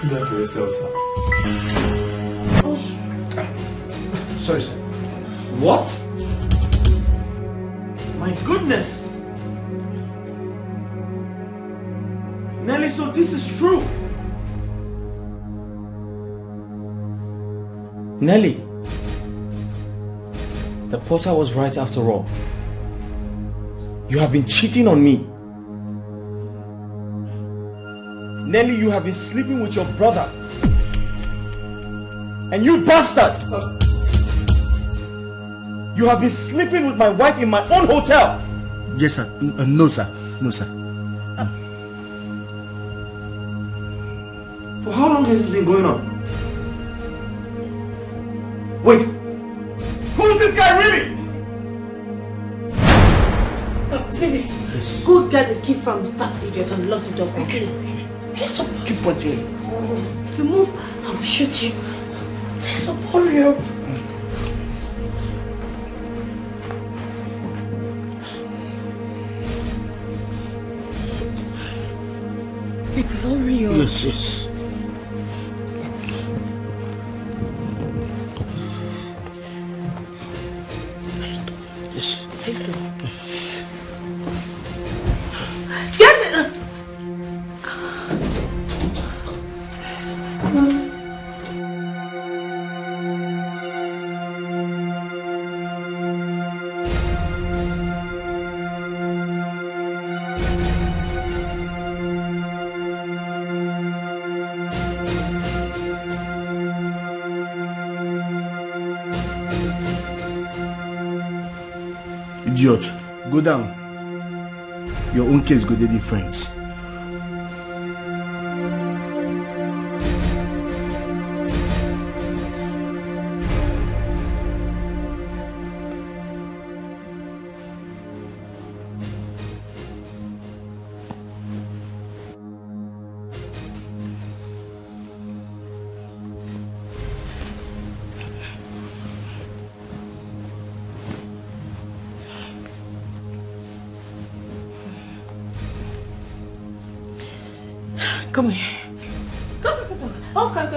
See that for yourself, sir. Oh. Sorry, sir. What? My goodness! Nelly, so this is true. Nelly, the porter was right after all. You have been cheating on me. Nelly, you have been sleeping with your brother. And you bastard! You have been sleeping with my wife in my own hotel. Yes, sir. No, sir. No, sir. For how long has this been going on? Wait! Who's this guy really? Baby, go get the key from that idiot and lock the door. Okay. Just keep watching. If you move, I will shoot you. Just hurry up. Baby, hurry up. Yes, yes. Idiot, go down. Your own case go dey different. Come here. Come. Oh, come.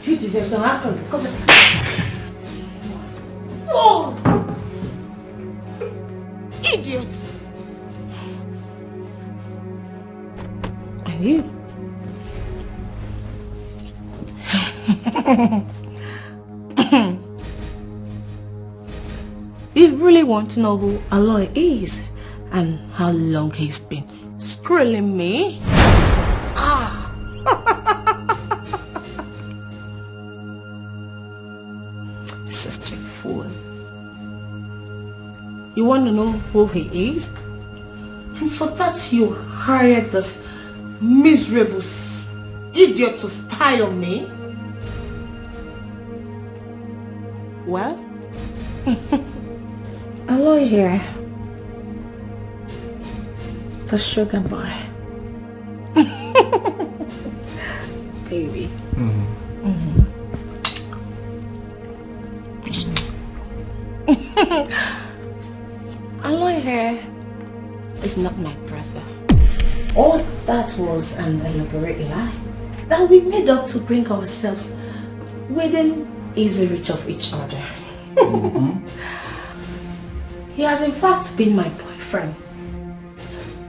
You deserve some alcohol. Come here. Oh! Idiot! And you? You really want to know who Aloy is and how long he's been screwing me? Such a fool. You want to know who he is? And for that you hired this miserable idiot to spy on me? Well, Aloy here, the sugar boy. Baby. Aloy here is not my brother. All that was an elaborate lie that we made up to bring ourselves within easy reach of each other. He has in fact been my boyfriend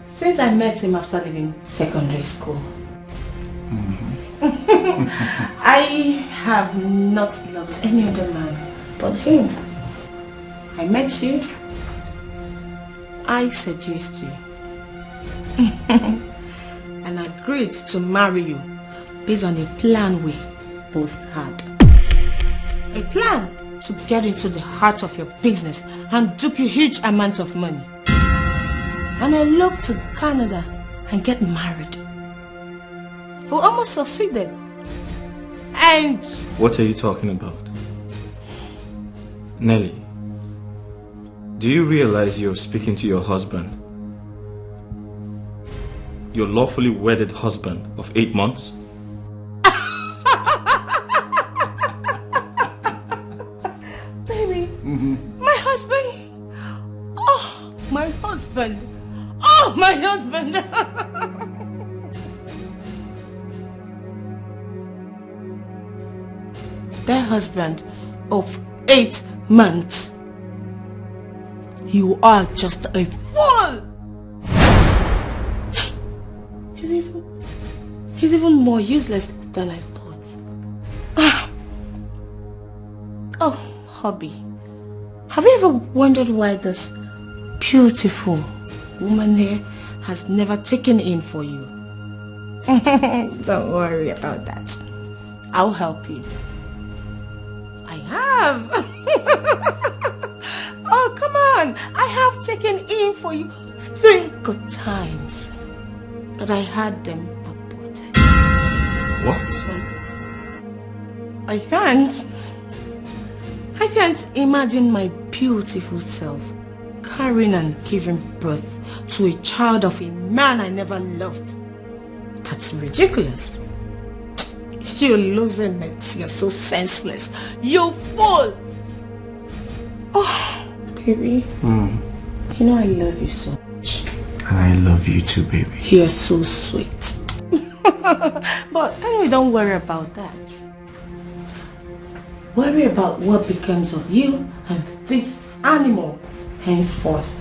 since I met him after leaving secondary school. I have not loved any other man but him. I met you, I seduced you, and agreed to marry you based on a plan we both had. A plan to get into the heart of your business and dupe you huge amount of money. And I looked to Canada and get married. We almost succeeded. And... What are you talking about? Nelly, do you realize you're speaking to your husband? Your lawfully wedded husband of 8 months? Baby, my husband. Oh, my husband. Oh, my husband. birthday husband of 8 months. You are just a fool! He's even more useless than I thought. Oh, hubby. Have you ever wondered why this beautiful woman here has never taken in for you? Don't worry about that. I'll help you. I have. Oh, come on. I have taken in for you 3 good times. But I had them aborted. What? I can't imagine my beautiful self carrying and giving birth to a child of a man I never loved. That's ridiculous. You're losing it. You're so senseless. You fool! Oh, baby. You know I love you so much. And I love you too, baby. You're so sweet. But anyway, don't worry about that. Worry about what becomes of you and this animal henceforth.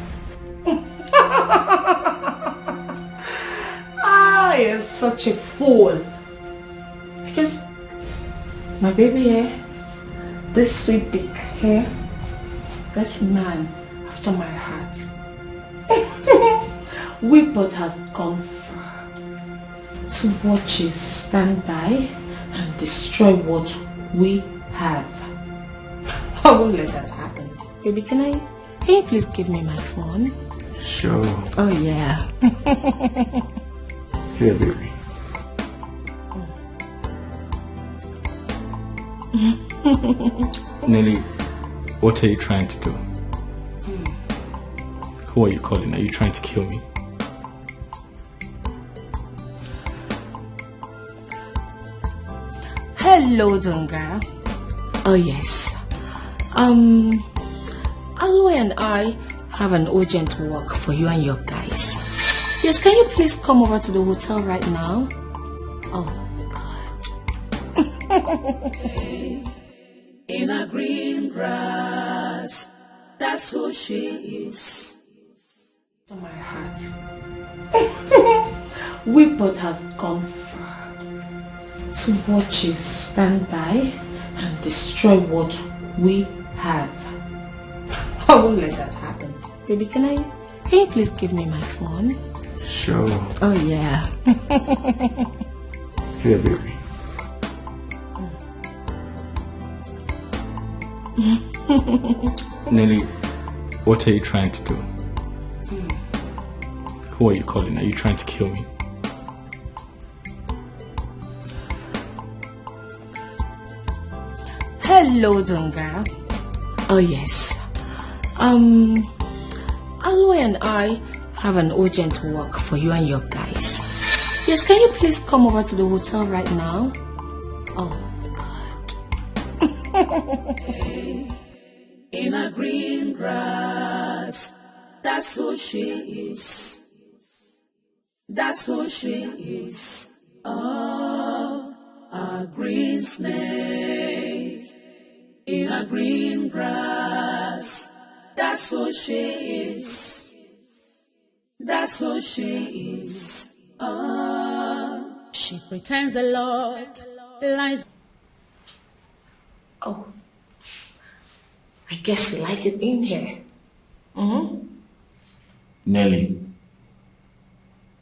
You're such a fool. Because my baby here, this sweet dick here, this man after my heart, we both has gone far to watch you stand by and destroy what we have. I won't let that happen. Baby, can you please give me my phone? Sure. Oh yeah. Here, baby. Nelly, what are you trying to do? Who are you calling? Are you trying to kill me? Hello, Dunga. Oh yes. Aloy and I have an urgent work for you and your guys. Yes, can you please come over to the hotel right now? Oh God. In a green grass, that's who she is. To my heart. We both has gone far to watch you stand by and destroy what we have. I won't let that happen. Baby, can you please give me my phone? Sure. Oh yeah. Here, baby. Nelly, what are you trying to do? Who are you calling? Are you trying to kill me? Hello, Dunga. Oh yes. Aloy and I have an urgent work for you and your guys. Yes, can you please come over to the hotel right now? Oh God. In a green grass, that's who she is. That's who she is. Oh, a green snake in a green grass. That's who she is. That's who she is. Oh, she pretends a lot, lies. Oh, I guess you like it in here. Nelly,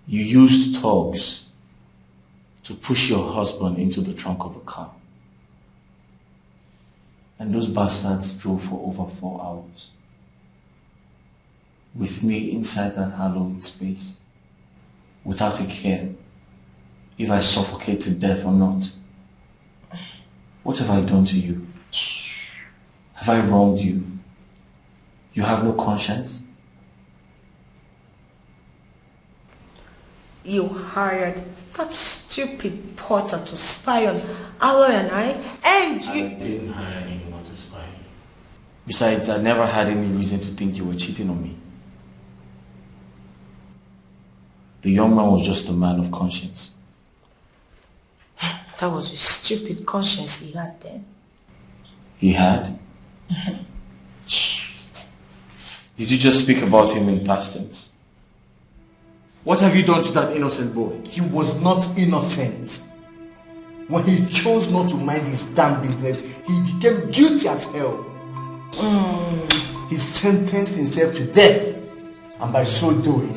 you used thugs to push your husband into the trunk of a car. And those bastards drove for over 4 hours. With me inside that hallowed space, without a care if I suffocate to death or not. What have I done to you? Have I wronged you? You have no conscience? You hired that stupid porter to spy on Aloy and I, and you... I didn't hire anyone to spy. Besides, I never had any reason to think you were cheating on me. The young man was just a man of conscience. That was a stupid conscience he had then. He had? Did you just speak about him in past tense? What have you done to that innocent boy? He was not innocent. When he chose not to mind his damn business, he became guilty as hell. He sentenced himself to death, and by so doing,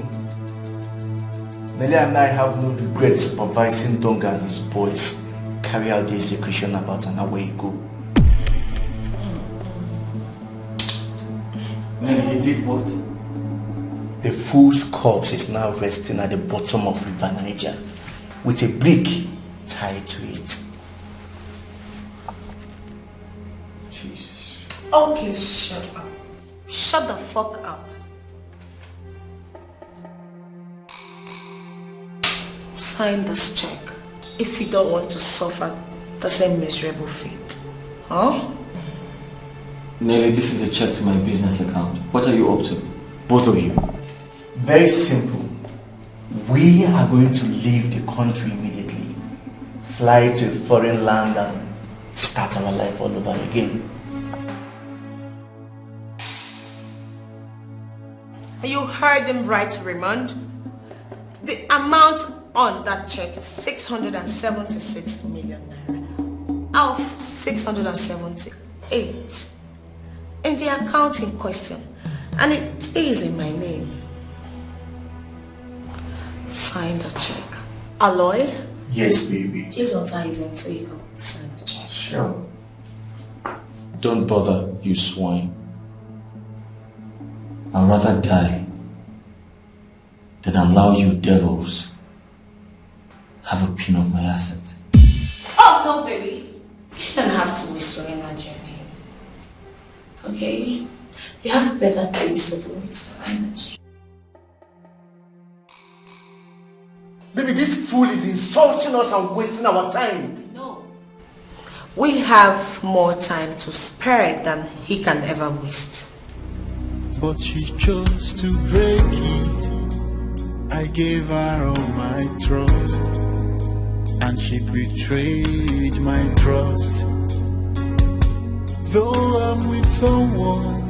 Nelly and I have no regret supervising Donga and his boys carry out the execution about an hour ago. Nelly, he did what? The fool's corpse is now resting at the bottom of River Niger with a brick tied to it. Jesus. Oh, please shut up. Shut the fuck up. Sign this check if you don't want to suffer the same miserable fate. Huh? Nelly, this is a check to my business account. What are you up to? Both of you. Very simple. We are going to leave the country immediately, fly to a foreign land and start our life all over again. You heard him right, Raymond. The amount on that check is 676 million naira out of 678 in the account in question, and it is in my name. Sign the check. Aloy? Yes, baby. Please untie his hand so you can sign the check. Sure. Don't bother, you swine. I'd rather die than allow you devils have a pin of my asset. Oh, no, baby. You don't have to waste your energy on him. Okay? You have better things to do with your energy. Baby, this fool is insulting us and wasting our time. No. We have more time to spare than he can ever waste. But she chose to break it. I gave her all my trust, and she betrayed my trust. Though I'm with someone,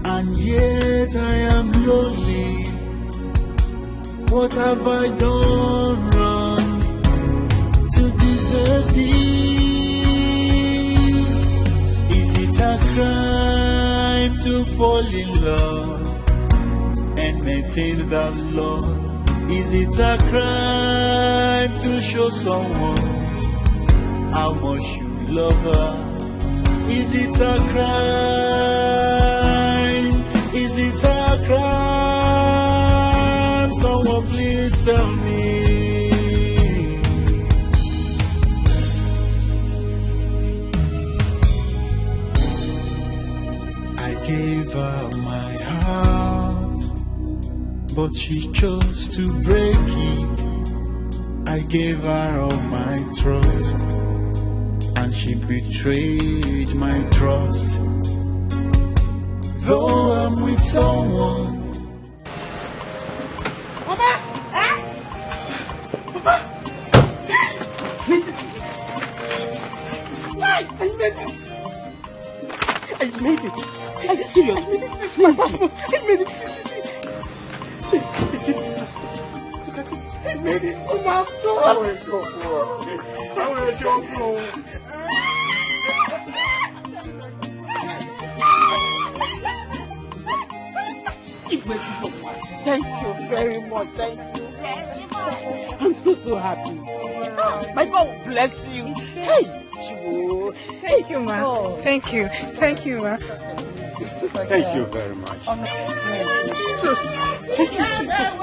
and yet I am lonely. What have I done wrong to deserve this? Is it a crime to fall in love and maintain that love? Is it a crime to show someone how much you love her? Is it a crime? Is it a crime? Someone please tell me. I gave her my heart, but she chose to break it. I gave her all my trust, and she betrayed my trust. Though I'm with someone. Mama! Mama! Why? I made it! I made it! Are you serious? I made it. This is my passport! I made it! See, give me the passport. Look at it! I made it! Oh my God! How is your bro? How is your bro? Thank you very much. Thank you very much. I'm so happy. My God bless you. Hey, Chiwo. Thank you, ma. Oh. Thank you. Thank you, ma. Thank you very much. Jesus. Thank you, Jesus.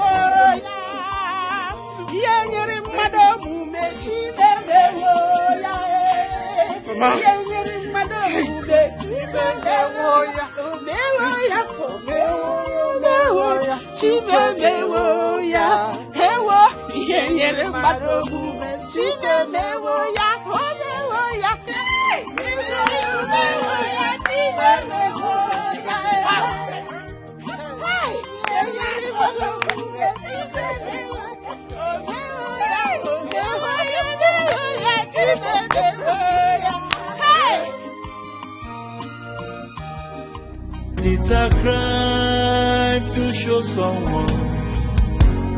it a crime to show someone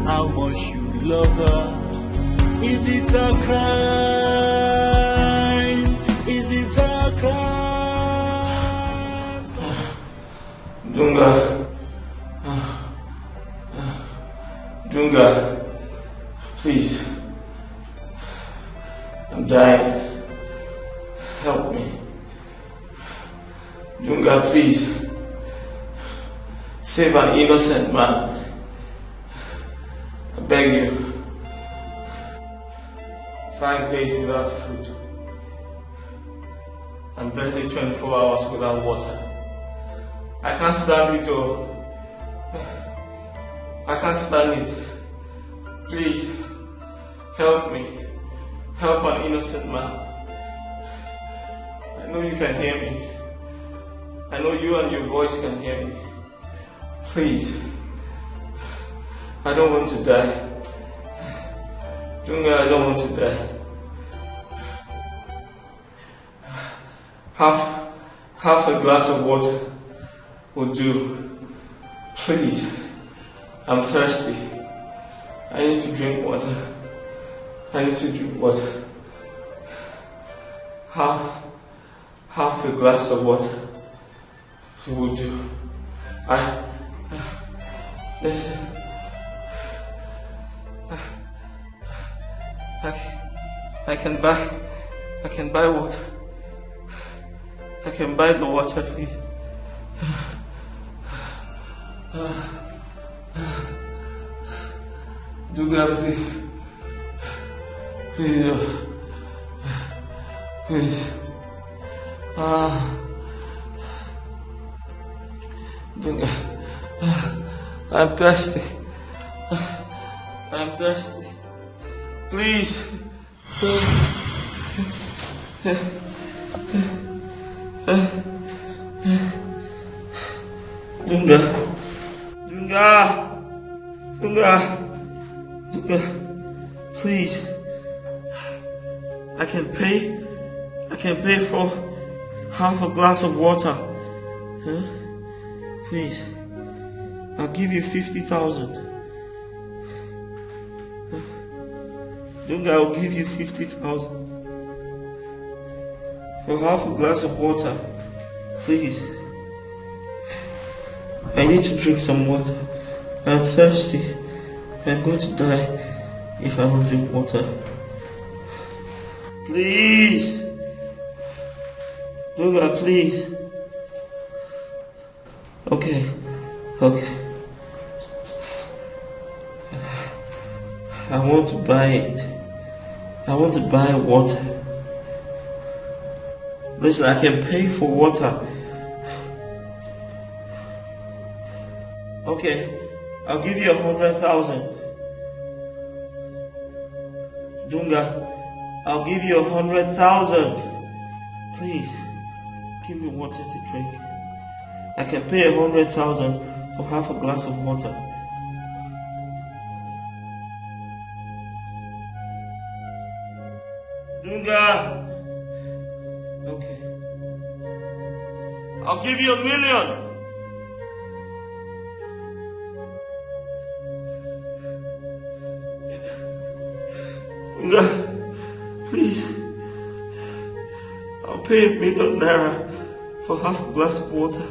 how much you love her? Is it a crime? Is it a crime? Dunga, please. I'm dying. Help me. Dunga, please. Save an innocent man. I beg you. 5 days without food. And barely 24 hours without water. I can't stand it all. I can't stand it. Please, help me. Help an innocent man. I know you can hear me. I know you and your voice can hear me. Please. I don't want to die. Dunga, I don't want to die. Half a glass of water will do. Please. I'm thirsty. I need to drink water. I need to drink water. Half a glass of water will do. Listen. I can buy water. I can buy the water, please. Dunga, please. Please. Please. Dunga. I'm thirsty. I'm thirsty. Please. Dunga. Please. I can pay for half a glass of water. Huh? Please. I'll give you 50,000. Dunga, I'll give you 50,000 for half a glass of water. Please. I need to drink some water. I'm thirsty. I'm going to die if I don't drink water. Please. Dunga, please. Okay. I want to buy it. I want to buy water. Listen, I can pay for water. Okay, I'll give you 100,000. Dunga, I'll give you 100,000. Please, give me water to drink. I can pay 100,000 for half a glass of water. Dunga. Okay. I'll give you 1 million. Dunga, please. I'll pay 1 million naira for half a glass of water.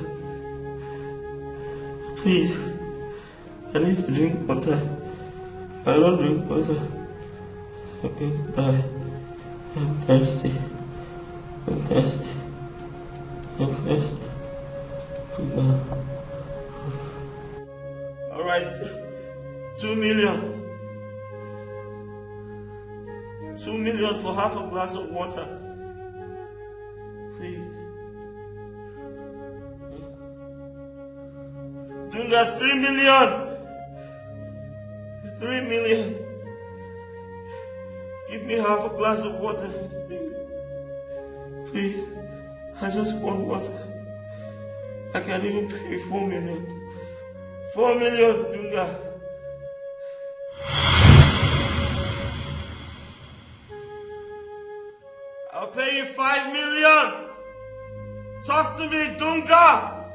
Please. I need to drink water. I don't drink water. I'm going to die. I'm thirsty. Alright, 2 million. 2 million for half a glass of water. Please. Dunga, 3 million. 3 million. Give me half a glass of water for 3 million. Please. I just want water. I can't even pay 4 million. 4 million, Dunga. I'll pay you 5 million. Talk to me, Dunga.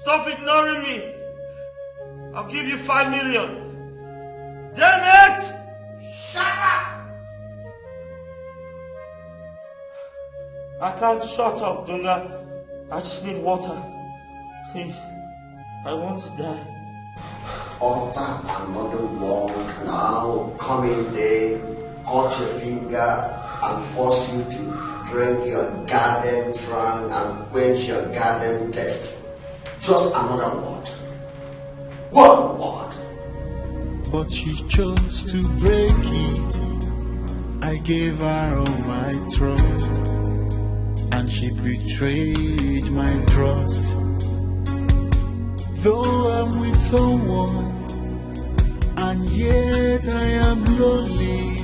Stop ignoring me. I'll give you 5 million. Damn it! Shut up! I can't shut up, Dunga. I just need water. Please. I want to die. Utter another word now. Come in there, cut your finger, and force you to drink your goddamn drunk and quench your goddamn thirst. Just another word. One word. But she chose to break it. I gave her all my trust, and she betrayed my trust. Though I'm with someone, and yet I am lonely.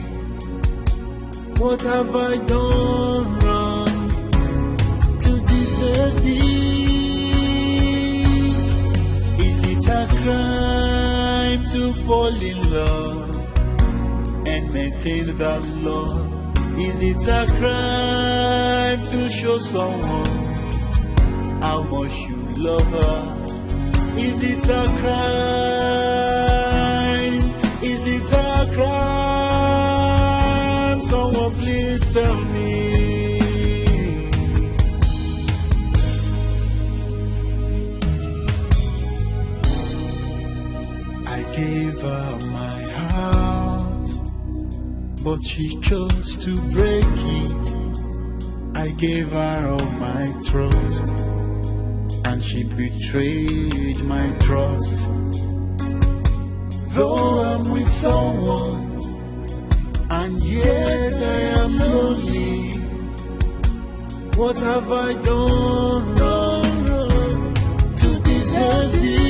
What have I done wrong to deserve this? Is it a crime to fall in love and maintain that love? Is it a crime to show someone how much you love her? Is it a crime? Is it a crime? Someone please tell me. I gave her my heart, but she chose to break it. I gave her all my trust, and she betrayed my trust. Though I'm with someone, and yet I am lonely. What have I done wrong to deserve this?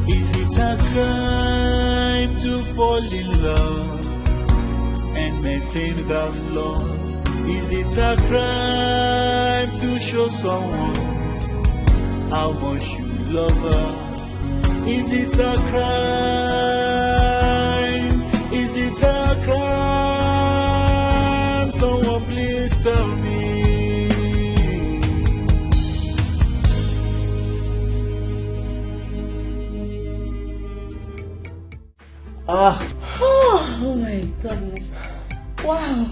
Is it a crime to fall in love and maintain that love? Is it a crime to show someone how much you love her? Is it a crime? Is it a crime? Someone please tell me. Oh my goodness. Wow.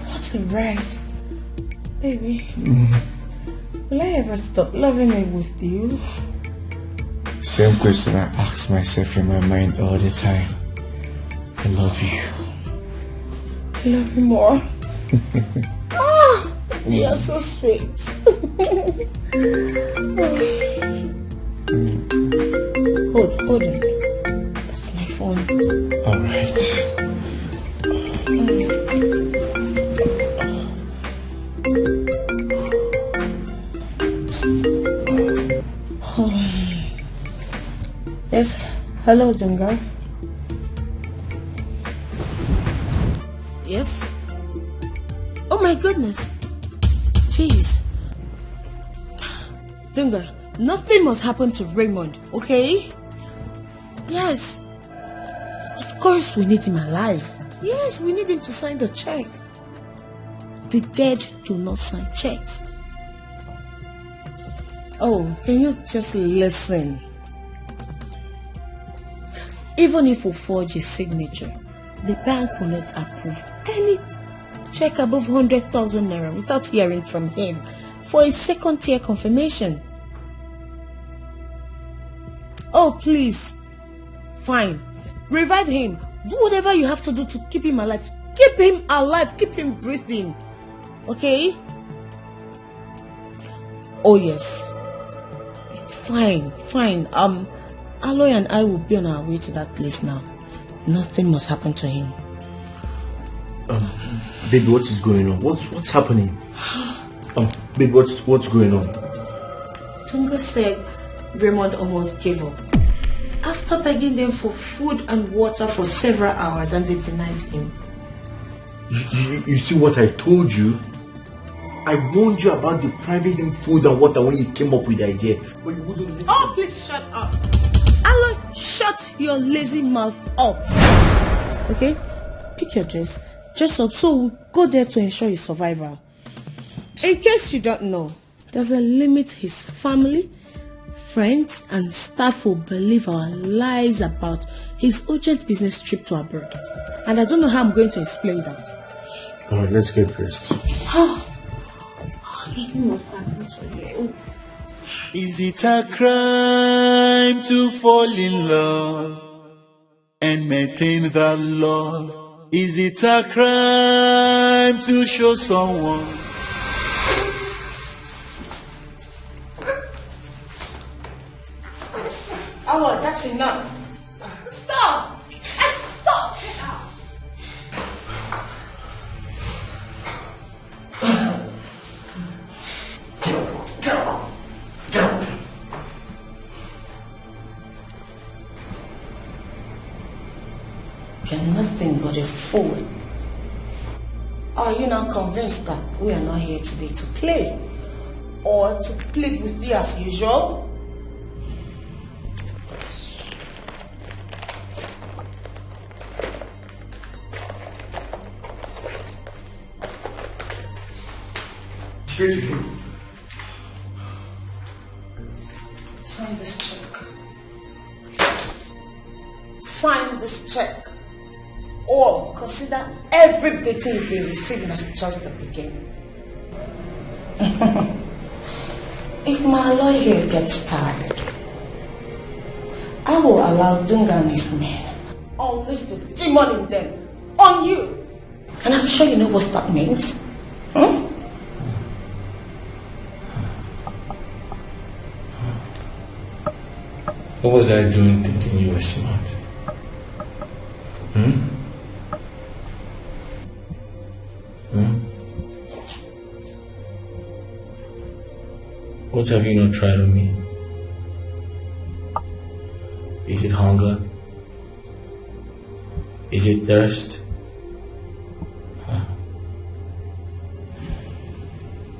What a ride. Baby. Will I ever stop loving it with you? Same question I ask myself in my mind all the time. I love you. I love you more. Ah, you're so sweet. Hold on. That's my phone. All right. Yes, hello, Dunga. Yes? Oh my goodness. Jeez. Dunga, nothing must happen to Raymond, okay? Yes. Of course we need him alive. Yes, we need him to sign the check. The dead do not sign checks. Oh, can you just listen? Even if we forge his signature, the bank will not approve any check above 100,000 naira without hearing from him for a second-tier confirmation. Oh, please. Fine. Revive him. Do whatever you have to do to keep him alive. Keep him alive. Keep him breathing. Okay? Oh, yes. Fine. Aloy and I will be on our way to that place now. Nothing must happen to him. Baby, what is going on? What's happening? Baby, what's going on? Tunga said Raymond almost gave up. After begging them for food and water for several hours, and they denied him. You see what I told you? I warned you about depriving him food and water when you came up with the idea, but you wouldn't listen. Oh, please shut up. Aloy, shut your lazy mouth up. Okay? Pick your dress up so we'll go there to ensure his survival. In case you don't know, doesn't limit his family, friends and staff will believe our lies about his urgent business trip to abroad. And I don't know how I'm going to explain that. Alright, let's get dressed. Nothing must happen to you. Is it a crime to fall in love and maintain that love? Is it a crime to show someone? Oh, that's enough. Stop! And stop! Get out! You're nothing but a fool. Are you now convinced that we are not here today to play? Or to plead with you as usual? Straight to him. Sign this check. Sign this check. Or consider every beating you've been receiving as just the beginning. If my lawyer here gets tired, I will allow Dunga and his men unleash the demon in them on you. And I'm sure you know what that means. What was I doing thinking you were smart? What have you not tried on me? Is it hunger? Is it thirst?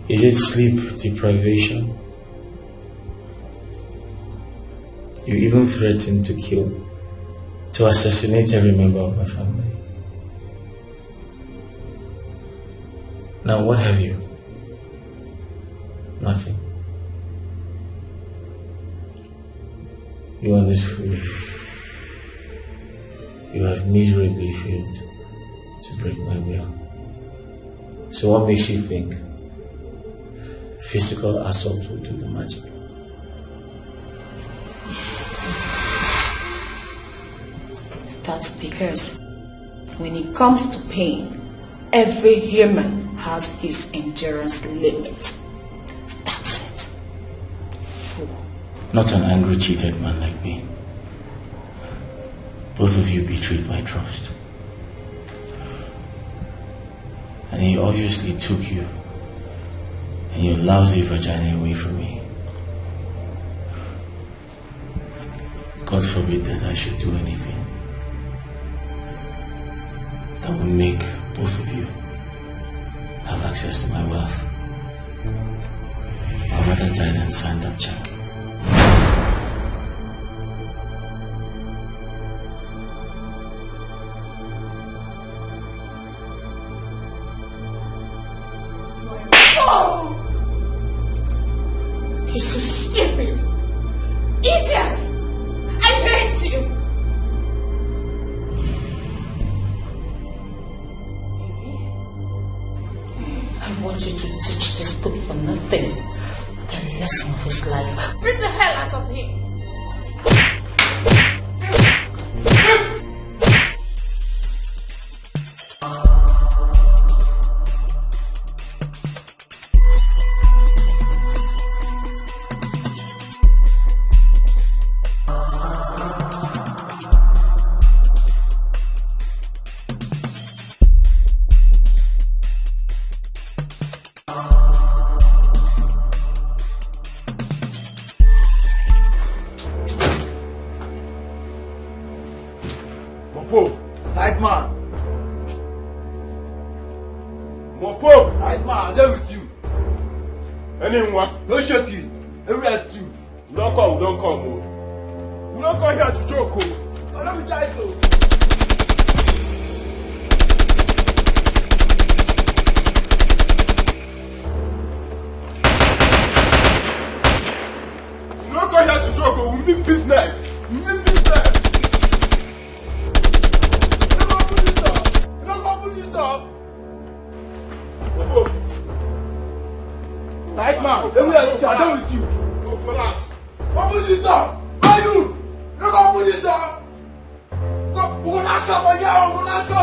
Is it sleep deprivation? You even threatened to kill, to assassinate every member of my family. Now what have you? Nothing. You are this fool. You have miserably failed to break my will. So what makes you think physical assault will do the magic? That's because when it comes to pain, every human has his endurance limit. That's it. Fool. Not an angry, cheated man like me. Both of you betrayed my trust. And he obviously took you and your lousy vagina away from me. God forbid that I should do anything that will make both of you have access to my wealth. I'd rather die than sign that check. Oh! You're so stupid! Idiot! I hate you! I want you to teach this good for nothing the lesson of his life. Beat the hell out of him! No shaking. Every rest you. We don't come. We don't come here to joke. I don't be trying to. mean business. You mean business. You're not open this door. You're not open this door. Right man, let me I'm done with you. Go for that. Open this door. Are you? You're not open this door. Go, we're gonna come again. We're gonna come.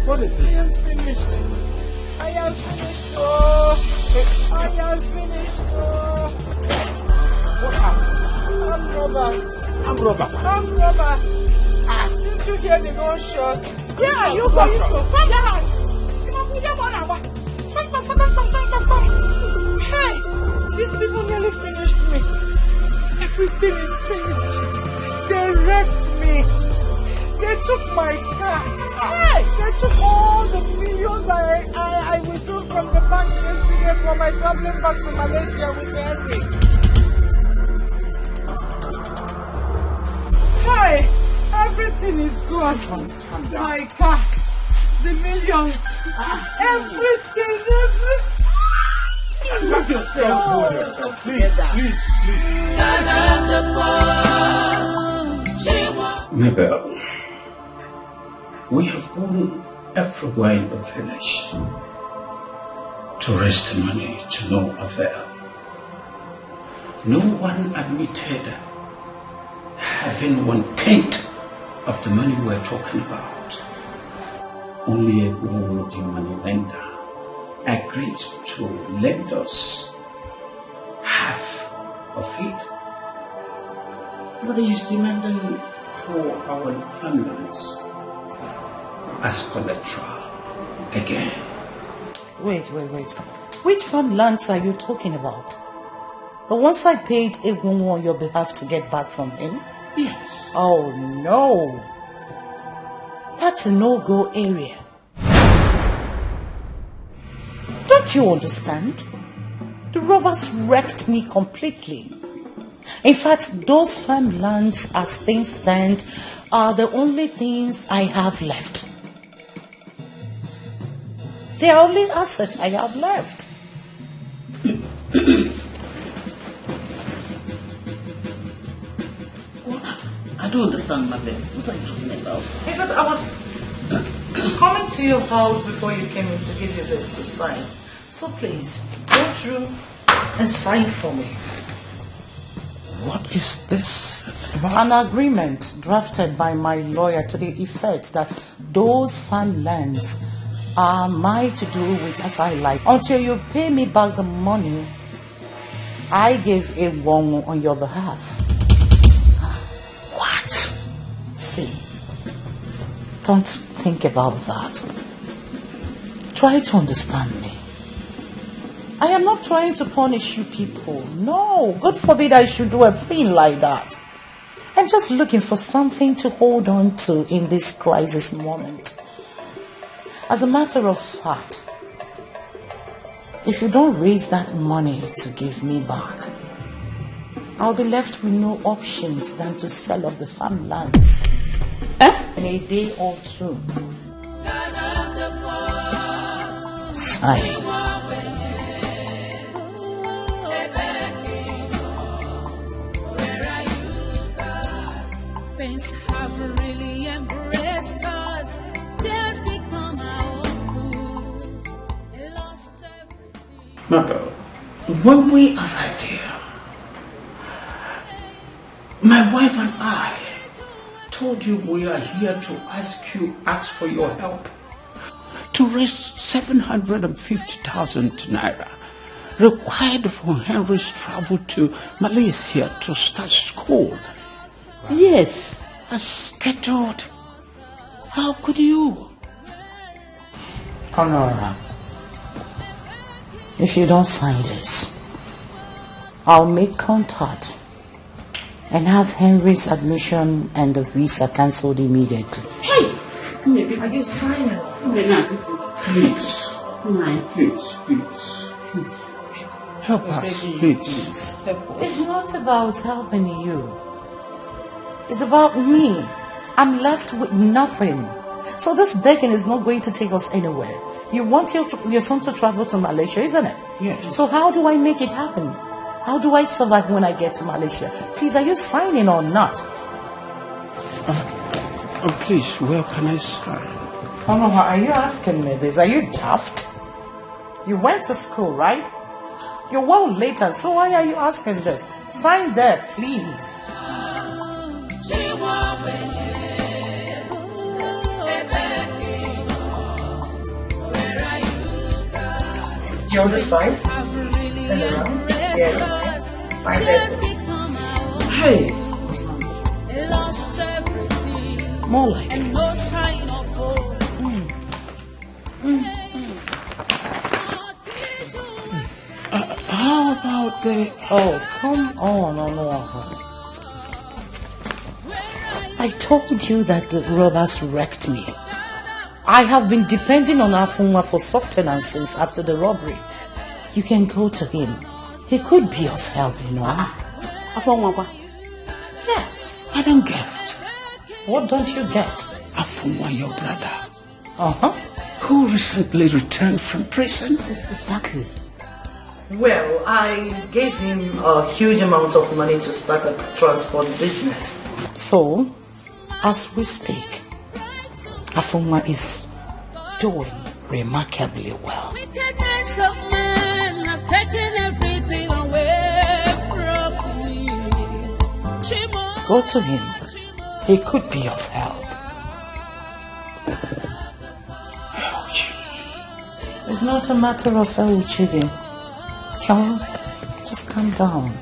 What is it? I am finished. I am finished. Oh, I am finished. Oh. What happened? I'm robber. I'm robber. I'm robber. Ah, didn't you hear the gunshot? Yeah, you go. You go. Hey, these people nearly finished me. Everything is finished. They wrecked me. They took my car. Hey, they took all the millions I withdrew from the bank yesterday for my traveling back to Malaysia with Henry. Hey, everything is gone. My car, the millions, everything. Look yourself, please. Mabel, we have gone everywhere in the village to raise the money to no avail. No one admitted having 1/10 of the money we're talking about. Only a good money lender agreed to lend us half of it. But he is demanding for our families as collateral again. Wait. Which farmlands are you talking about? The ones I paid Egunwu on your behalf to get back from him? Yes. Oh no. That's a no-go area. Don't you understand? The robbers wrecked me completely. In fact, those farmlands as things stand are the only things I have left. They are only assets I have left. I don't understand, madam. What are you talking about? In fact, I was coming to your house before you came in to give you this to sign. So please, go through and sign for me. What is this about? An agreement drafted by my lawyer to the effect that those farmlands are mine to do with as I like. Until you pay me back the money I gave a wrong on your behalf. What? See, don't think about that. Try to understand me. I am not trying to punish you people. No, God forbid I should do a thing like that. I'm just looking for something to hold on to in this crisis moment. As a matter of fact, if you don't raise that money to give me back, I'll be left with no options than to sell off the farmlands. In a day or two. Sign. Pains have really embraced us. Tears become our food. Lost everything. Mabel, when we arrived here, my wife and I told you we are here to ask for your help to raise 750,000 naira required for Henry's travel to Malaysia to start school. Yes. As scheduled. How could you? Honora, if you don't sign this, I'll make contact and have Henry's admission and the visa cancelled immediately. Hey! Maybe are you signing? Please. Please. Help us, please. It's not about helping you. It's about me. I'm left with nothing. So this begging is not going to take us anywhere. You want your son to travel to Malaysia, isn't it? Yes. So how do I make it happen? How do I survive when I get to Malaysia? Please, are you signing or not? Please, where can I sign? Honora, are you asking me this? Are you daft? You went to school, right? You're well later, so why are you asking this? Sign there, please. You want to sign? Turn around. Yeah. Sign there. Hey. More like it. How about the... Oh, come on, Honora. I told you that the robbers wrecked me. I have been depending on Afunwa for sustenance since after the robbery. You can go to him. He could be of help, you know. Afunwa? Yes. I don't get it. What don't you get? Afunwa, your brother. Uh-huh. Who recently returned from prison. Exactly. Well, I gave him a huge amount of money to start a transport business. So, as we speak, Afunwa is doing remarkably well. Wickedness of man have taken everything away from me. Go to him. He could be of help. It's not a matter of Chidi. John, just calm down.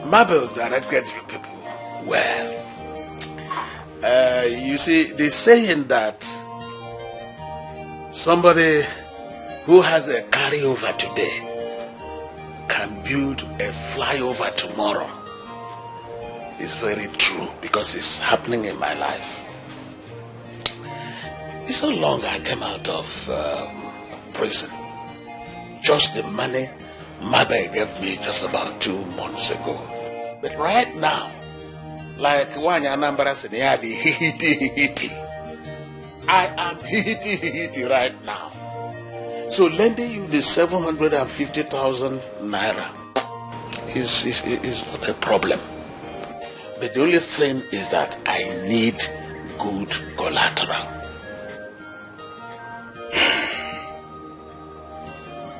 Mabel directed you people well. You see, they're saying that somebody who has a carryover today can build a flyover tomorrow. It's very true because it's happening in my life. It's so long I came out of prison. Just the money Mother gave me just about 2 months ago. But right now, like Wanya Nambara said, I am hiti right now. So lending you the 750,000 naira is not a problem. But the only thing is that I need good collateral.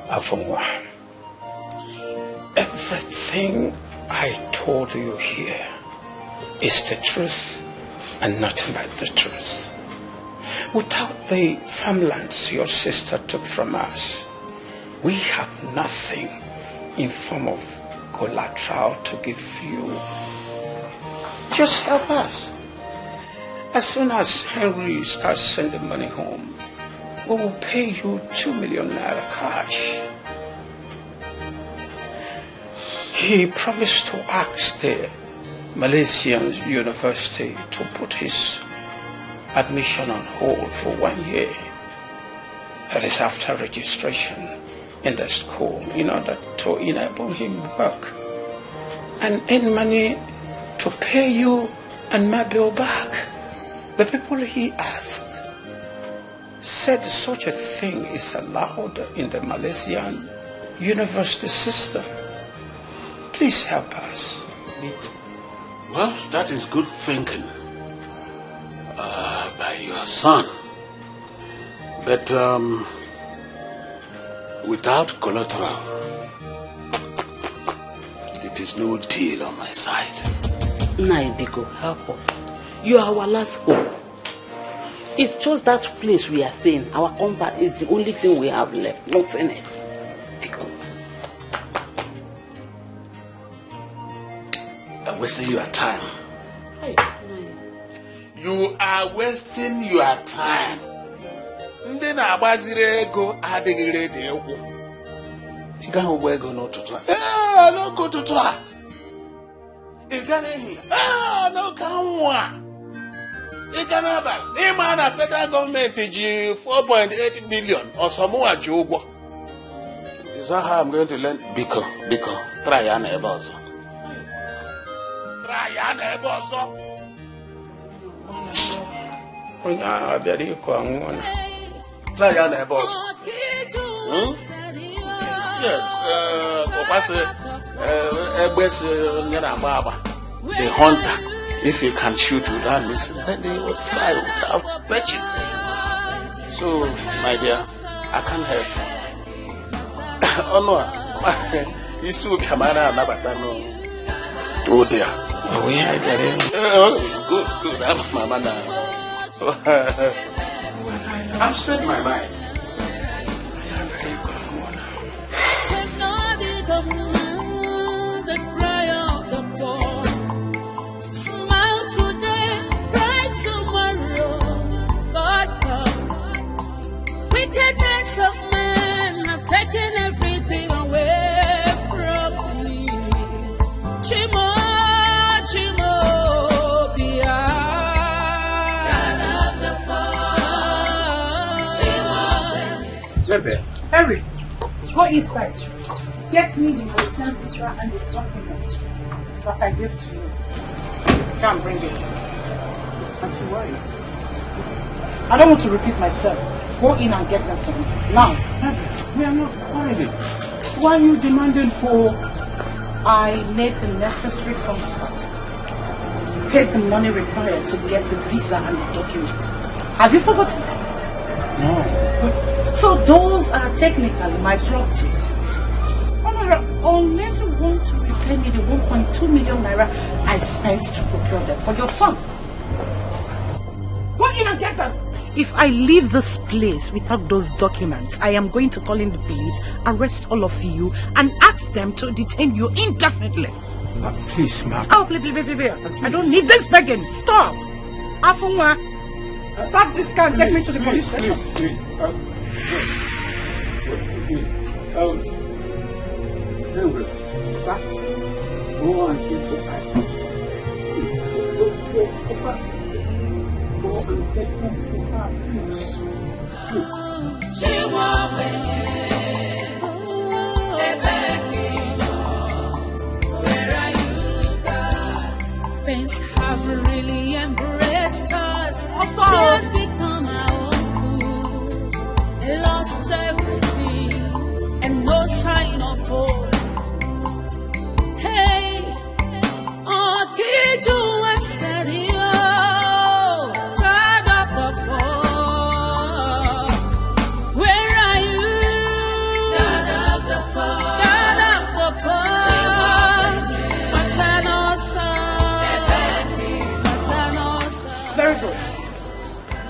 Afunwa, everything I told you here is the truth and nothing but the truth. Without the farmlands your sister took from us, we have nothing in form of collateral to give you. Just help us. As soon as Henry starts sending money home, we will pay you 2 million naira cash. He promised to ask the Malaysian university to put his admission on hold for 1 year. That is after registration in the school in order to enable him work and earn money to pay you and my bill back. The people he asked said such a thing is allowed in the Malaysian university system. Please help us. Well, that is good thinking by your son. But without collateral, it is no deal on my side. Naibiko, help us. You are our last hope. It's just that place we are saying. Our comfort is the only thing we have left. Nothing else. Biko. I'm wasting your time. Hey, You are wasting your time. Ndị na-agbaziri ego adịghị ready egwu. Ị gaghị ụgbọ ego n'ụtụtụ a. N'oge ụtụtụ a. Ị gaa n'ehihie. N'oge anwụ a. Ị gaa n'abalị. Ịma na federal gọọmenti ji 4.8 million ọsọmụwa ji ụgwọ. Is that how I'm going to learn? Biko, try ya na ebe ọzọ. Try ya na ebe ọzọ. Onye abịara ịkọ anwụ na. Try ya na ebe ọzọ. Yes, the hunter, if he can shoot without missing, then he will fly without perching. So, my dear, I can't help you. Oh no, you still come out and oh dear. Oh yeah, I get it. Good. I'm my man now. I've said my mind. The cry of the poor. Smile today, cry tomorrow. God come. Wickedness of men have taken everything away from me. Chimo, Bia. God of the poor. Harry, go inside. Get me the hotel visa and the documents that I gave to you. Come bring it. Auntie, why? I don't want to repeat myself. Go in and get them for me. Now. We are not quarreling. Why are you demanding for? I made the necessary contract. Paid the money required to get the visa and the document. Have you forgotten? No. So those are technically my properties. Unless you want to repay me the 1.2 million naira I spent to procure them for your son. Go in and get them. If I leave this place without those documents, I am going to call in the police, arrest all of you, and ask them to detain you indefinitely. Please, ma'am. Oh, please. I don't need this begging. Stop. Afunwa, start this car and take me to the police station. Please. Go on, Where are you, God? Things have really embraced us. Tears become our food. Lost everything and no sign of hope. Hey, God of the poor, where are you? God of the poor, Very good.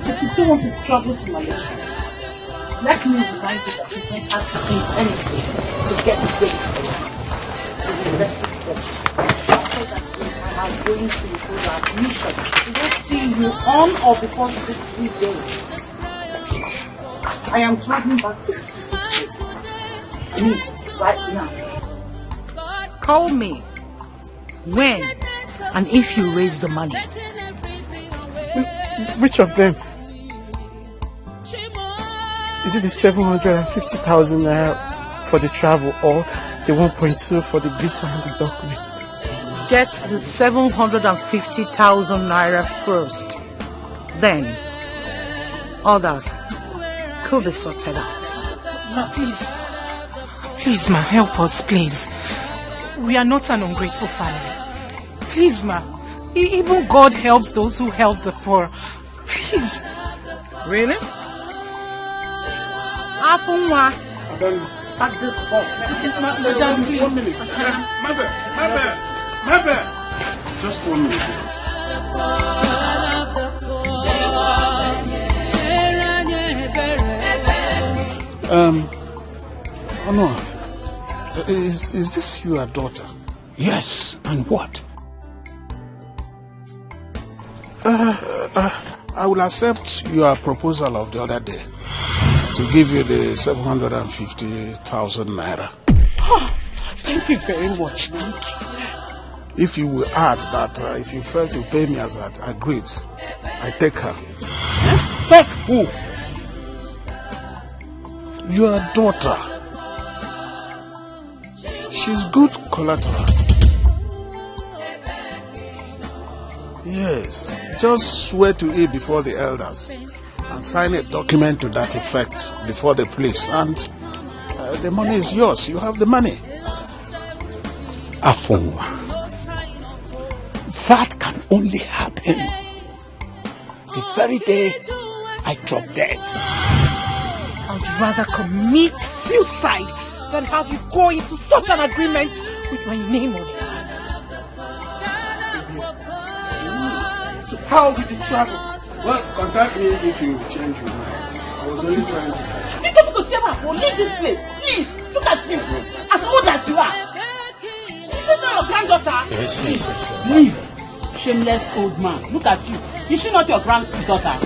If you don't want to travel to Malaysia, let me remind you that you don't have the eternity to get ready for you. I'm going to improve our admission. We will see you on or before 60 days. I am traveling back to the city today. Right now. Call me when and if you raise the money. Which of them? Is it the 750,000 naira for the travel or the 1.2 for the visa and the document? Get the 750,000 naira first. Then, others could be sorted out. Ma, please, ma, help us, please. We are not an ungrateful family. Please, ma, even God helps those who help the poor. Please. Really? Afunwa, start this bus. Madam, please. 1 minute. My bad. Just 1 minute. Honor, is this your daughter? Yes, and what? I will accept your proposal of the other day to give you the 750,000 naira. Oh, thank you very much. Thank you. If you will add that if you fail to pay me as I agreed, I take her. Take who? Your daughter. She's good collateral. Yes, just swear to it before the elders and sign a document to that effect before the police, and the money is yours. You have the money. Afonwa, that can only happen the very day I drop dead. I'd rather commit suicide than have you go into such an agreement with my name on it. So how did you travel? Well, contact me if you change your mind. I was only trying to... You don't go see her. Leave this place. Leave. Look at you. As old as you are. Is this not your granddaughter? Yes, Leave. Shameless old man. Look at you. Is she not your granddaughter?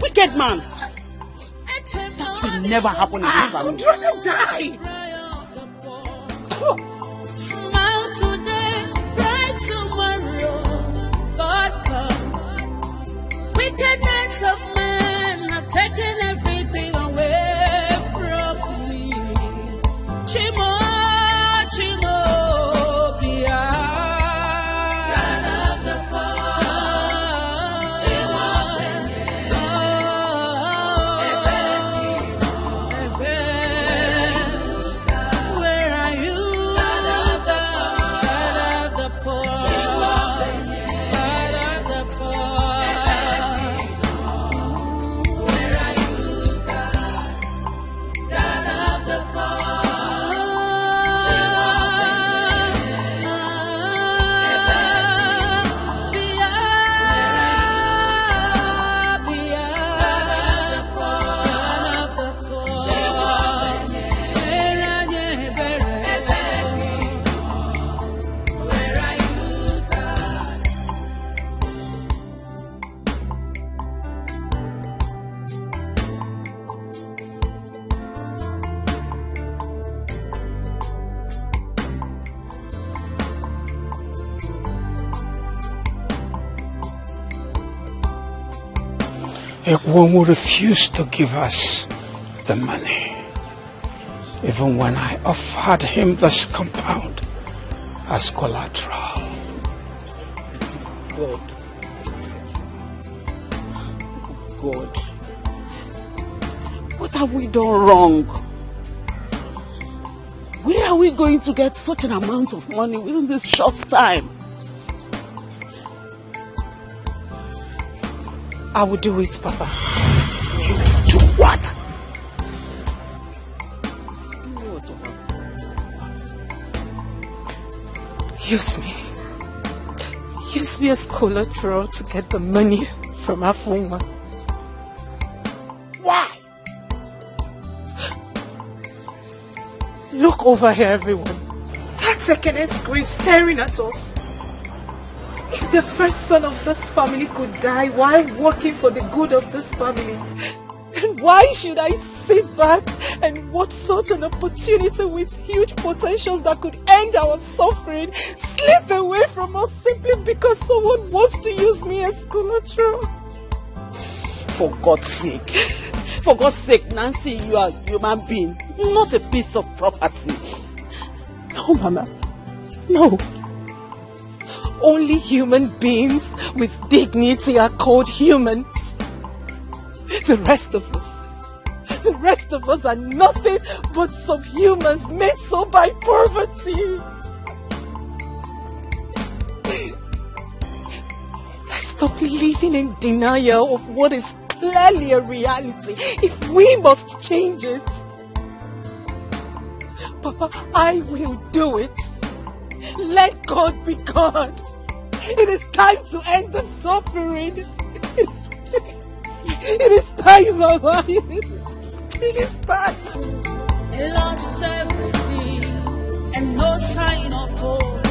Wicked man. That will never happen in this family. I'd rather die. Smile today, cry tomorrow. God come. Wickedness of man have taken everything away from me. Chimo, Chimo, Bia. God of the poor. Chimo, where are you? God of the poor. God of the poor. Ekwan will refuse to give us the money, even when I offered him this compound as collateral. God. What have we done wrong? Where are we going to get such an amount of money within this short time? I will do it, Papa. You will do what? Use me. Use me as collateral to get the money from Afonwa. Why? Look over here, everyone. That second-hand grave staring at us. If the first son of this family could die while working for the good of this family, then why should I sit back and watch such an opportunity with huge potentials that could end our suffering slip away from us simply because someone wants to use me as collateral? For God's sake, Nancy, you are a human being, not a piece of property. No, Mama. No. Only human beings with dignity are called humans. The rest of us are nothing but subhumans made so by poverty. Let's stop living in denial of what is clearly a reality if we must change it. Papa, I will do it. Let God be God. It is time to end the suffering. It is time, Mama. It is time. They lost everything and no sign of hope.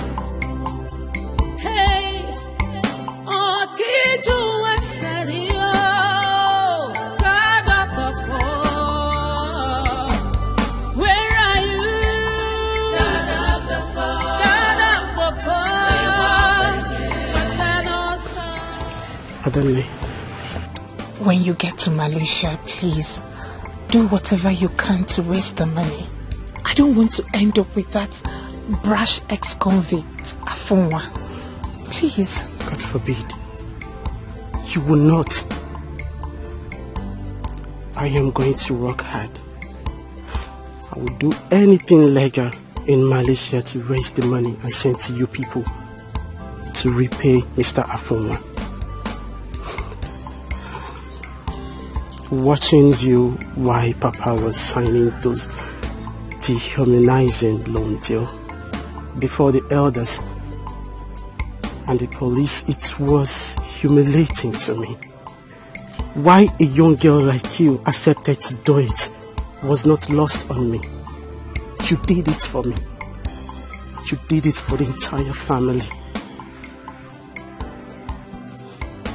Hey, oh, Kiju was Pardon me. When you get to Malaysia, please do whatever you can to raise the money. I don't want to end up with that brash ex-convict, Afonwa. Please. God forbid. You will not. I am going to work hard. I will do anything legal in Malaysia to raise the money and send to you people to repay Mr. Afonwa. Watching you while Papa was signing those dehumanizing loan deal before the elders and the police, it was humiliating to me. Why a young girl like you accepted to do it was not lost on me. You did it for me. You did it for the entire family.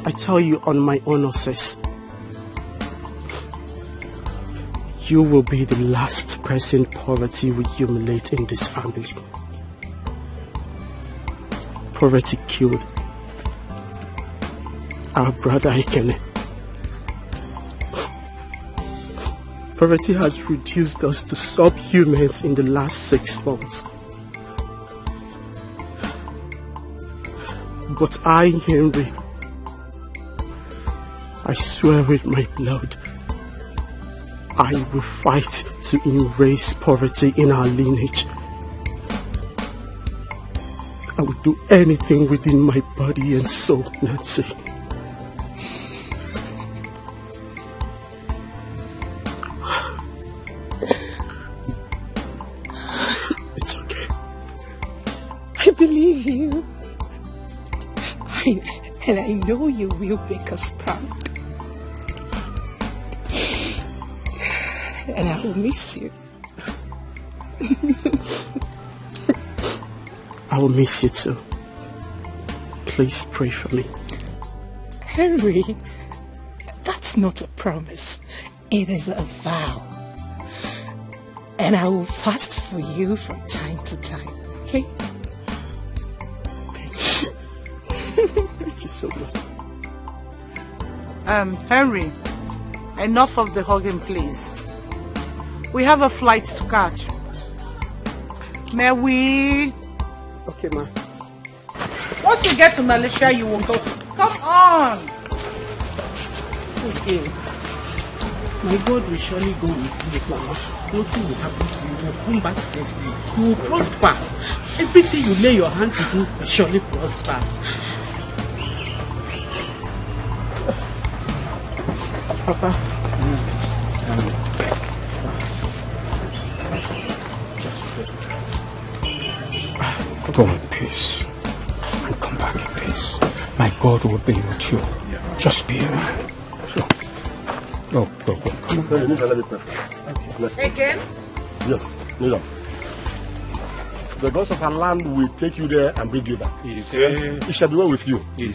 I tell you on my honor, sis, you will be the last person poverty will humiliate in this family. Poverty killed our brother Ikene. Poverty has reduced us to subhumans in the last 6 months. But I, Henry, I swear with my blood, I will fight to erase poverty in our lineage. I will do anything within my body and soul, Nancy. It's okay. I believe you. And I know you will make us proud. And I will miss you. I will miss you too. Please pray for me. Henry, that's not a promise. It is a vow. And I will fast for you from time to time, okay? Thank you so much. Henry, enough of the hugging, please. We have a flight to catch. May we? Okay, ma. Once you get to Malaysia, you will go. Come on. It's okay. My God will surely go with you, Mama. Nothing will happen to you. You will come back safely. You will prosper. Everything you lay your hand to do will surely prosper. Papa. Go in peace and come back in peace. My God will be with you. Just be a man. Go. Come on. Again? Yes, kneel down. The gods of our land will take you there and bring you back. It shall be well with you. You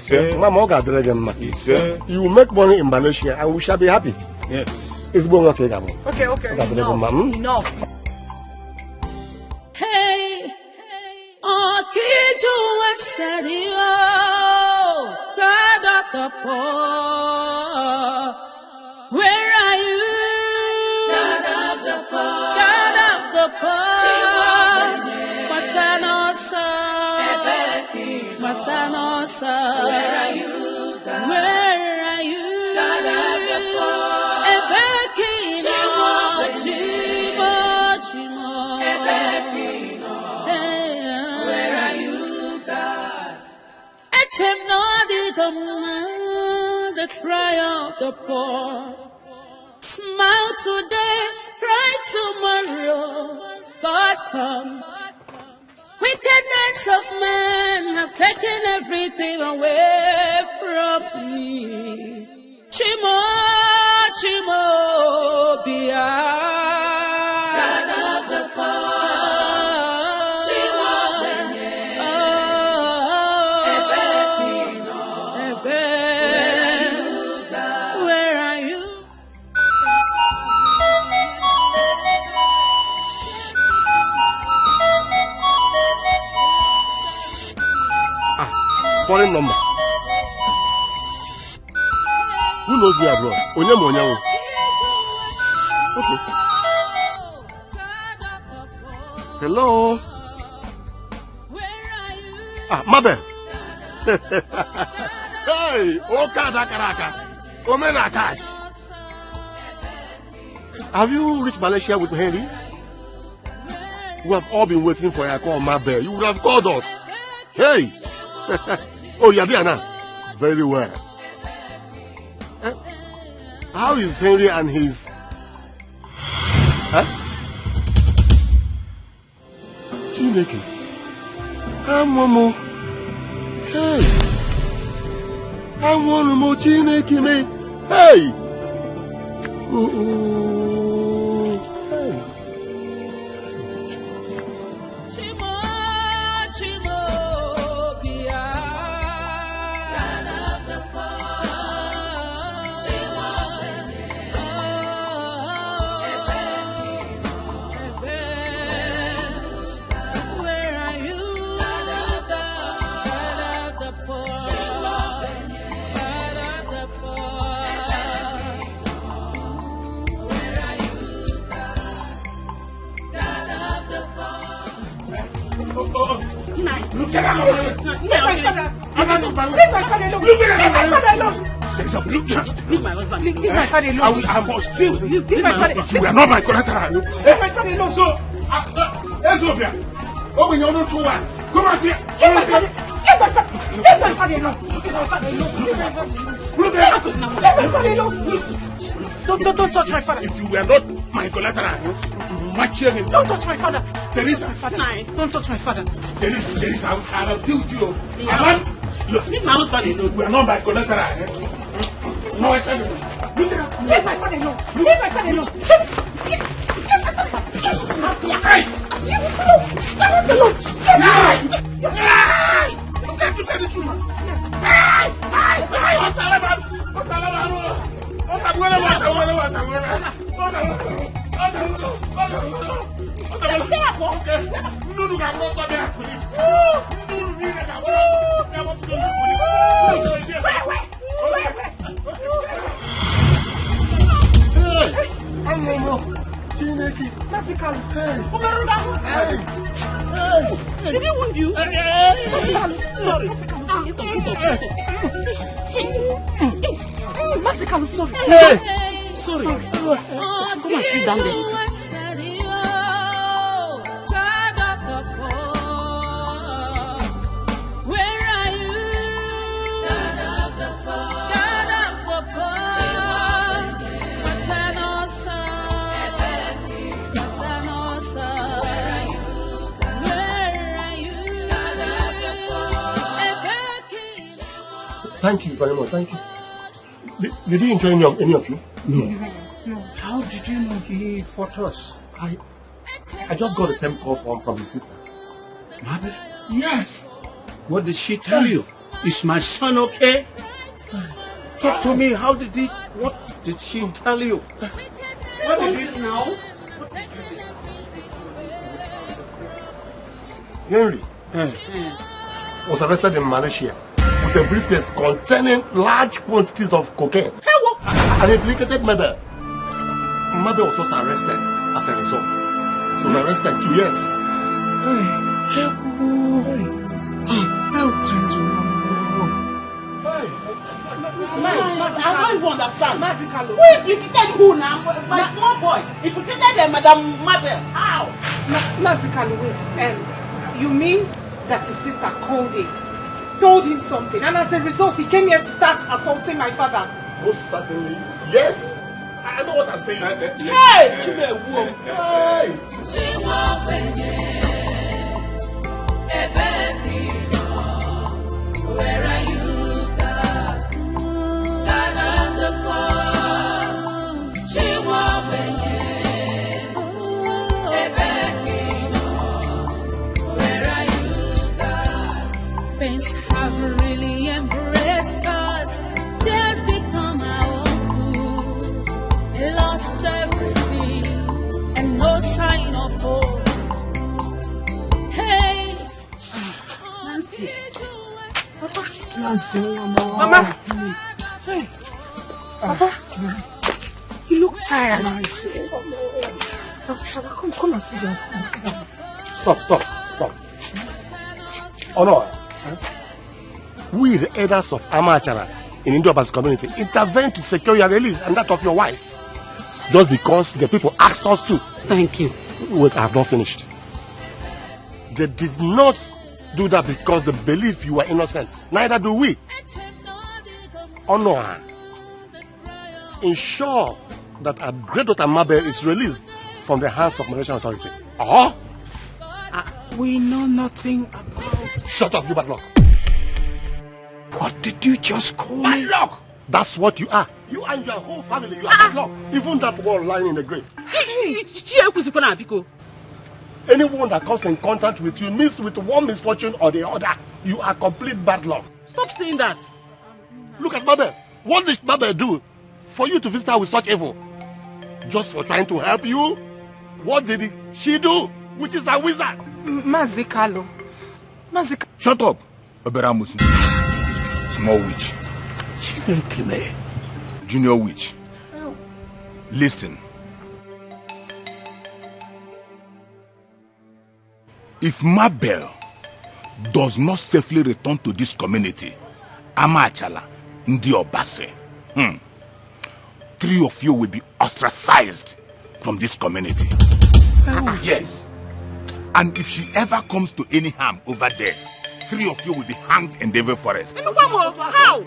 will make money in Malaysia and we shall be happy. Yes. It's okay. Enough. Hey, Okiju Wasadio, God of the poor, where are you? God of the poor, God of the poor, Matanosa, where are you? God? Where are you? God of the poor, Chimo, where are you, God? Echem no the command, the cry of the poor. Smile today, cry tomorrow. God come. Wickedness of men have taken everything away from me. Chimo, Bia. God of the poor. Chimo, where are you? Foreign number. knows me abroad? Onyamu. Okay. Hello. Mabe. Hey, Okada Karaka. Omena Cash. Have you reached Malaysia with Henry? We have all been waiting for your call, Mabe. You would have called us. Hey. Oh, you're there now. Very well. How is Henry and his... Huh? Chineke. Momo. Hey. Momo Chineke me. Hey. Hey. Leave my husband. Leave my father alone. I must still. Leave my father. You are not my collateral. Leave my father alone. So, Ezobia, open your door. Come out here. Leave my father alone. Leave my father alone. Don't touch my father. If you were not my collateral, don't touch my father. Teresa, don't touch my father. Teresa, I will deal with you. Look, leave my husband alone. We are not my collateral. No, I can't. Leave my father alone. Leave my father alone. Did he wound you? Sorry. Massacre, sorry. Sorry. Come and sit down there. Thank you very much. Thank you. Did he enjoy any of you? No. How did you know he fought us? I just got the same call from his sister. Mother? Yes. What did she tell you? Is my son okay? Talk to me. What did she tell you? What did you now? Henry was arrested in Malaysia with a briefcase containing large quantities of cocaine. An implicated murder. Mother was also arrested as a result. She was arrested 2 years. I don't even understand. Who implicated who now? My small boy implicated Madam Mabel. How? Massacre, wait. You mean that his sister called him, told him something, and as a result he came here to start assaulting my father? Most certainly, yes. I know what I'm saying. Hey! Where are you, God? God of the where are you, God? Pains have really embraced us. Tears become our food. Lost everything and no sign of hope. Hey, Nancy, Mama. Hey. Papa, you look tired. Come and sit down. Stop. Oh no. We, the elders of Amachara in Indo-Basi community, intervene to secure your release and that of your wife. Just because the people asked us to. Thank you. Wait, I have not finished. They did not do that because they believe you were innocent. Neither do we. Honor. Ensure that our great daughter Mabel is released from the hands of Malaysian authority. We know nothing about... Shut up, you bad luck. What did you just call me? Bad luck! That's what you are. You and your whole family, you are bad luck. Even that one lying in the grave. Anyone that comes in contact with you meets with one misfortune or the other. You are complete bad luck. Stop saying that. Look at Mabel. What did Mabel do for you to visit her with such evil? Just for trying to help you? What did she do? Which is a wizard. Mazikalo. Shut up, Oberamusi. Small witch. Junior witch. Listen. If Mabel does not safely return to this community, Amachala, Ndiobase, 3 of you will be ostracized from this community. Yes. And if she ever comes to any harm over there, 3 of you will be hanged in Devil Forest. How?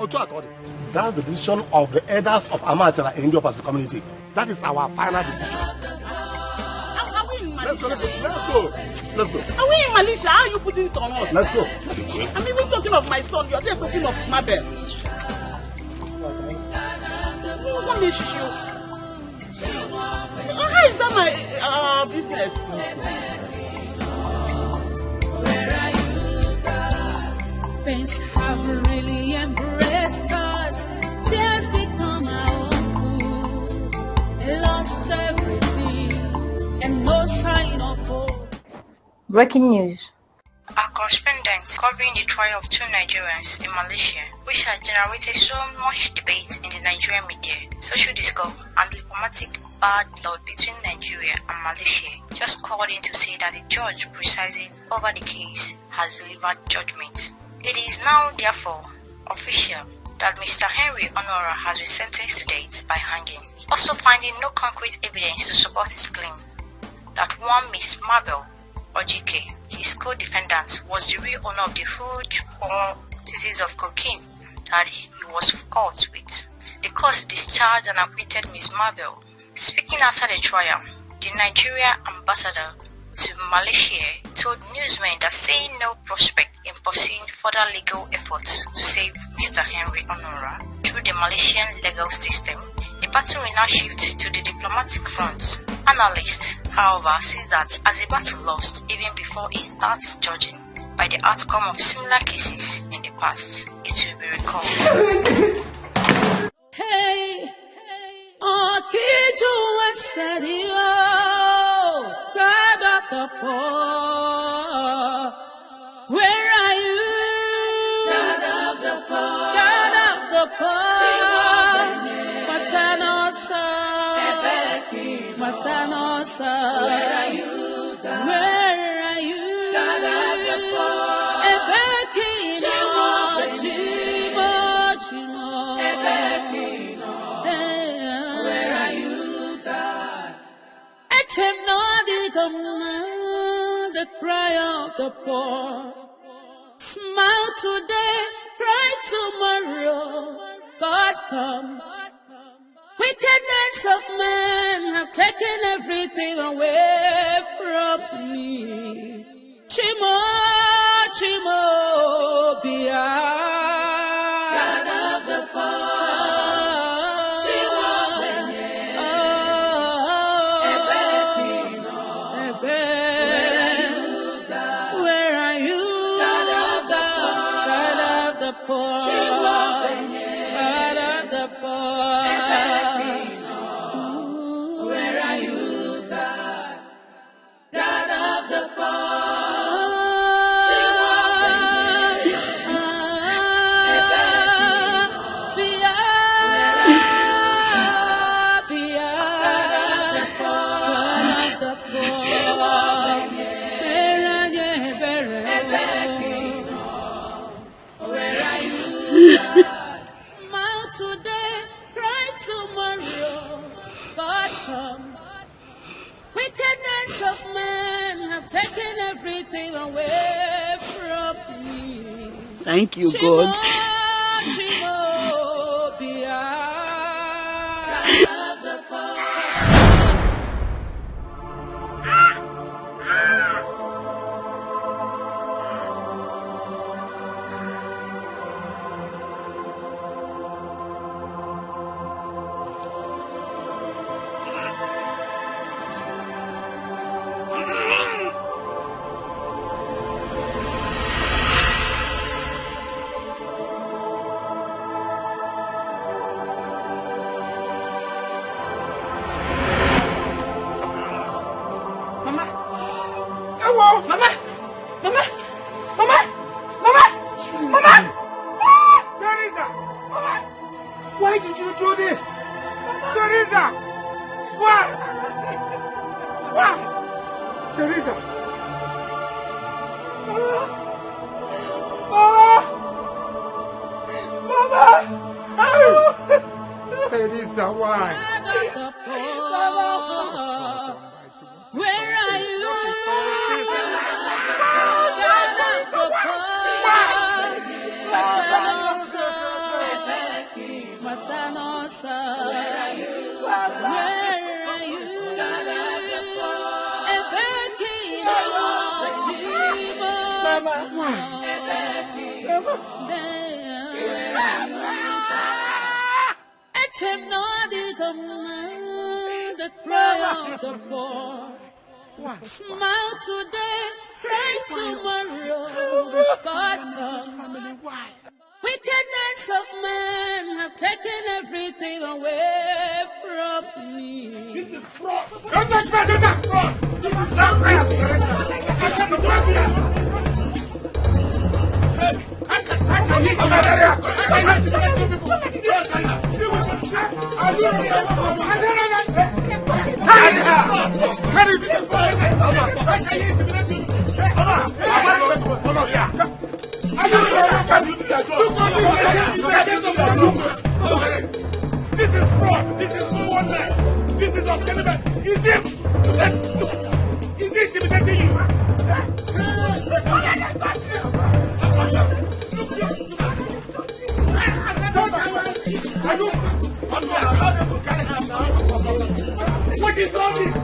That's the decision of the elders of Amachala in Indo-Basi community. That is our final decision. Let's go. Are we in Malaysia? How are you putting it on us? Let's go. I'm even talking of my son. You're there talking of Mabel. What is issue? How is that my business? Where are you, God? Pains have really embraced us. Tears become our own food. Lost everything and no sign of hope. Breaking news. Our correspondents covering the trial of 2 Nigerians in Malaysia, which has generated so much debate in the Nigerian media, social discourse, and diplomatic bad blood between Nigeria and Malaysia, just called in to say that the judge presiding over the case has delivered judgment. It is now, therefore, official that Mr. Henry Honora has been sentenced to death by hanging, also finding no concrete evidence to support his claim that one Miss Mabel Ojike, his co-defendant, was the real owner of the huge quantities of cocaine that he was caught with. The court discharged and acquitted Miss Mabel. Speaking after the trial, the Nigeria ambassador to Malaysia told newsmen that seeing no prospect in pursuing further legal efforts to save Mr. Henry Honora through the Malaysian legal system, the battle will now shift to the diplomatic front. Analysts, however, see that as a battle lost even before it starts judging by the outcome of similar cases in the past. It will be recalled. Hey, Akijo Sadio, God of the poor, where are you? God of the poor, God of the poor, Matanosa, where are you, God? Where are you? God of the poor, where are you, God? The cry of the poor. Smile today, cry tomorrow. God come. Wickedness of men have taken everything away from me. Chimo, Chimo, Bia. God of the poor. Chimo, where are you? God of the poor. God of the poor. God of the poor. Where are you, God? God of the poor. everything away from me. Thank you, God. Why did you do this? Teresa! Why? Why? Teresa! Mama! Mama! Teresa, why? Mama! Where are you? Matanosa, where are you? Where are you? The cry of the poor. Smile today, cry tomorrow. God knows. Wickedness of man have taken everything away from me. This is fraud. Don't touch me, do that fraud. This is not fair. This is fraud. This is no one man. This is unbelievable. Is he intimidating you? What is all this?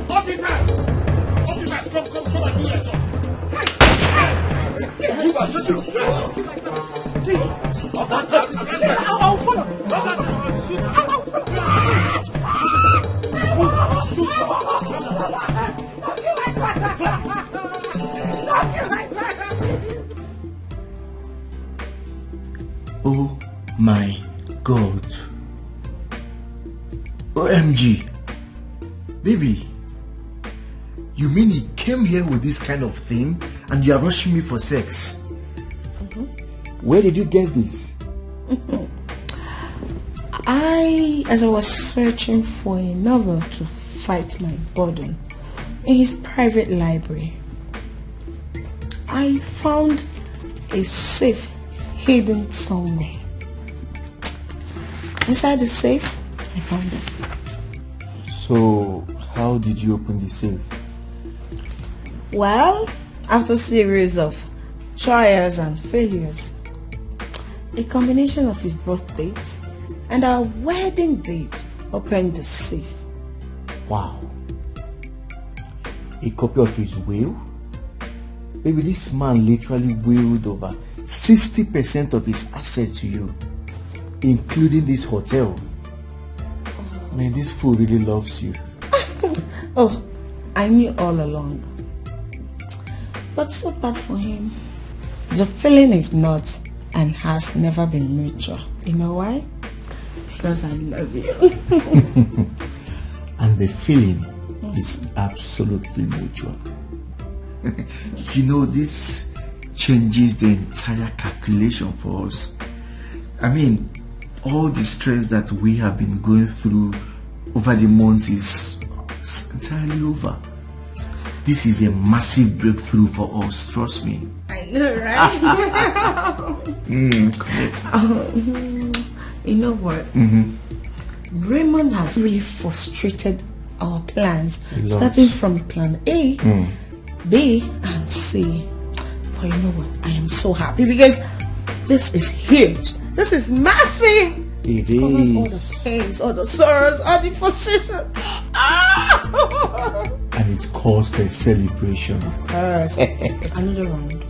Officers, come and do your job. I'll follow. Oh my God. OMG. Baby, you mean he came here with this kind of thing and you are rushing me for sex? Where did you get this? As I was searching for a novel to fight my burden in his private library, I found a safe hidden somewhere. Inside the safe, I found this. So, how did you open the safe? Well, after a series of trials and failures, a combination of his birth date and our wedding date opened the safe. Wow. A copy of his will? Maybe this man literally willed over 60% of his assets to you, including this hotel. Man, this fool really loves you. Oh, I knew all along. But so bad for him. The feeling is not and has never been mutual. You know why? Because I love you. And the feeling is absolutely mutual. You know, this changes the entire calculation for us. I mean, all the stress that we have been going through over the months is entirely over. This is a massive breakthrough for us, trust me. I know, right? You know what? Raymond has really frustrated our plans, starting from plan A, B, and C. But you know what? I am so happy because this is huge. This is massive. It is. All the pains, all the sorrows, all the frustration. And it calls for a celebration. Of course. Another round.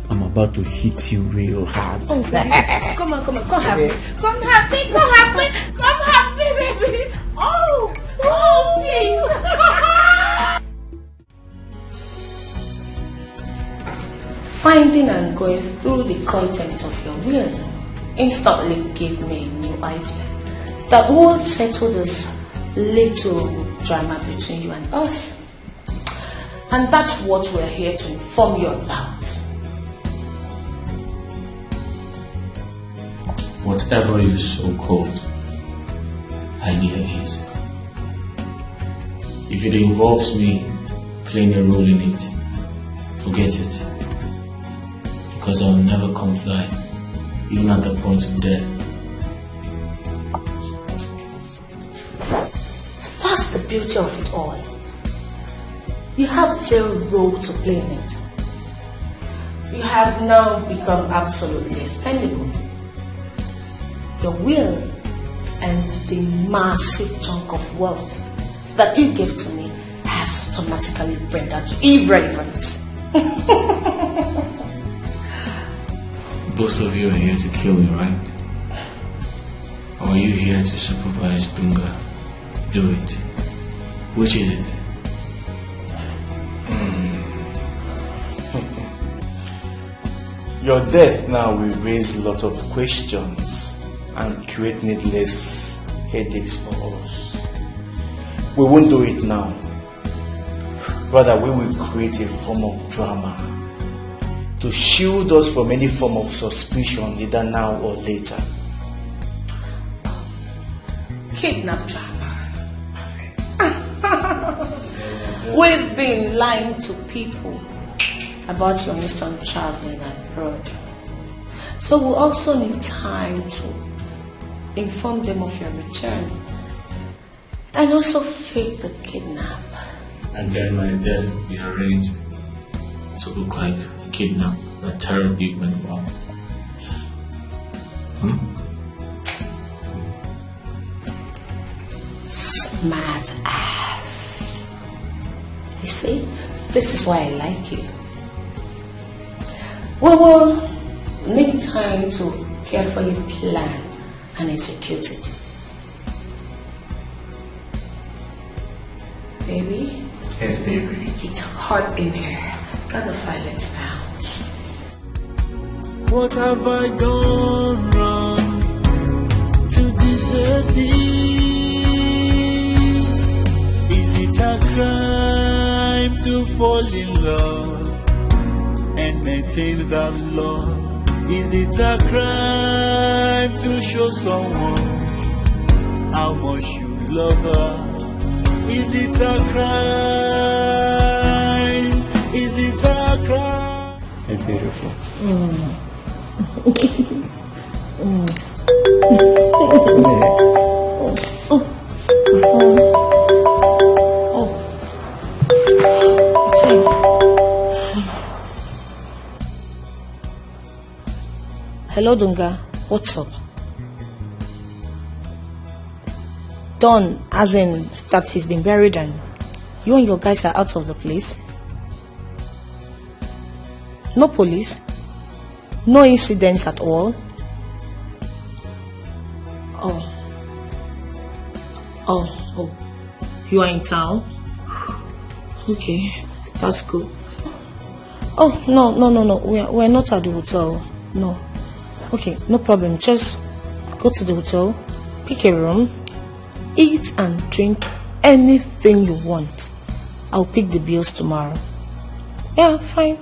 I'm about to hit you real hard. Oh, baby. Come on, come have me. Come have me, baby. Oh, please. Finding and going through the content of your will instantly gave me a new idea that will settle this little drama between you and us. And that's what we're here to inform you about. Whatever your so-called idea is, if it involves me playing a role in it, forget it. Because I'll never comply, even at the point of death. That's the beauty of it all. You have zero role to play in it. You have now become absolutely expendable. Your will and the massive chunk of wealth that you gave to me has automatically rendered you irrelevant. Both of you are here to kill me, right? Or are you here to supervise Dunga? Do it. Which is it? Your death now will raise a lot of questions and create needless headaches for us. We won't do it now. Rather, we will create a form of drama to shield us from any form of suspicion, either now or later. Kidnap drama. We've been lying to people about your instant traveling abroad. So we also need time to inform them of your return and also fake the kidnap. And then my death will be arranged to look like kidnap that terribly went wrong. Smart ass. You see, this is why I like you. We will need time to carefully plan and execute it. Baby? Yes, baby. It's hot in here. Gotta file it bounce. What have I done wrong to deserve this? Is it a crime to fall in love and maintain that love? Is it a crime to show someone how much you love her? Is it a crime? Is it a crime? You're beautiful. Hello, Dunga. What's up? Don, as in that he's been buried and you and your guys are out of the place? No police? No incidents at all? Oh, you are in town? Okay, that's good. Oh, no, we're not at the hotel, no. Okay, no problem, just go to the hotel, pick a room, eat and drink anything you want. I'll pick the bills tomorrow. Yeah, fine.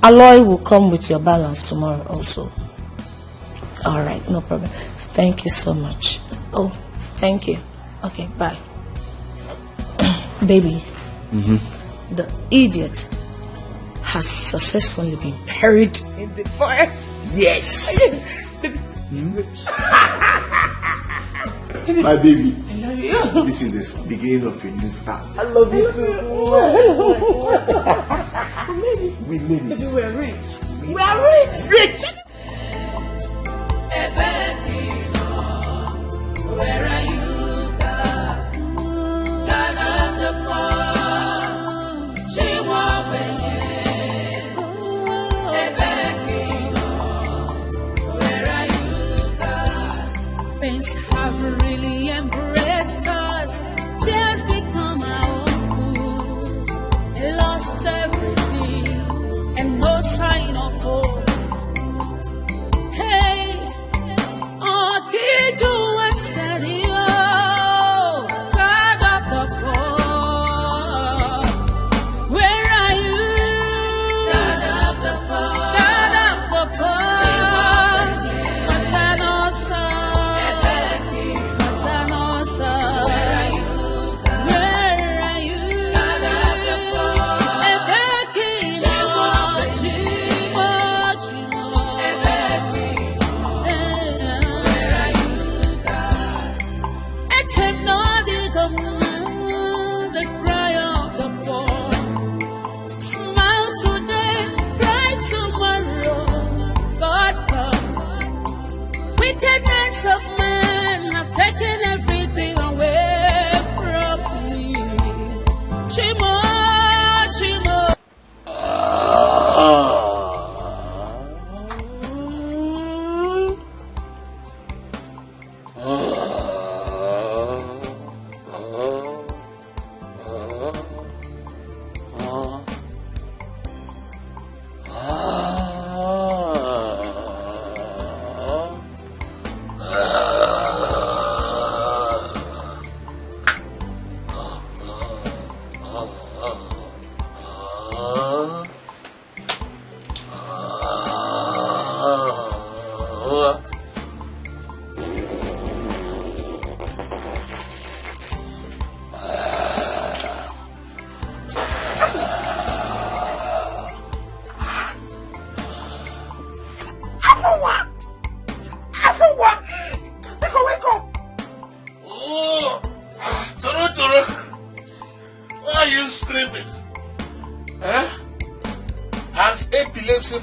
Aloy will come with your balance tomorrow also. Alright, no problem. Thank you so much. Oh, thank you. Okay, bye. Baby, The idiot has successfully been buried in the forest. Yes. My baby. I love you. This is the beginning of a new start. I love you too. We made it. Maybe we are rich. We are rich. Rich. Where are you, God? God of the poor. She won't where are you, God? Pains have really embraced us. Tears become our food. Lost everything and no sign of hope. Hey, oh, did you answer you, God of the poor? Where are you, God of the poor? God of the poor. Matanosa, Matanosa. Where are you, God? Where are you, God of the poor? Ebeki, the cry of the poor. Smile today, cry tomorrow. God come. Wickedness of man have taken everything away from me. Chimo, Chimo.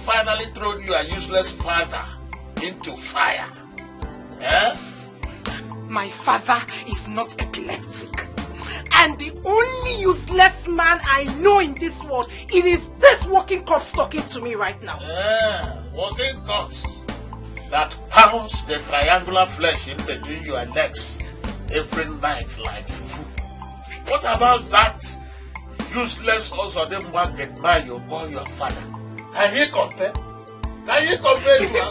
Finally thrown you a useless father into fire. Eh? My father is not epileptic. And the only useless man I know in this world, it is this walking corpse talking to me right now. Walking corpse that pounds the triangular flesh in between your legs every night like fufu. What about that useless also them one get married you call your father? Can you compare? Can you compare to him?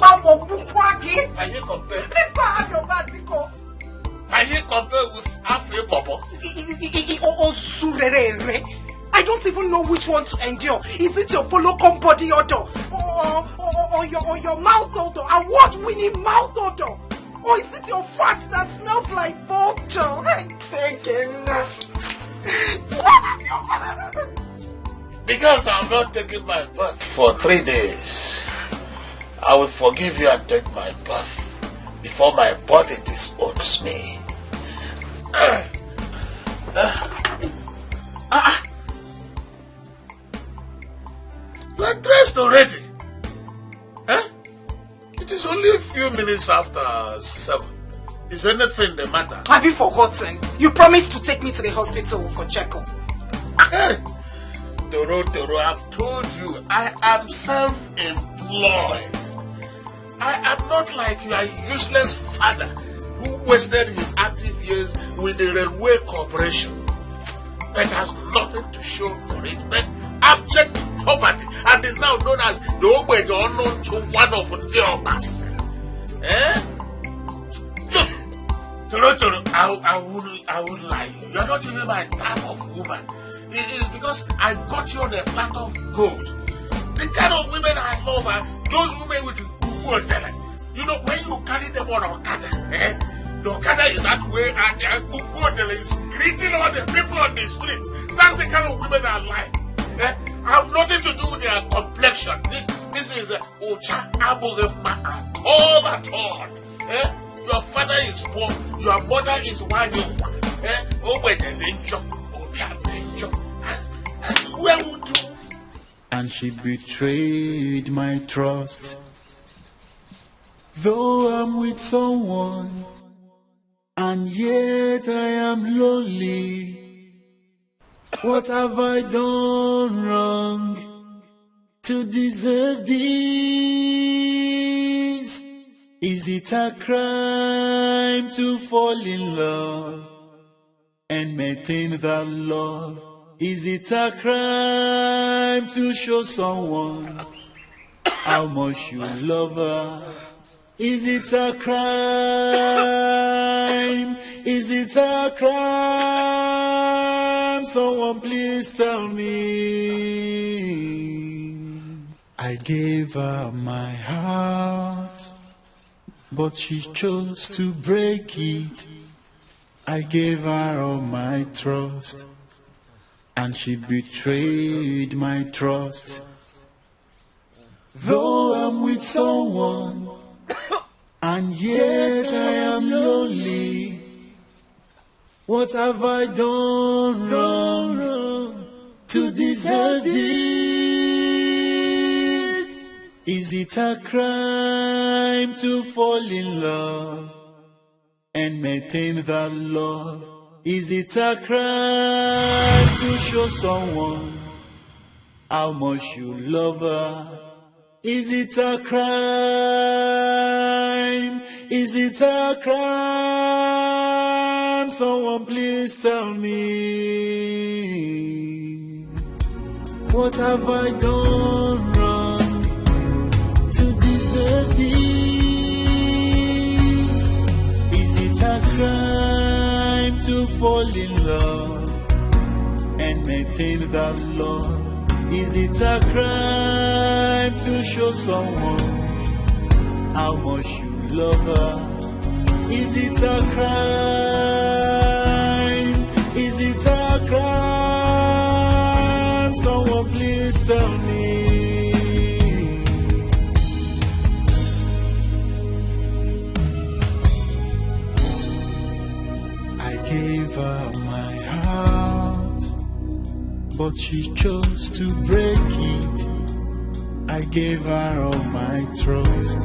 Can you compare? Please go have your bad because. Can you compare with Afri Bobo? I don't even know which one to endure. Is it your follow come body odor? Or your mouth odor? Award-winning mouth odor? Or is it your fat that smells like vulture? I'm taking Because I'm not taking my bath for 3 days, I will forgive you and take my bath before my body disowns me. You are dressed already. Huh? It is only a few minutes after 7. Is anything the matter? Have you forgotten? You promised to take me to the hospital for checkup. Hey. Toro, I've told you, I am self-employed. I am not like your useless father who wasted his active years with the railway corporation that has nothing to show for it but abject poverty and is now known as the Ogbe unknown to one of the others. Eh? Look, Toro, I would lie. You are not even my type of woman. It is because I got you on a platter of gold. The kind of women I love are those women with good talent. You know, when you carry them on Okada, The Okada is that way, and the Akukudel is greeting all the people on the street. That's the kind of women I like. I have nothing to do with their complexion. This is Ocha Abogema at all. Your father is poor, your mother is one. Where would you? And she betrayed my trust. Though I'm with someone, and yet I am lonely. What have I done wrong to deserve this? Is it a crime to fall in love and maintain that love? Is it a crime to show someone how much you love her? Is it a crime? Is it a crime? Someone please tell me. I gave her my heart, but she chose to break it. I gave her all my trust, and she betrayed my trust. Though I'm with someone, and yet I am lonely. What have I done wrong to deserve this? Is it a crime to fall in love and maintain that love? Is it a crime to show someone how much you love her? Is it a crime? Is it a crime? Someone please tell me. What have I done wrong to deserve this? Is it a crime to fall in love and maintain that love? Is it a crime to show someone how much you love her? Is it a crime? Is it a crime? Someone please tell me. I gave her my heart, but she chose to break it. I gave her all my trust,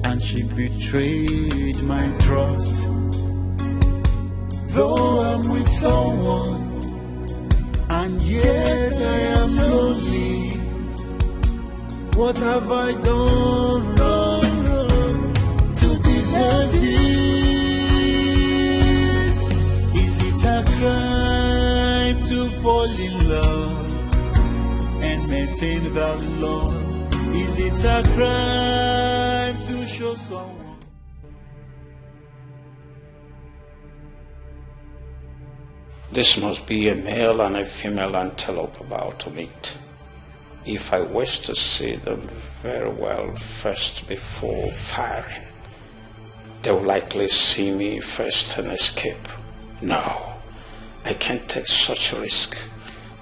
and she betrayed my trust. Though I'm with someone, and yet I am lonely. What have I done wrong to deserve this? Is it a crime to fall in love and maintain that love? Is it a crime to show someone? This must be a male and a female antelope about to meet. If I wish to see them very well first before firing, they will likely see me first and escape. No, I can't take such a risk.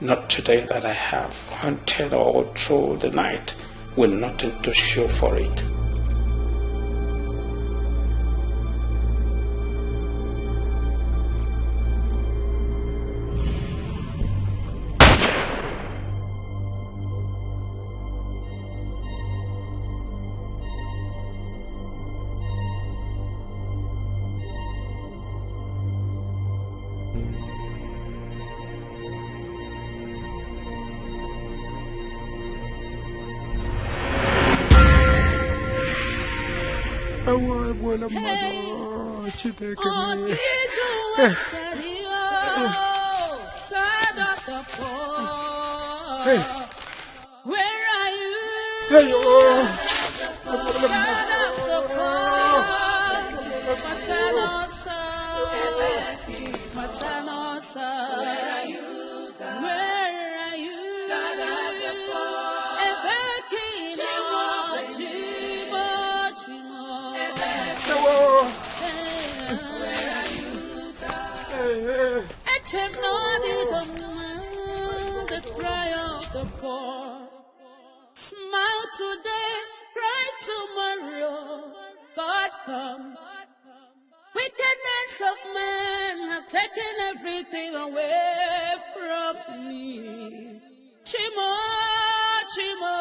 Not today that I have hunted all through the night with nothing to show for it. Hey. Where are you? Hey, woman, the cry of the poor. Smile today, cry tomorrow. God come. Wickedness of men have taken everything away from me. Chimo, Chimo,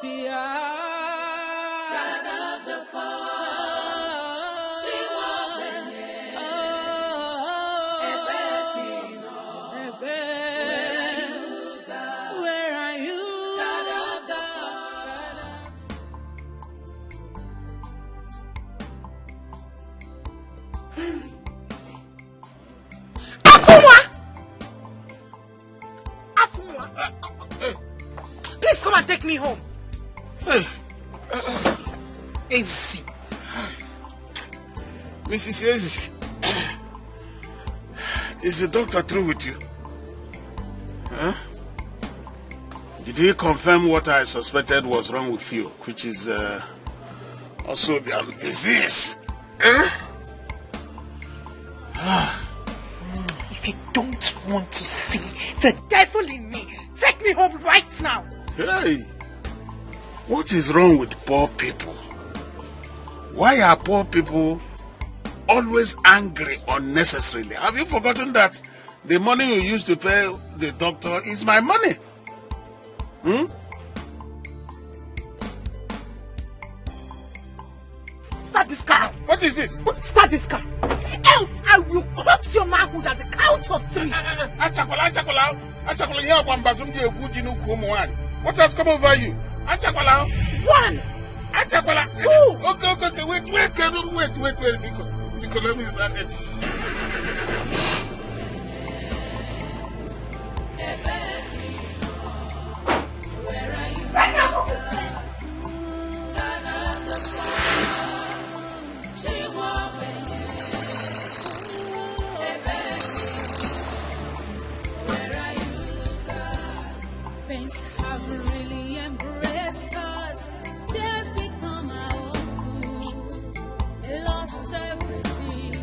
Bia. God of the poor. Chimo, where are you, God of the Please come and take me home. Easy. Mrs. Easy, is the doctor through with you? Huh? Did he confirm what I suspected was wrong with you, which is also the disease? If you don't want to see the devil in me, take me home right now. Hey, what is wrong with poor people? Why are poor people always angry unnecessarily? Have you forgotten that the money you used to pay the doctor is my money? Start this car. What is this? Start this car. Else I will corrupt your manhood at the count of 3. What has come over you? 1. 2. Okay, wait, because let me start it. Pains have really embraced us. Tears become our food. They lost everything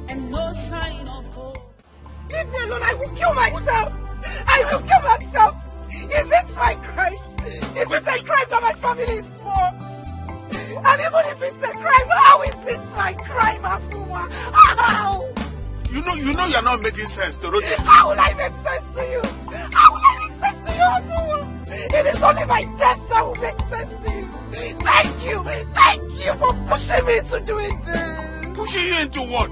and no sign of hope. Leave me alone. I will kill myself. I will kill myself. Is it my crime? Is it a crime that my family is poor? And even if it's a crime, how is it my crime, Afua? How? You know you're not making sense, Dorothy. How will I make sense to you? How will I make sense to you, Afua? It is only my death that will make sense to you. Thank you for pushing me into doing this. Pushing you into what?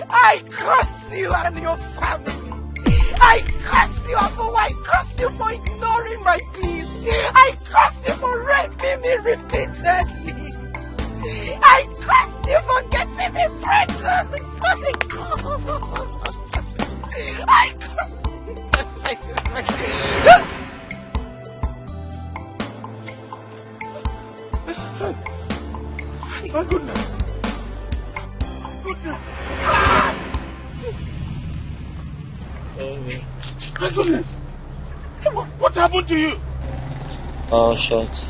I curse you and your family. I curse you, Afua. I curse you for ignoring my pleas. I curse you for raping me repeatedly. I curse you for getting me pregnant. I curse you. My goodness. My goodness. What happened to you? All shot.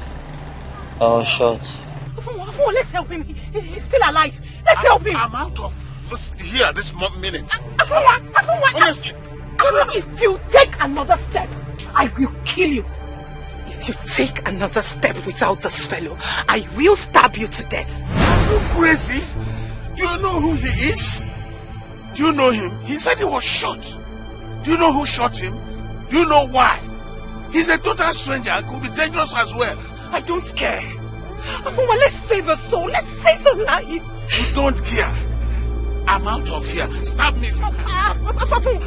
Afua, let's help him. He's still alive. Let's help him. I'm out of this minute. Afua, honestly. Afua, if you take another step, I will kill you. If you take another step without this fellow, I will stab you to death. Are you crazy? Do you know who he is? Do you know him? He said he was shot. Do you know who shot him? Do you know why? He's a total stranger and could be dangerous as well. I don't care. Afua, let's save a soul. Let's save a life. You don't care. I'm out of here. Stab me if you can.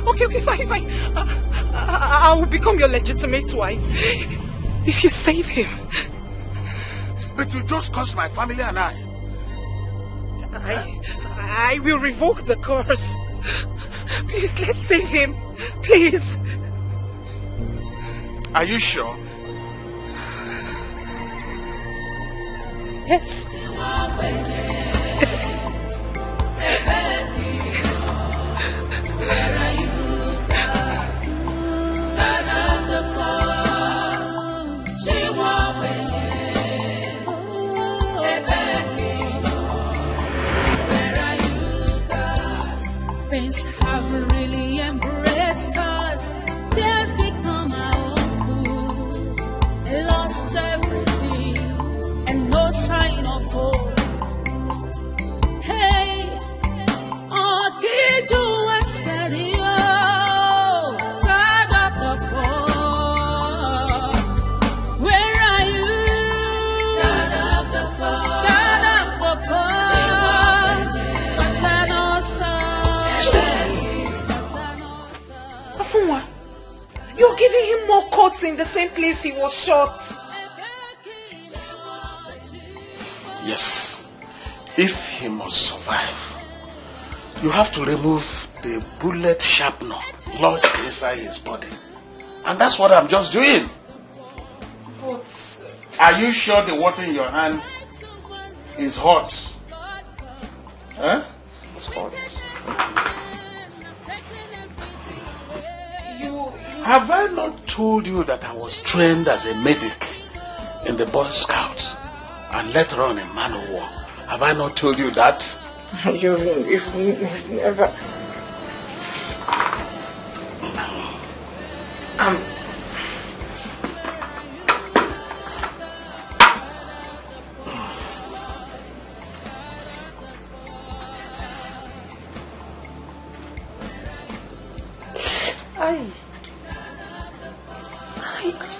Okay, fine. I will become your legitimate wife. If you save him. But you just cost my family and I will revoke the curse. Please, let's save him. Please. Are you sure? Yes. Where are you, God of the poor? She won't where are you, Pains have really embraced us. Tears become our food. Lost everything and no sign of hope. Hey, oh, did you answer the God of the poor? Where are you? God of the poor. God of the poor. What's an awesome? Afunwa, you're giving him more cuts in the same place he was shot. Yes. If he must survive, you have to remove the bullet sharpener lodged inside his body. And that's what I'm just doing. But are you sure the water in your hand is hot? Huh? It's hot. Have I not told you that I was trained as a medic in the Boy Scouts and later on in man of war? Have I not told you that? You've never...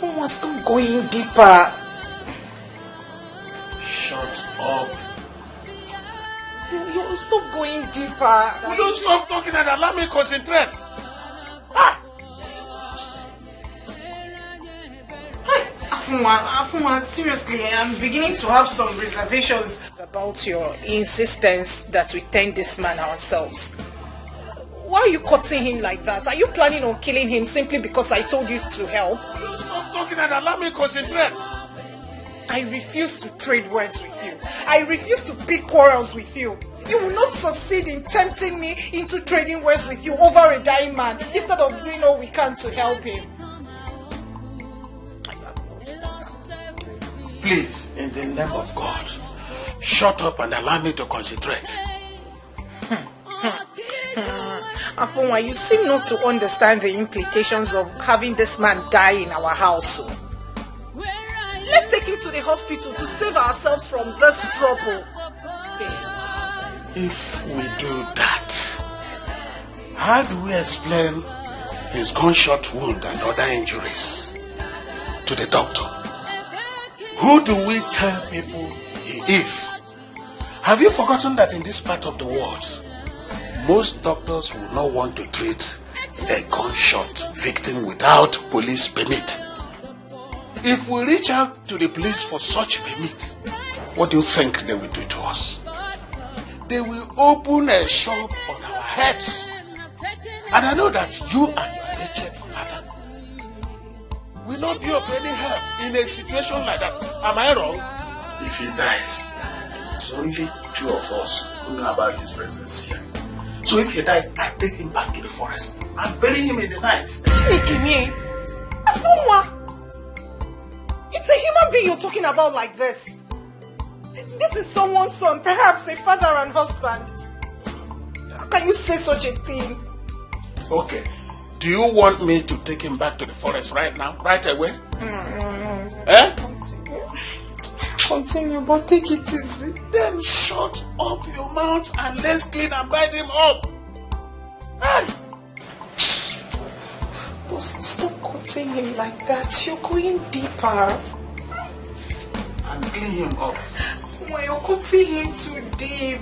I was still going deeper. Shut up. You stop going deeper. Will you stop talking and allow me to concentrate? Afunwa, seriously, I'm beginning to have some reservations about your insistence that we tend this man ourselves. Why are you cutting him like that? Are you planning on killing him simply because I told you to help? Will you stop talking and allow me to concentrate? I refuse to trade words with you. I refuse to pick quarrels with you. You will not succeed in tempting me into trading words with you over a dying man instead of doing all we can to help him. Please, in the name of God, shut up and allow me to concentrate. Afunwa, you seem not to understand the implications of having this man die in our house. Let's take him to the hospital to save ourselves from this trouble. If we do that, how do we explain his gunshot wound and other injuries to the doctor? Who do we tell people he is? Have you forgotten that in this part of the world, most doctors will not want to treat a gunshot victim without police permit? If we reach out to the police for such permit, what do you think they will do to us? They will open a shop on our heads. And I know that you and your wretched father will not be of any help in a situation like that. Am I wrong? If he dies, it's only two of us who know about his presence here. So if he dies, I take him back to the forest and bury him in the night. Chinenye, Afunwa, it's a human being you're talking about like this. This is someone's son, perhaps a father and husband. How can you say such a thing? Okay. Do you want me to take him back to the forest right now, right away? Eh? Continue, but take it easy. Then shut up your mouth and let's clean and bind him up. Hey! Stop cutting him like that. You're going deeper. And clean him up. Why you're cutting him too deep?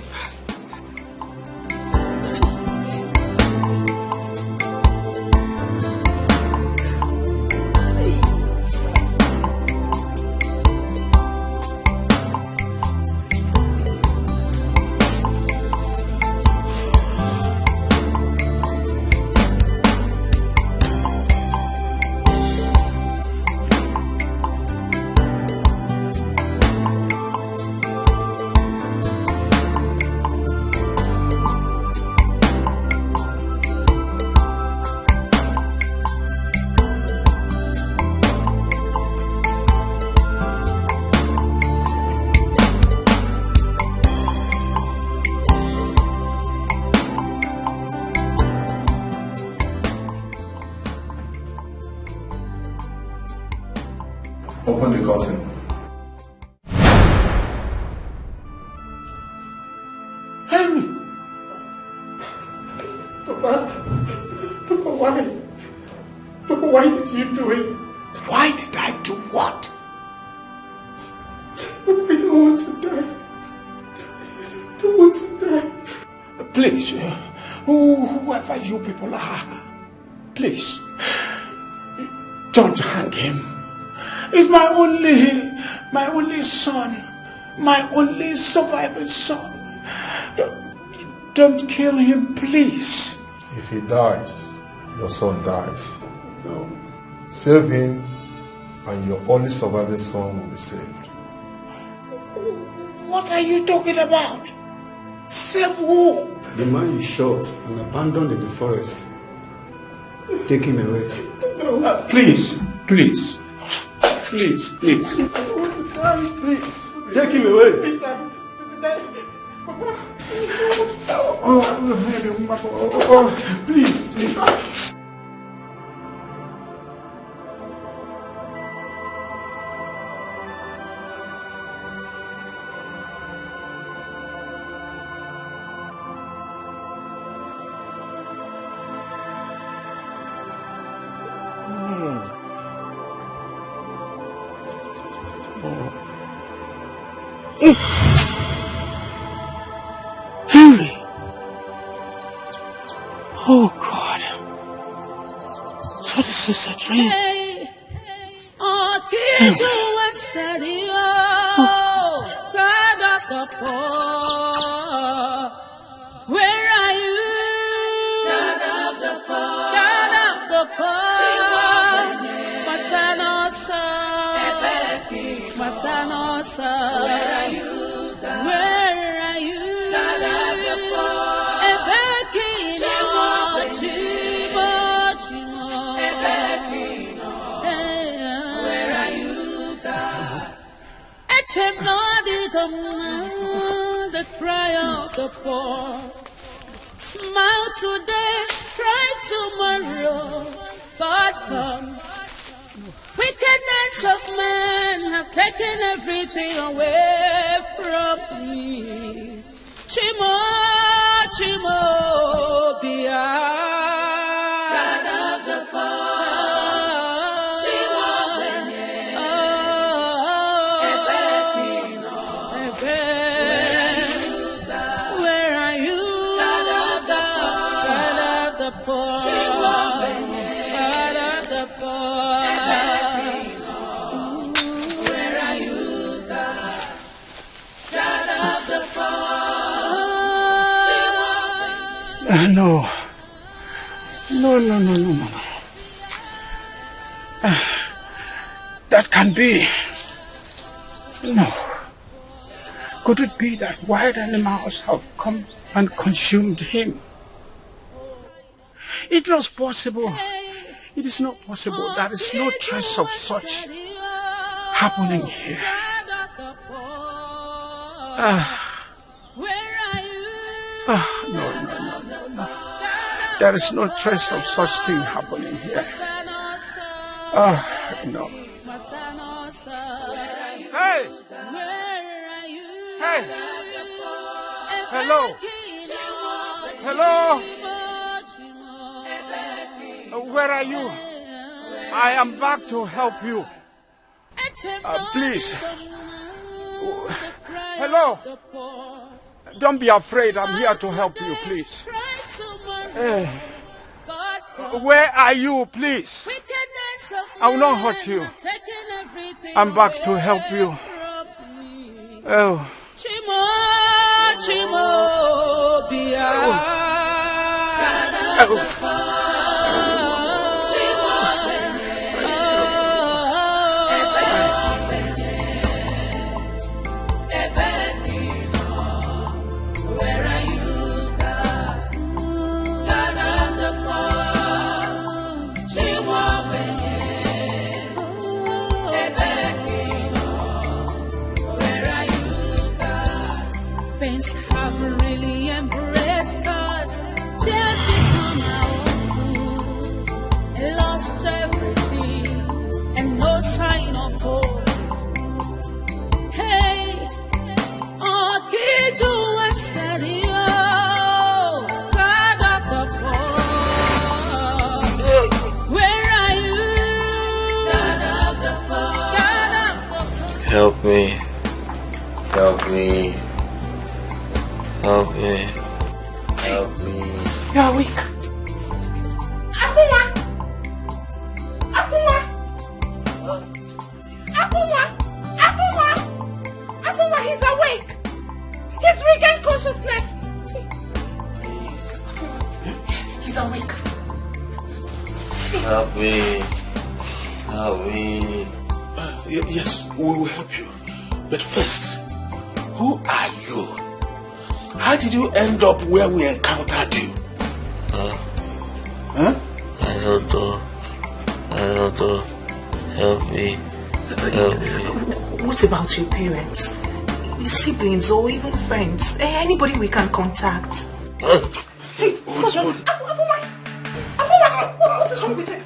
Open the curtain. Henry! Papa, why? Papa, why did you do it? Why did I do what? Papa, I don't want to die. I don't want to die. Please, whoever you people are, please, don't hang him. He's my only son, my only surviving son. Don't kill him, please. If he dies, your son dies. No. Save him, and your only surviving son will be saved. What are you talking about? Save who? The man you shot and abandoned in the forest. Take him away. No. Please. Please. Please. I want to die. Please. Take him away. Please, Papa. Please. Henry! Oh God. So this is a dream. God of the poor, where are you? God of the poor, God of the poor, Matanosa, Matanosa, where are you? Where are you? God of the poor, Ebekino, Chimo, Ebekino, where are you, God? The cry of the poor. Smile today, cry tomorrow. God come. Wickedness of men have taken everything away from me. Chimo, Chimo, Bia. God of the poor. No. That can be. No. Could it be that wild animals have come and consumed him? It was possible. It is not possible. There is no trace of such happening here. No. There is no trace of such thing happening here. No. Hey! Hey! Hello! Hello! Where are you? I am back to help you. Please. Hello? Don't be afraid. I'm here to help you, please. Where are you, please? I will not hurt you. I'm back to help you. Oh. Chimo, Bia. Pains have really embraced us. Tears become our Help me. Help me. Help me. Help me. You are weak. Afuma! Afuma! Afuma! Afuma! Afuma, he's awake! He's regained consciousness! He's awake. Help me. Help me. Yes, we will help you. But first, who are you? How did you end up where we encountered you? I don't know. Help me. Help me. What about your parents? Your siblings or even friends? Anybody we can contact? Hey, what's wrong? Afuma! What is wrong with him?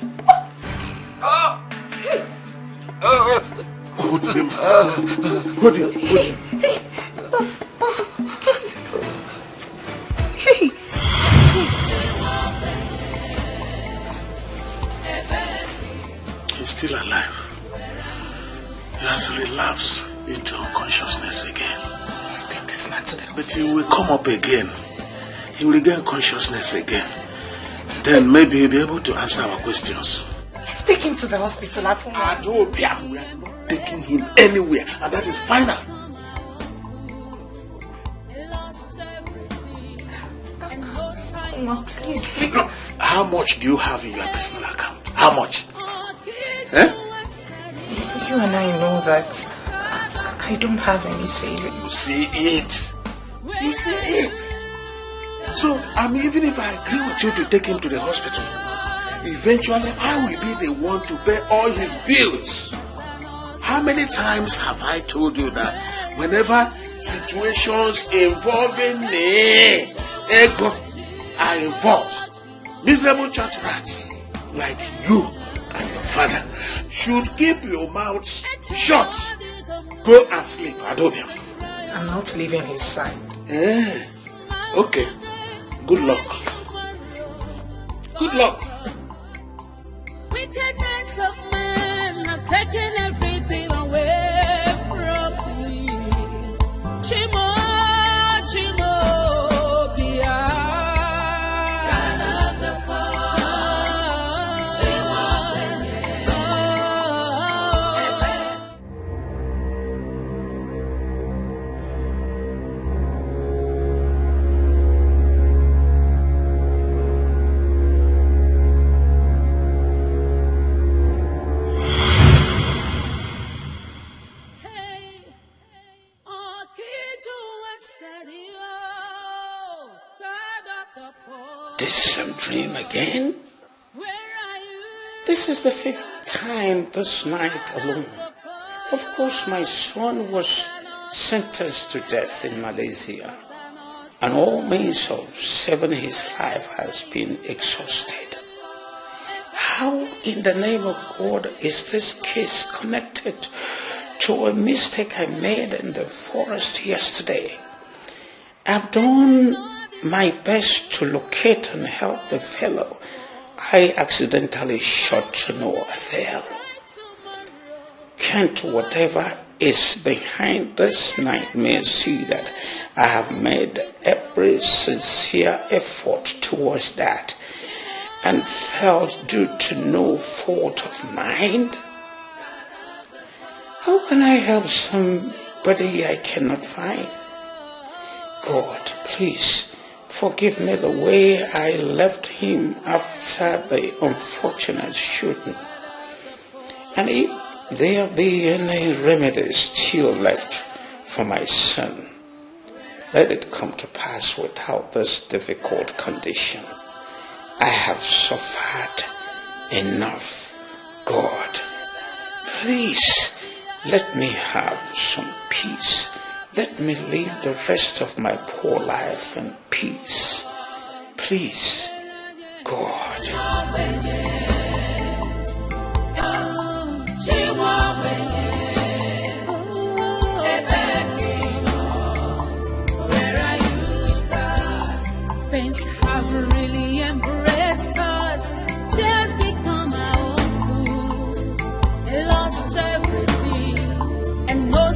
Hold him. Hold him. Hey. He's still alive. He has relapsed into unconsciousness again. Let's take this man to the hospital. But he will come up again. He will regain consciousness again. Then maybe he'll be able to answer our questions. Let's take him to the hospital, Afuma. We are not taking him anywhere, and that is final. Afuma, please. Look, how much do you have in your personal account? How much? Eh? You and I know that I don't have any savings. You see it. You see it. So, even if I agree with you to take him to the hospital, eventually I will be the one to pay all his bills. How many times have I told you that whenever situations involving me, ego, are involved, miserable church rats like you and your father should keep your mouths shut. Go and sleep, Adobiam. I'm not leaving his side. Okay. Good luck. Good luck. Wickedness of men have taken everything away from me. Chimo, Chimo, Bia. God of the poor. Chimo, This same dream again? This is the 5th time this night alone. Of course, my son was sentenced to death in Malaysia, and all means of saving his life has been exhausted. How in the name of God is this case connected to a mistake I made in the forest yesterday? I've done my best to locate and help the fellow I accidentally shot to no avail. Can't whatever is behind this nightmare see that I have made every sincere effort towards that and felt due to no fault of mine? How can I help somebody I cannot find? God, please forgive me the way I left him after the unfortunate shooting. And if there be any remedy still left for my son, let it come to pass without this difficult condition. I have suffered enough. God, please let me have some peace. Let me live the rest of my poor life in peace. Please, God. Pains have really embraced us. Tears become our own food. Lost everything and no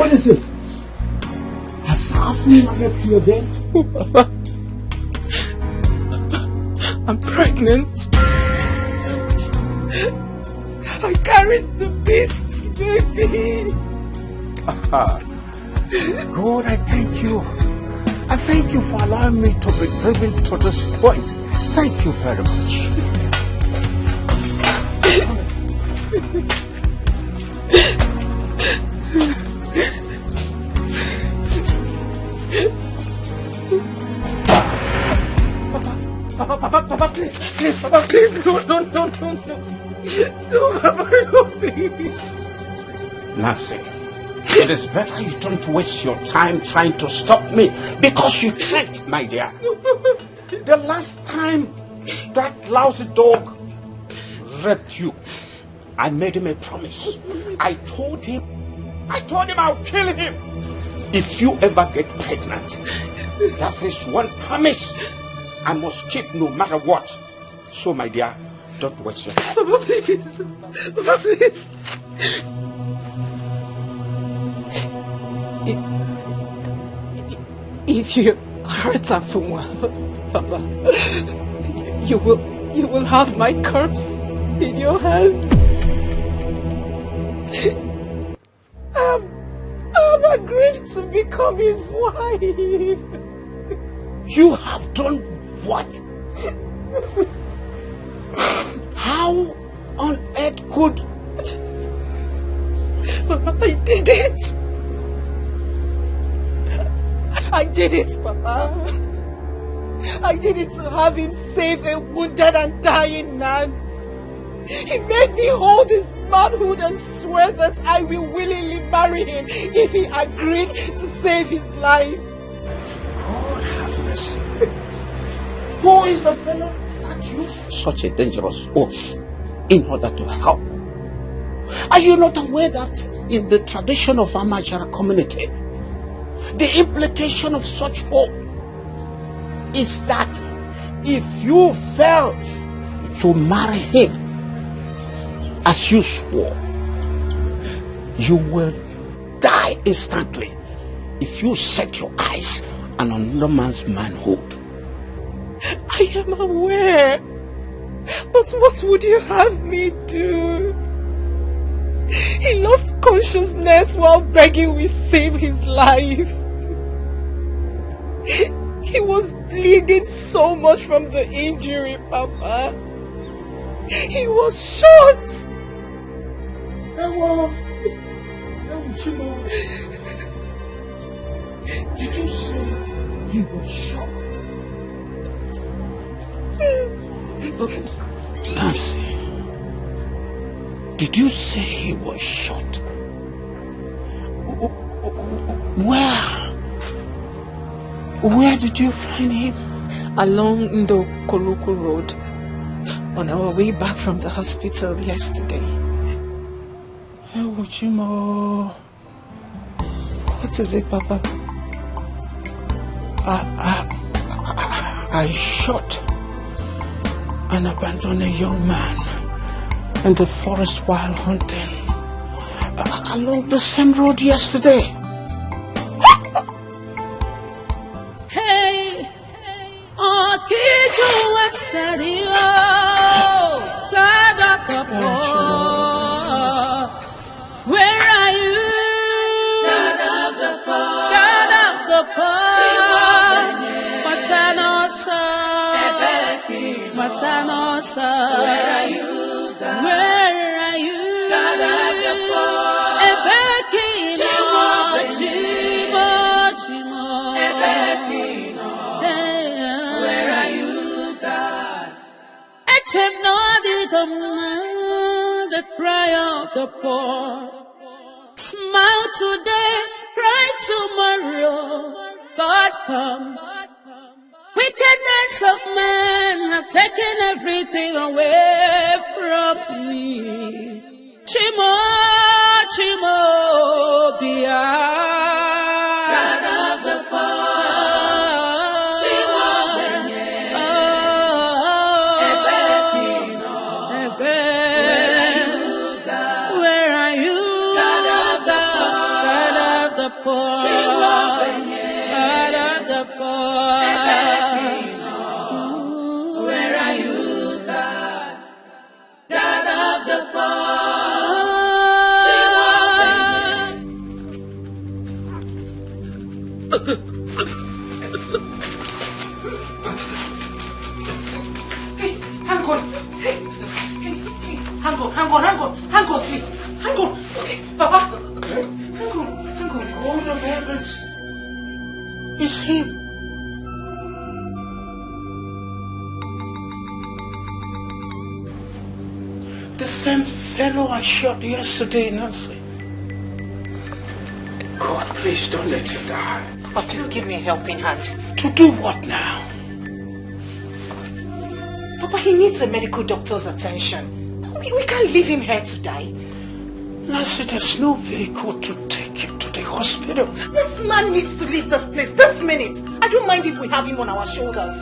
What is it? Assassin left you again? Papa, I'm pregnant. I carried the beast's baby. God, I thank you. I thank you for allowing me to be driven to this point. Thank you very much. Papa, please, Papa, please, no, Papa, no, please. Nancy, it is better you don't waste your time trying to stop me, because you can't, my dear. The last time that lousy dog raped you, I made him a promise. I told him I'll kill him if you ever get pregnant. That is one promise I must keep no matter what. So, my dear, don't waste your time. Papa, please. Papa, please. If you hurt Afunwa, Papa, you will have my corpse in your hands. I've agreed to become his wife. You have done what? How on earth could... I did it. I did it, Papa. I did it to have him save a wounded and dying man. He made me hold his manhood and swear that I will willingly marry him if he agreed to save his life. God have mercy. Who is the fellow that used such a dangerous oath in order to help? Are you not aware that in the tradition of our Nigerian community, the implication of such oath is that if you fail to marry him as you swore, you will die instantly if you set your eyes on another man's manhood. I am aware, but what would you have me do? He lost consciousness while begging we save his life. He was bleeding so much from the injury, Papa. He was shot. Did you say he was shot? Nancy, did you say he was shot? Where did you find him? Along the Collateral Road, on our way back from the hospital yesterday. What is it, Papa? I shot and abandoned a young man in the forest while hunting along the same road yesterday. Hey, Okiju Wasadio, God of the poor, where are you? God of the poor, God of the poor, Matanosa, Matanosa, where are you? God? Where are you? God of the poor, Chimo, where are you, God? Echem no the command, the cry of the poor. Smile today, cry tomorrow. God come. Wickedness of man have taken everything away from me. Chimo, Chimo, Bia, God of the poor, Chimo, where are you, God of the poor, God of the poor. God of the poor. Where are you, God? God of the poor. Hang on. Hey. Hang on, please. Hang on. Okay, Papa. Hang on. God of heavens, it's him. The same fellow I shot yesterday, Nancy. God, please don't let him die. Papa, please give me a helping hand. To do what now? Papa, he needs a medical doctor's attention. We can't leave him here to die. Nancy, there's no vehicle to take him to the hospital. This man needs to leave this place this minute. I don't mind if we have him on our shoulders.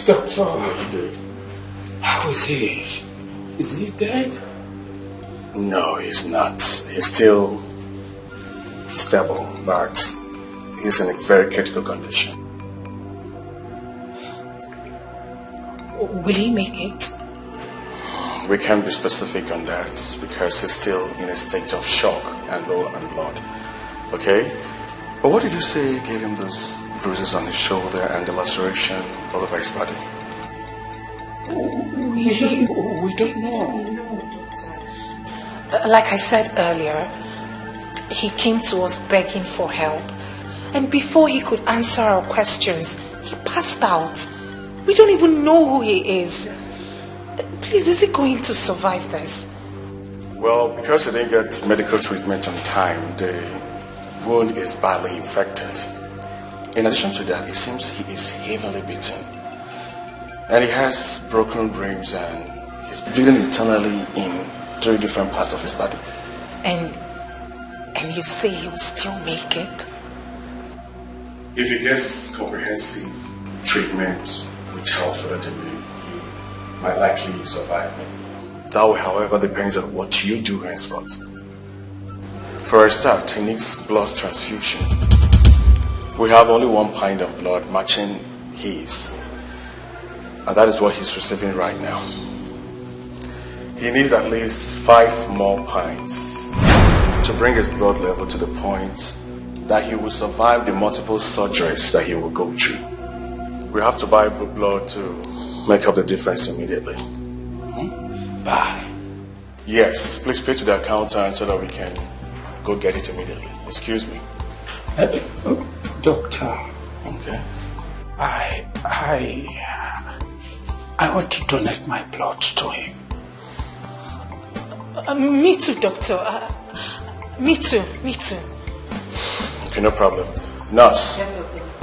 Doctor, how is he? Is he dead? No, he's not. He's still stable, but he's in a very critical condition. Will he make it? We can't be specific on that because he's still in a state of shock and low on blood. Okay? But what did you say gave him those bruises on his shoulder and the laceration all over his body? We don't know. Like I said earlier, he came to us begging for help. And before he could answer our questions, he passed out. We don't even know who he is. Please, is he going to survive this? Well, because he didn't get medical treatment on time, the wound is badly infected. In addition to that, it seems he is heavily beaten. And he has broken ribs and he's bleeding internally in 3 different parts of his body. And you say he will still make it? If he gets comprehensive treatment with help relatively, he might likely survive. That will, however, depend on what you do henceforth. For a start, he needs blood transfusion. We have only 1 pint of blood matching his. And that is what he's receiving right now. He needs at least 5 more pints to bring his blood level to the point that he will survive the multiple surgeries that he will go through. We have to buy blood to make up the difference immediately. Buy? Yes, please pay to the accountant so that we can go get it immediately. Excuse me. Doctor. Okay. I want to donate my blood to him. Me too, doctor. Me too. Okay, no problem. Nurse,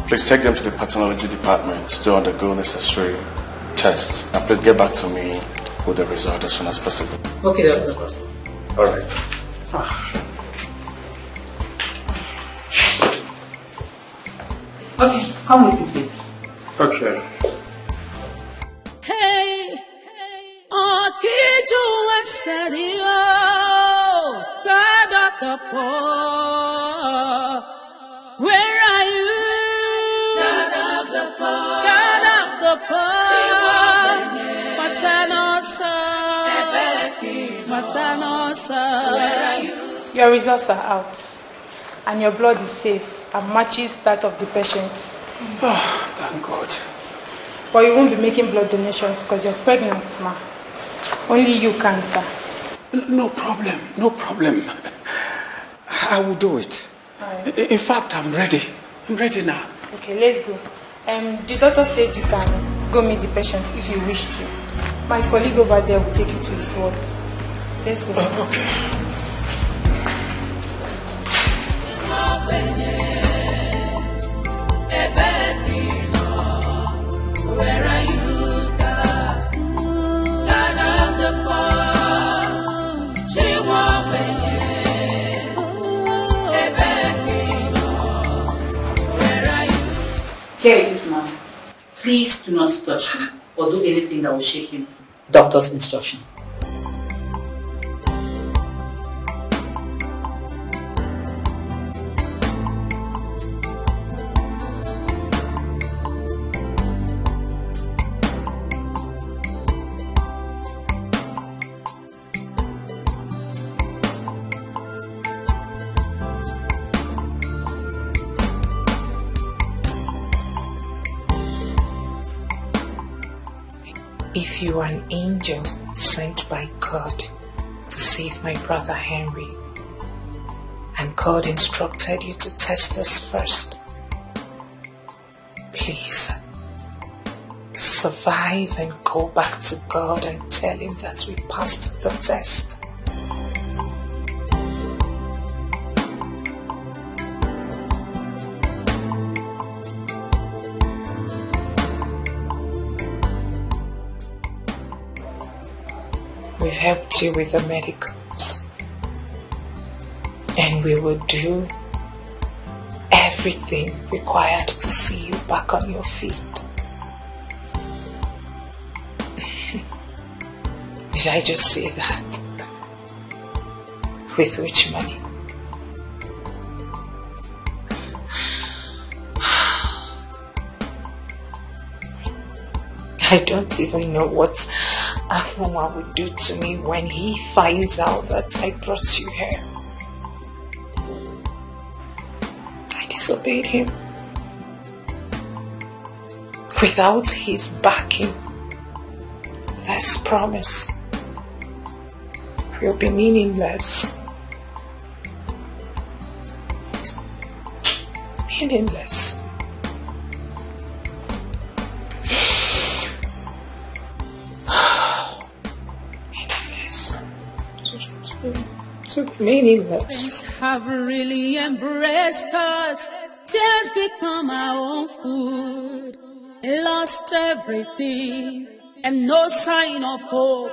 please take them to the pathology department to undergo necessary tests. And please get back to me with the result as soon as possible. Okay, doctor. All right. Okay, come with me, please. Okay. Hey, Okiju Wasario, God of the poor, where are you? Your results are out, and your blood is safe and matches that of the patient. Oh, thank God. But you won't be making blood donations because you're pregnant, ma. Only you can, sir. No problem, no problem. I will do it. Right. In fact, I'm ready. I'm ready now. Okay, let's go. The doctor said you can go meet the patient if you wish to. My colleague over there will take you to his ward. Let's go. Okay. Where are you, God? God of the poor. She won't Where are you? Here it is, ma'am. Please do not touch him or do anything that will shake him. Doctor's instruction. If you are an angel sent by God to save my brother Henry, and God instructed you to test us first, please survive and go back to God and tell him that we passed the test. We've helped you with the medicals, and we will do everything required to see you back on your feet. Did I just say that? With which money? I don't even know what Afoma would do to me when he finds out that I brought you here. I disobeyed him. Without his backing, this promise will be meaningless. Meaningless. Meaningless. Have really embraced us. Tears become our own food. Lost everything and no sign of hope.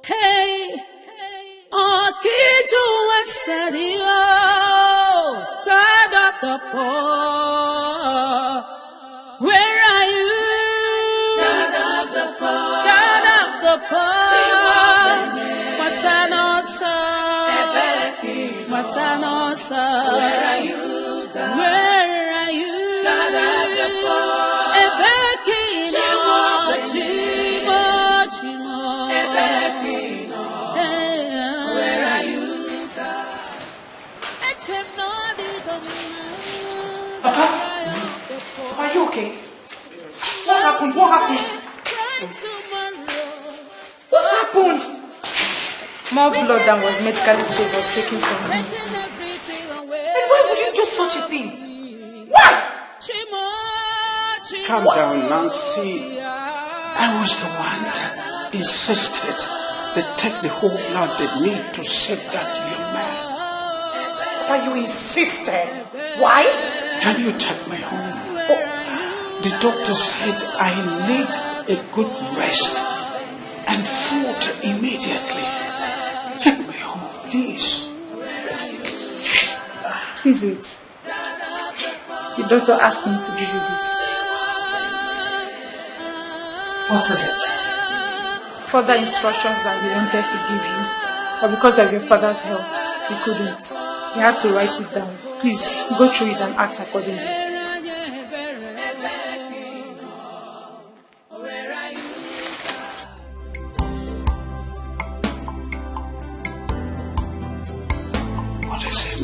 Hey, Okiju Wasadio, God of the poor. Where are you? God of the poor. God of the poor. Matanosa, where are you, God? Where are you? God of the poor. Ebekino, Chimo, Ebekino, where are you, God? Papa, are you okay? What happened? What happened? What happened? More blood than was medically safe was taken from me. And why would you do such a thing? Why? Calm down, Nancy. I was the one that insisted they take the whole blood they need to save that young man. But you insisted. Why? Can you take me home? Oh, the doctor said I need a good rest and food immediately. Take me home, please. Please wait. The doctor asked me to give you this. What is it? Further instructions that we wanted to give you, but because of your father's health, we couldn't. We had to write it down. Please, go through it and act accordingly.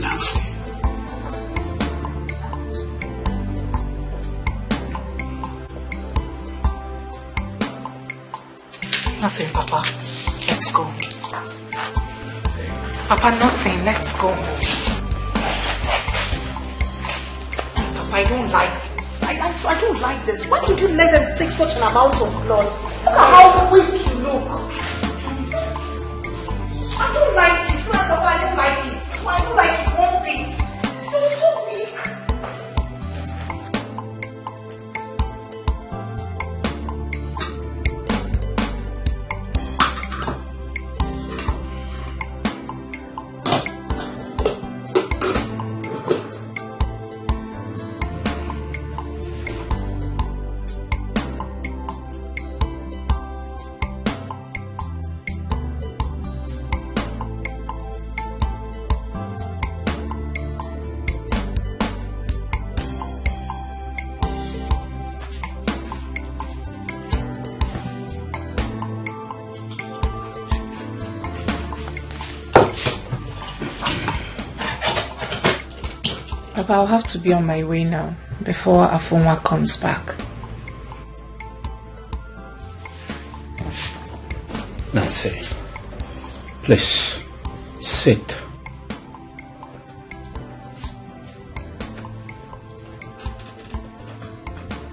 Nancy? Nothing, Papa. Let's go. Papa, nothing. Let's go. Papa, I don't like this. I don't like this. Why did you let them take such an amount of blood? Look at how weak you look. I don't like it. Papa, I don't like it. I don't like it one bit. You're so weak. Papa, I'll have to be on my way now before Afonwa comes back. Nancy, please sit.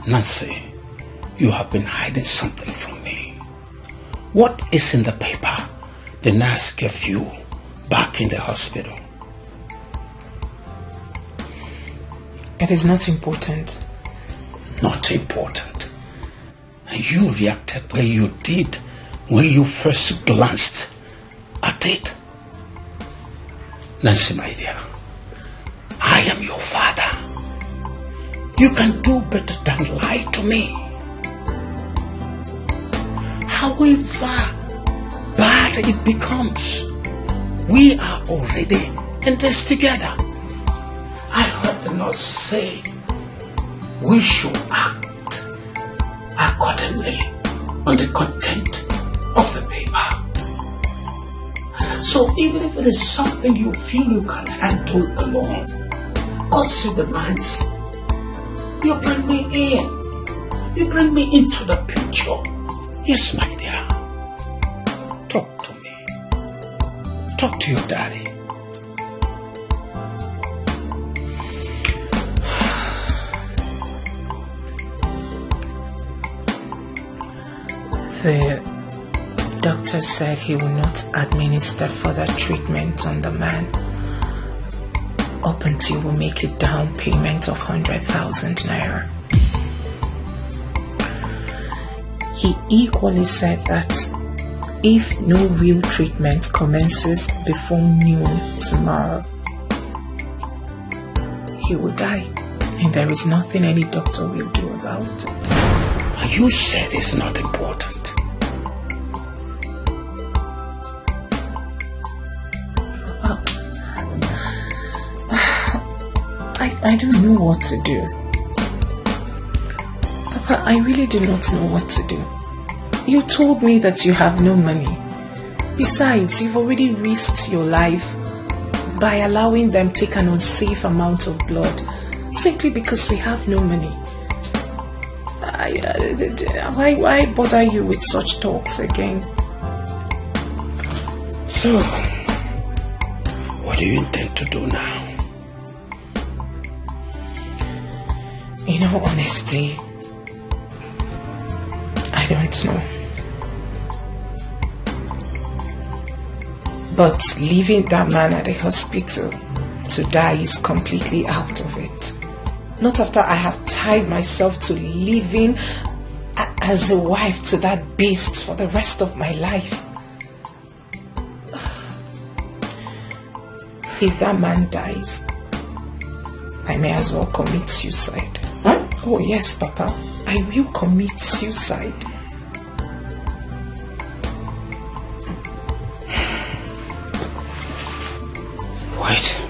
Nancy, you have been hiding something from me. What is in the paper the nurse gave you back in the hospital? It is not important. Not important. And you reacted where you did when you first glanced at it. Nancy, my dear, I am your father. You can do better than lie to me. However bad it becomes, we are already in this together. I heard the nurse say we should act accordingly on the content of the paper. So even if it is something you feel you can handle alone, Godson demands you bring me in. You bring me into the picture. Yes, my dear. Talk to me. Talk to your daddy. The doctor said he will not administer further treatment on the man up until we make a down payment of 100,000 naira. He equally said that if no real treatment commences before noon tomorrow, he will die, and there is nothing any doctor will do about it. You said it's not important. I don't know what to do. Papa, I really do not know what to do. You told me that you have no money. Besides, you've already risked your life by allowing them take an unsafe amount of blood simply because we have no money. Why bother you with such talks again? So, what do you intend to do now? In all honesty, I don't know. But leaving that man at the hospital to die is completely out of it. Not after I have tied myself to living as a wife to that beast for the rest of my life. If that man dies, I may as well commit suicide. Huh? Oh yes, Papa, I will commit suicide. Wait.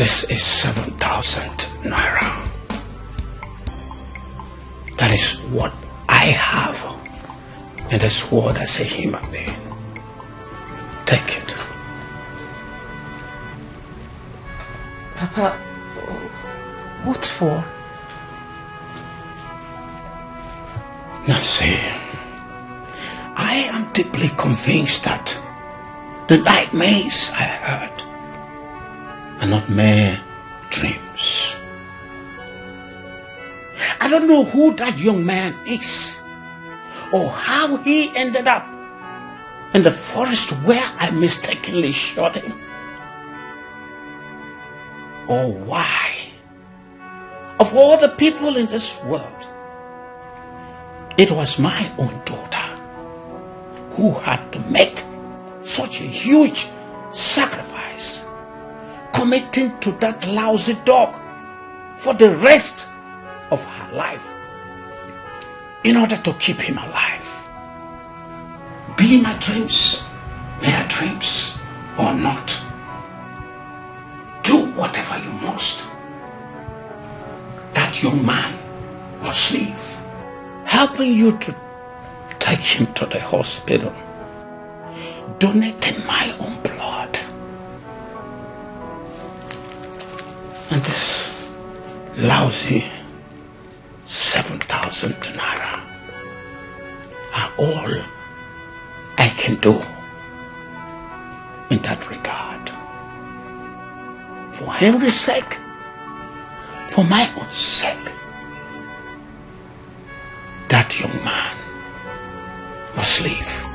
This is 7,000 naira. That is what I have in this world as a human being. Take it. Papa, what for? Nancy, I am deeply convinced that the nightmares I heard are not mere dreams. I don't know who that young man is or how he ended up in the forest where I mistakenly shot him, or why, of all the people in this world, it was my own daughter who had to make such a huge sacrifice, committing to that lousy dog for the rest of her life in order to keep him alive. Be my dreams mere dreams or not, do whatever you must. That young man must leave, helping you to take him to the hospital, donating my own blood. And this lousy 7,000 naira are all I can do in that regard. For Henry's sake, for my own sake, that young man must leave.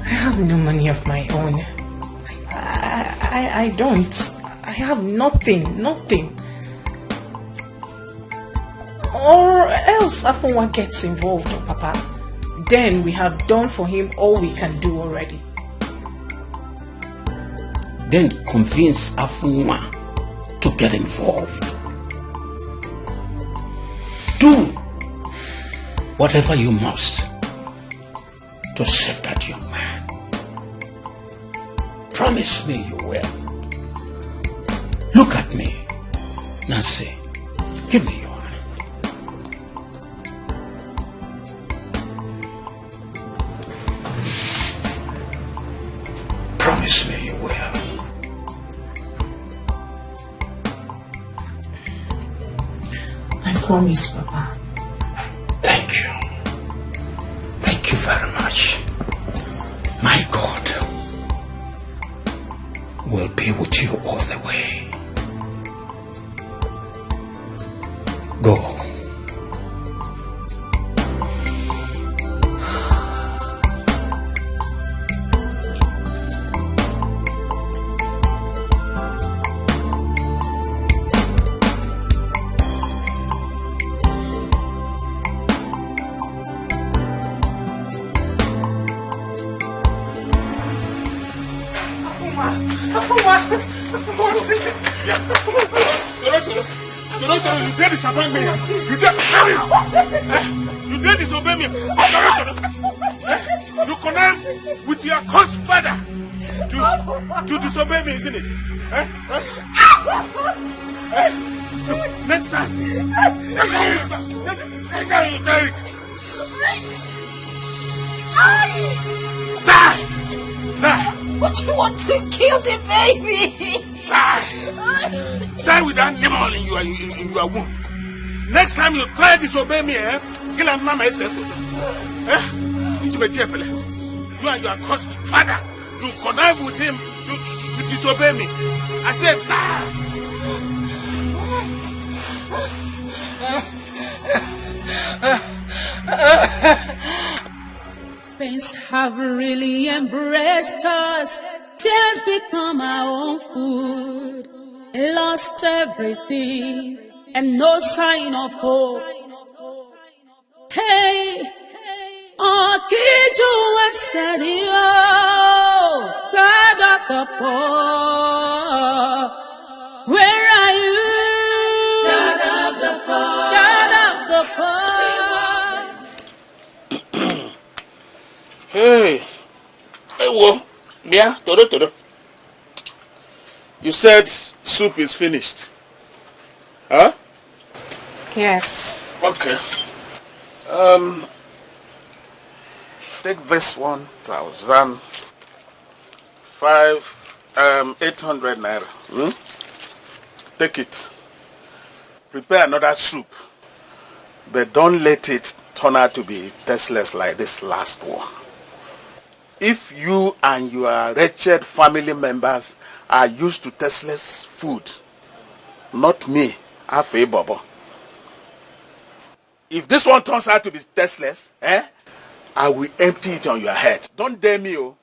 I have no money of my own. I don't. I have nothing. Or else Afonwa gets involved, Papa. Then we have done for him all we can do already. Then convince Afonwa to get involved. Do whatever you must to save that young man. Promise me you will. Look at me, Nancy. Give me your hand. Promise me you will. I promise, Papa. Thank you. Thank you very much. My God will be with you all the way. Go. You did disappoint me. You did hurry. You did disobey me. You connived with your cursed father to disobey me, isn't it? Next time. Die! But you want to kill the baby! Die with that animal in your womb. Next time you try to disobey me, kill a mama yourself. You and your cursed father, you connive with him to disobey me. I said die. Pains have really embraced us. Tears become our own food. Lost everything and no sign of hope. Hey, Okiju Wasadio, God of the poor, where are you? God of the poor, God of the poor. Hey, whoa, yeah, todo. You said soup is finished. Huh? Yes. Okay. Take this 800 naira. Take it. Prepare another soup. But don't let it turn out to be tasteless like this last one. If you and your wretched family members are used to tasteless food, not me, Afe Bobo. If this one turns out to be tasteless, I will empty it on your head. Don't dare me, oh.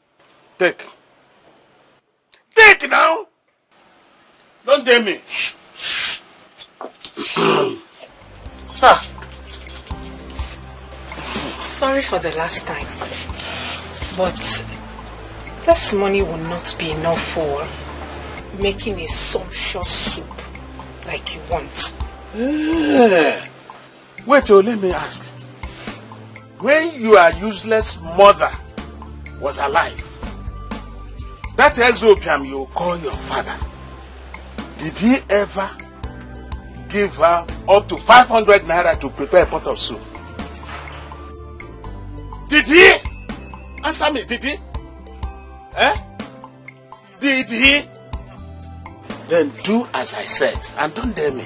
Take. Take now! Don't dare me. Sorry for the last time, but this money will not be enough for making a sumptuous soup like you want. Wait, let me ask. When your useless mother was alive, that Ezopiam you call your father, did he ever give her up to 500 naira to prepare a pot of soup? Did he? Answer me, did he? Did he? Then do as I said and don't dare me.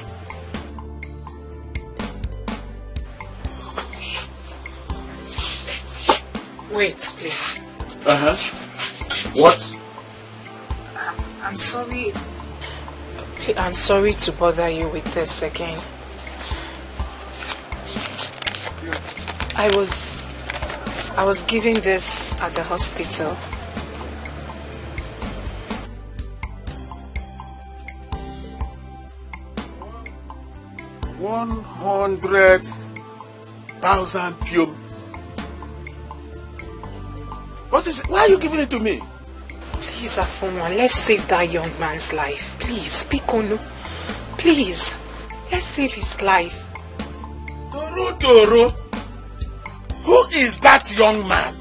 Wait, please. What? I'm sorry. I'm sorry to bother you with this again. I was giving this at the hospital. $100,000 pure. What is it? Why are you giving it to me? Please, Afonwa, let's save that young man's life. Please, speak on. Please, let's save his life. Toro. Who is that young man?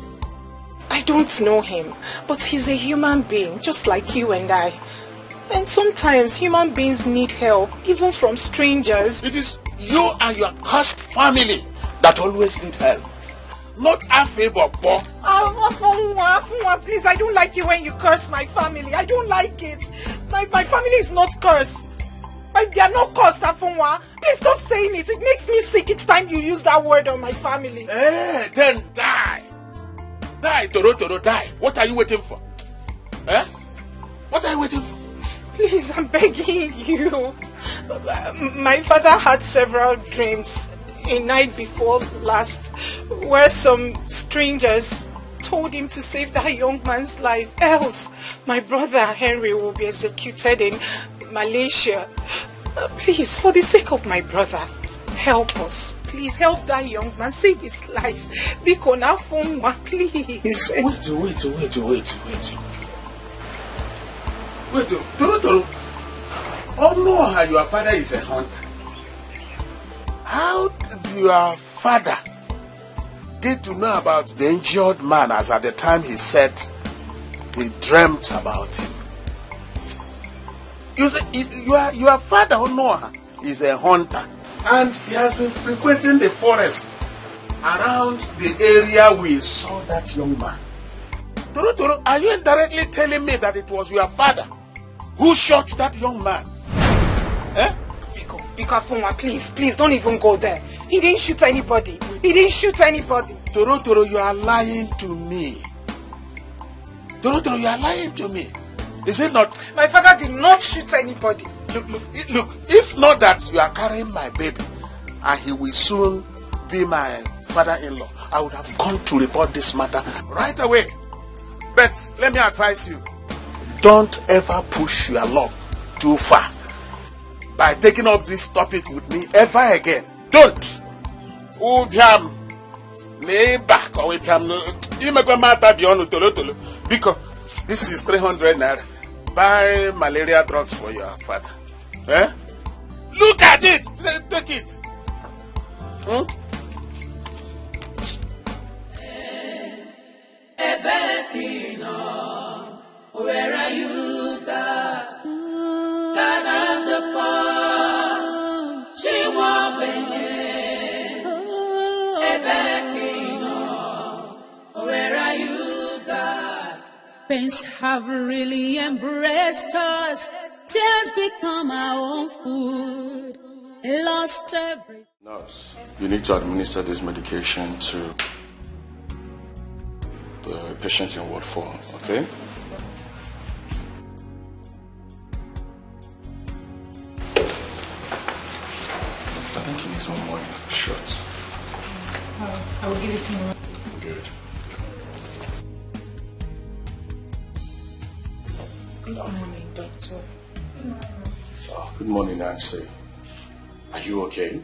I don't know him, but he's a human being, just like you and I. And sometimes human beings need help, even from strangers. It is you and your cursed family that always need help. Not Afe Bobo. Afonwa, please, I don't like you when you curse my family. I don't like it. My family is not cursed. They are not cursed, Afonwa. Please stop saying it. It makes me sick each time you use that word on my family. Then die. Die, Toro, die. What are you waiting for? What are you waiting for? Please, I'm begging you. My father had several dreams a night before last where some strangers told him to save that young man's life. Else, my brother Henry will be executed in Malaysia. Please, for the sake of my brother, help us. Please help that young man, save his life. Bikona Fonwa, please. Wait, Toro. Oh no, your father is a hunter. How did your father get to know about the injured man as at the time he said he dreamt about him? You say your father, Noah, is a hunter, and he has been frequenting the forest around the area we saw that young man. Toro, are you indirectly telling me that it was your father who shot that young man? Biko Afonwa, please don't even go there. He didn't shoot anybody. Toro, you are lying to me. Toro, you are lying to me. Is it not? My father did not shoot anybody. Look, if not that you are carrying my baby and he will soon be my father-in-law, I would have gone to report this matter right away. But let me advise you, don't ever push your luck too far by taking up this topic with me ever again. Don't. Because this is 300 naira. Buy malaria drugs for your father. Look at it. Take it. Where are you, God? God of the poor. She won't be Where are you, God? Pains have really embraced us. Tears become our own food. Lost everything. Nurse, you need to administer this medication to the patient in Ward 4, okay? I think he needs one more shot. I will give it to you. Good. Good morning, doctor. Oh, good morning, Nancy. Are you okay?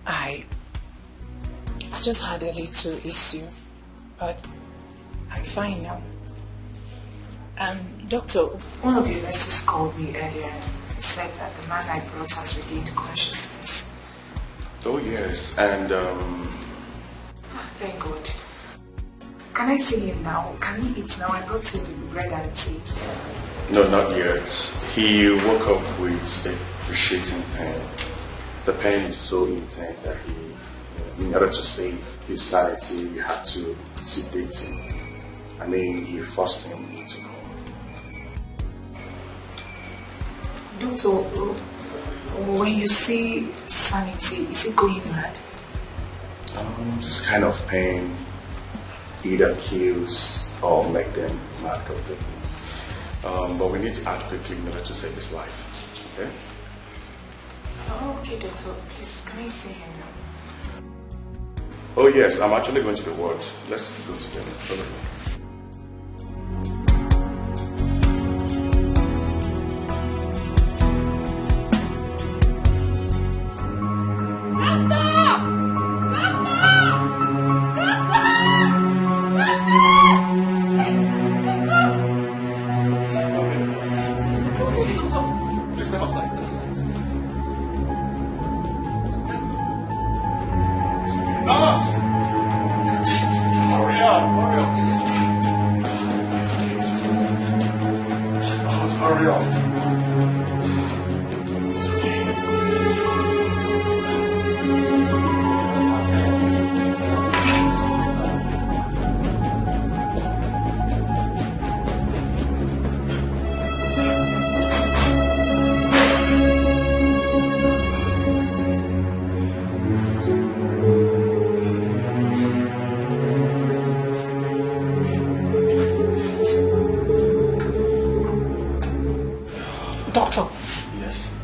I just had a little issue, but I'm fine now. Doctor, one of your nurses called me earlier and said that the man I brought has regained consciousness. Oh, yes, and Thank God. Can I see him now? Can he eat now? I brought him bread and tea. No, not yet. He woke up with excruciating pain. The pain is so intense that in order to save his sanity, we had to sedate him. I mean, he forced him into coma. Doctor, when you say sanity, is it going mad? This kind of pain either kills or make them mad completely. But we need to act quickly in order to save his life. Okay? Oh, okay, doctor. Please, can I see him now? Oh yes, I'm actually going to the ward. Let's go together. Follow me.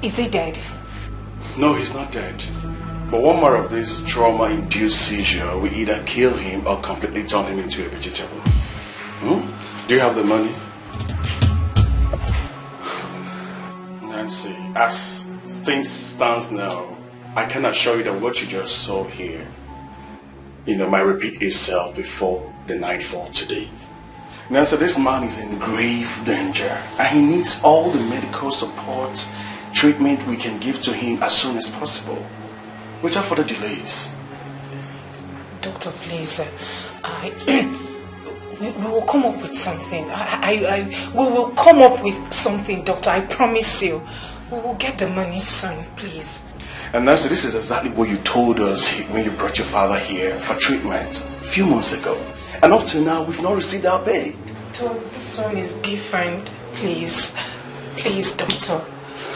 Is he dead? No, he's not dead. But one more of this trauma-induced seizure will either kill him or completely turn him into a vegetable. Do you have the money? Nancy, as things stand now, I can assure you that what you just saw here, might repeat itself before the nightfall today. Nancy, this man is in grave danger and he needs all the medical support treatment we can give to him as soon as possible, without further delays. Doctor, please, we will come up with something. We will come up with something, doctor. I promise you. We will get the money soon, please. And Nancy, this is exactly what you told us when you brought your father here for treatment a few months ago. And up to now, we've not received our pay. Doctor, this one is different. Please, doctor.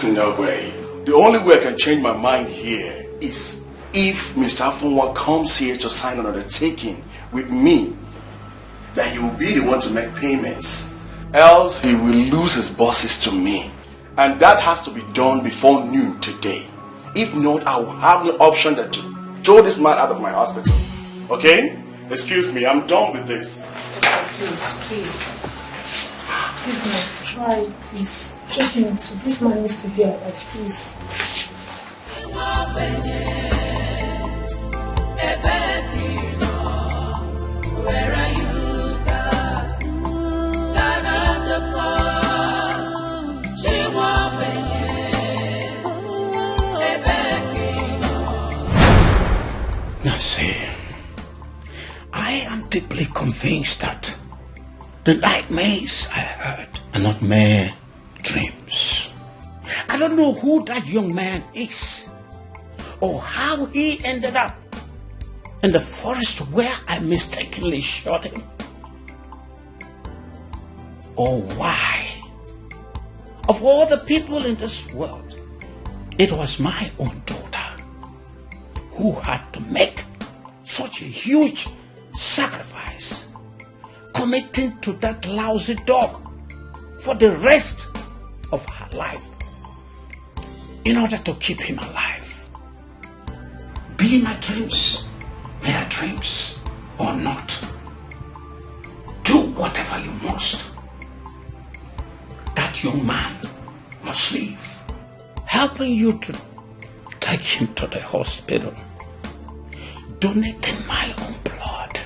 No way. The only way I can change my mind here is if Mr. Afunwa comes here to sign an undertaking with me that he will be the one to make payments. Else he will lose his bosses to me. And that has to be done before noon today. If not, I will have no option than to throw this man out of my hospital. Okay? Excuse me, I'm done with this. Doctor, please. Please, man, try, please. Just need to. This man needs to be alive, please. Where are you, God? God of the poor. She won't be Now see, I am deeply convinced that the nightmares I heard are not mere dreams. I don't know who that young man is, or how he ended up in the forest where I mistakenly shot him, or why, of all the people in this world, it was my own daughter who had to make such a huge sacrifice, committing to that lousy dog for the rest of her life in order to keep him alive. Be my dreams mere dreams or not, do whatever you must. That young man must leave. Helping you to take him to the hospital, donating my own blood,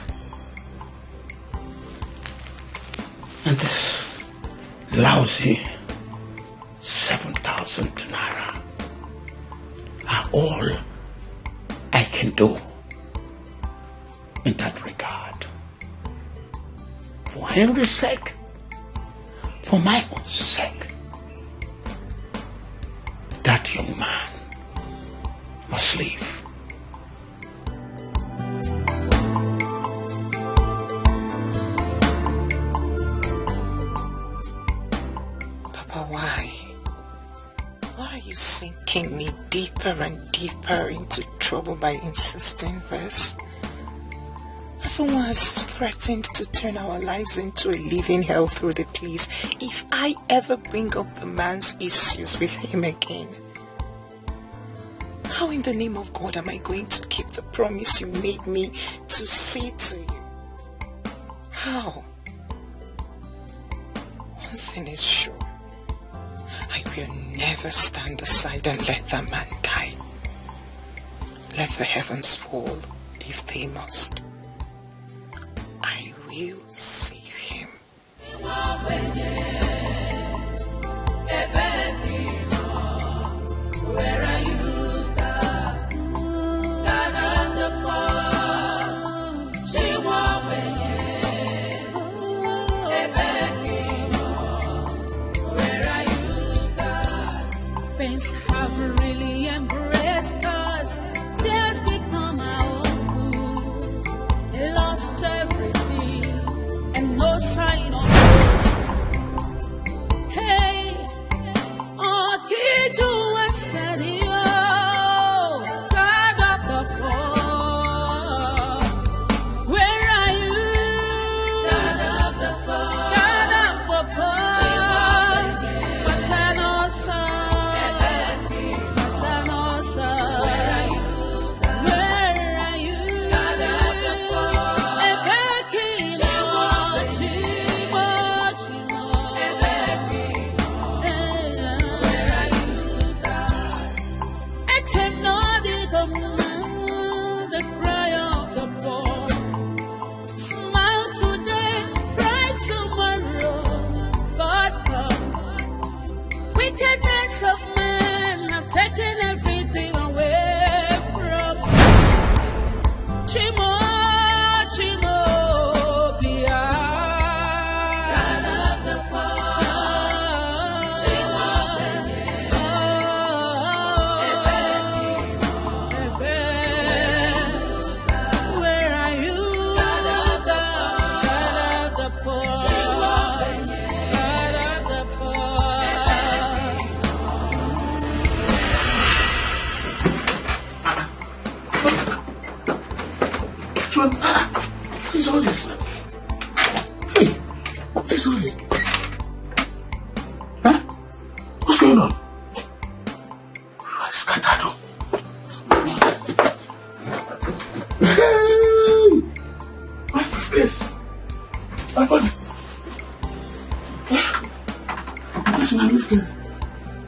and this lousy 7,000 naira are all I can do in that regard. For Henry's sake, for my own sake, that young man must leave. Papa, why? Why are you sinking me deeper and deeper into trouble by insisting this? Everyone has threatened to turn our lives into a living hell through the police if I ever bring up the man's issues with him again. How in the name of God am I going to keep the promise you made me to say to you? How? One thing is sure. I will never stand aside and let that man die. Let the heavens fall if they must. I will save him. Where are you, God? God of the poor. She won't Where are you, God? Pains have really embraced us. Tears become our food. They lost everything and no sign of hope. Hey, oh, did you said you, God of the poor? Where are you? God of the poor. God of the poor. But I know, sir. But I know, sir. Where are you? Where are you? God of the poor. Ebeki, the cry of the poor. Smile today, cry tomorrow. God come. Wickedness of men have taken everything away from Chimo, Chimo, Bia. God of the poor. Chimo, where are you? God of the poor. God of the poor. What is all this? Hey, what is all this? Huh? What's going on? I scattered. Hey! My briefcase! My body! This is my briefcase.